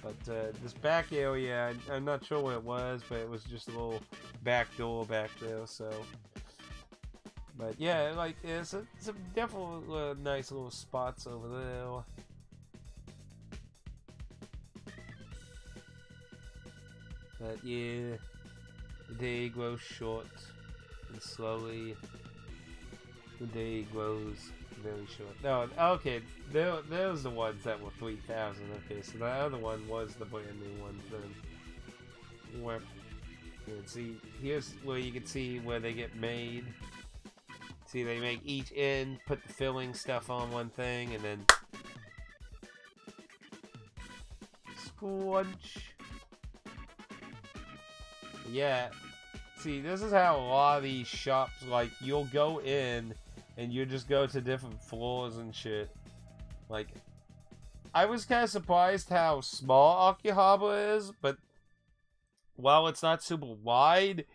But this back area, I'm not sure what it was, but it was just a little back door back there, so. But yeah, like, yeah, some definitely nice little spots over there. But yeah, the day grows short, and slowly the day grows very short. No, okay, those the ones that were 3,000. Okay, so the other one was the brand new one then. Where you can see, here's where you can see where they get made. See, they make each end, put the filling stuff on one thing, and then squunch. Yeah. See, this is how a lot of these shops, like, you'll go in and you just go to different floors and shit. Like, I was kind of surprised how small Akihabara is, but while it's not super wide,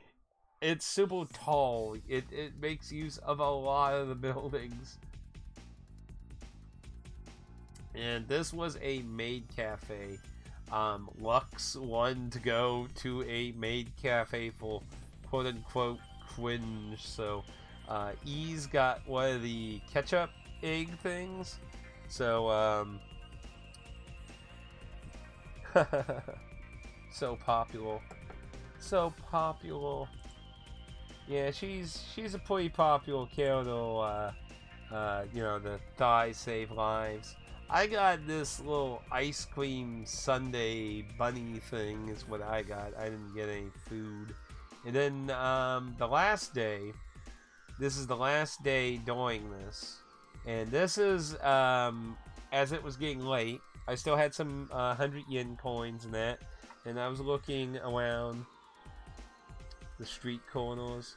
it's super tall. It makes use of a lot of the buildings. And this was a maid cafe. Lux wanted to go to a maid cafe for quote-unquote cringe, so E's got one of the ketchup egg things, so so popular. Yeah, she's a pretty popular character. You know, the thighs save lives. I got this little ice cream sundae bunny thing is what I got. I didn't get any food. And then the last day, this is the last day doing this. And this is, as it was getting late, I still had some 100 yen coins and that. And I was looking around the street corners.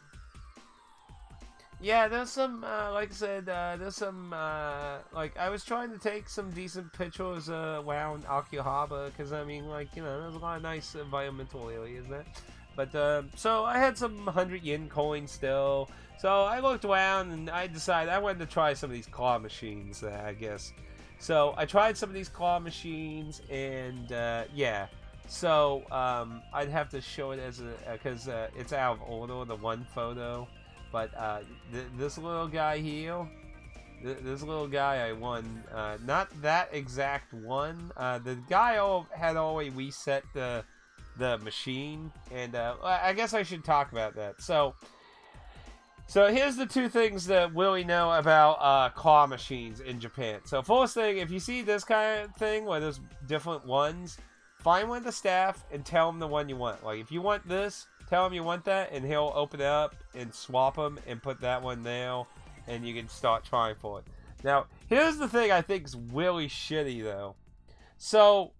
Yeah, there's some, like I said, there's some, like, I was trying to take some decent pictures around Akihabara, because, I mean, like, you know, there's a lot of nice environmental areas there. But, so I had some 100 yen coins still, so I looked around and I decided I wanted to try some of these claw machines, I guess. So I tried some of these claw machines, and, yeah. So I'd have to show it as a because it's out of order, the one photo. But this little guy here, this little guy I won, not that exact one. The guy had already reset the machine, and I guess I should talk about that. So here's the two things that Willie know about claw machines in Japan. So first thing, if you see this kind of thing where there's different ones, find one of the staff and tell him the one you want. Like if you want this, tell him you want that, and he'll open it up and swap them and put that one there, and you can start trying for it. Now, here's the thing I think is really shitty, though. So,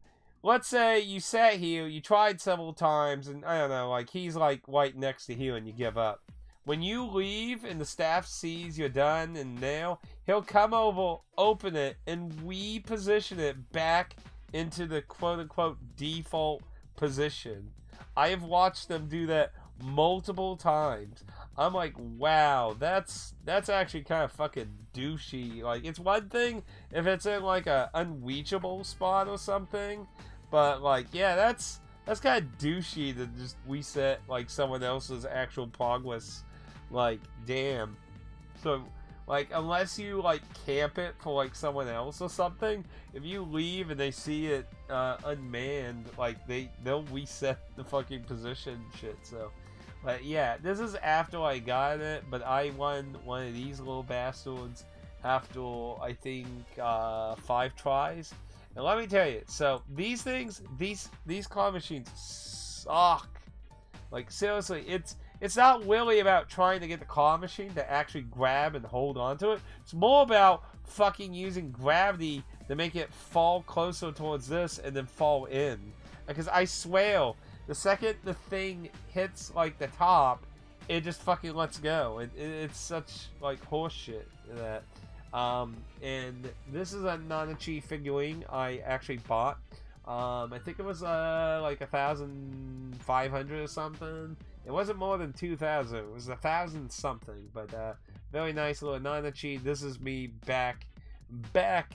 let's say you sat here, you tried several times, and I don't know, like, he's, like, right next to you, and you give up. When you leave and the staff sees you're done and now, he'll come over, open it, and reposition it back into the quote-unquote default position. I have watched them do that multiple times. I'm like, wow, that's actually kind of fucking douchey. Like, it's one thing if it's in like a unreachable spot or something, but like, yeah, that's kind of douchey to just reset like someone else's actual progress. Like, damn. So, like, unless you like camp it for like someone else or something, if you leave and they see it unmanned, like they'll reset the fucking position shit. So, but yeah, this is after I got it, but I won one of these little bastards after I think 5 tries. And let me tell you, so these things, these claw machines suck. Like seriously, it's not really about trying to get the claw machine to actually grab and hold onto it. It's more about fucking using gravity to make it fall closer towards this and then fall in. Because I swear, the second the thing hits like the top, it just fucking lets go. It's such like horseshit that. And this is a Nanachi figurine I actually bought. I think it was like 1,500 or something. It wasn't more than 2,000. It was 1,000 something. But very nice little Nanachi. This is me back at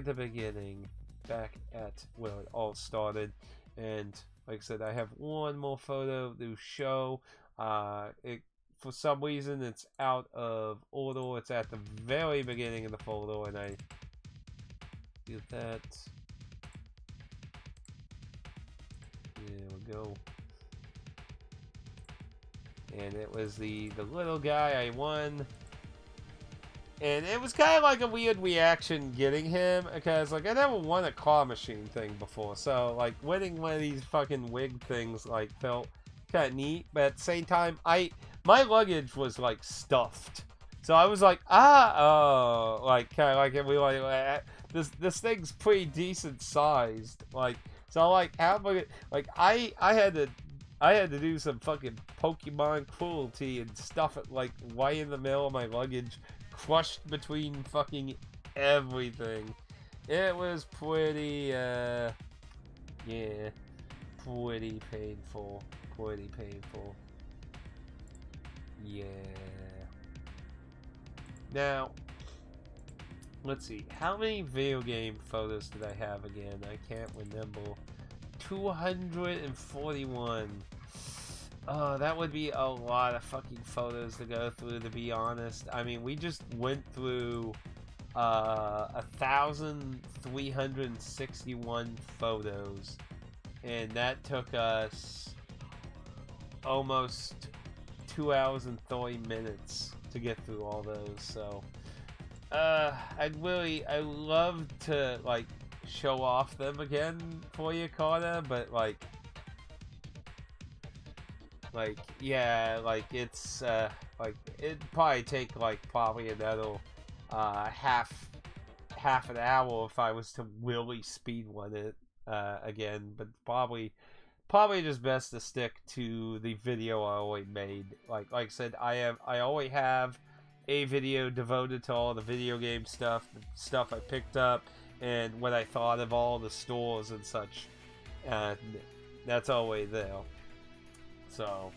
the beginning, back at where it all started. And like I said, I have one more photo to show. For some reason, it's out of order. It's at the very beginning of the photo, and I do that. There we go. And it was the little guy I won. And it was kind of like a weird reaction getting him, because like I never won a claw machine thing before. So like winning one of these fucking wig things like felt kind of neat, but at the same time, my luggage was like stuffed, so I was like, like kind of like we like this thing's pretty decent sized, like so like how like I had to do some fucking Pokemon cruelty and stuff it like right in the middle of my luggage, crushed between fucking everything. It was pretty yeah, pretty painful. Pretty painful. Yeah. Now, let's see. How many video game photos did I have again? I can't remember. 241. Oh, that would be a lot of fucking photos to go through, to be honest. I mean, we just went through 1,361 photos. And that took us almost 2 hours and 30 minutes to get through all those. So I'd love to like show off them again for you, Carter, but like yeah, like it's like it'd probably take like probably another half an hour if I was to really speed run it again, but probably just best to stick to the video I already made. Like I said, I already have a video devoted to all the video game stuff, the stuff I picked up, and what I thought of all the stores and such. And that's always there. So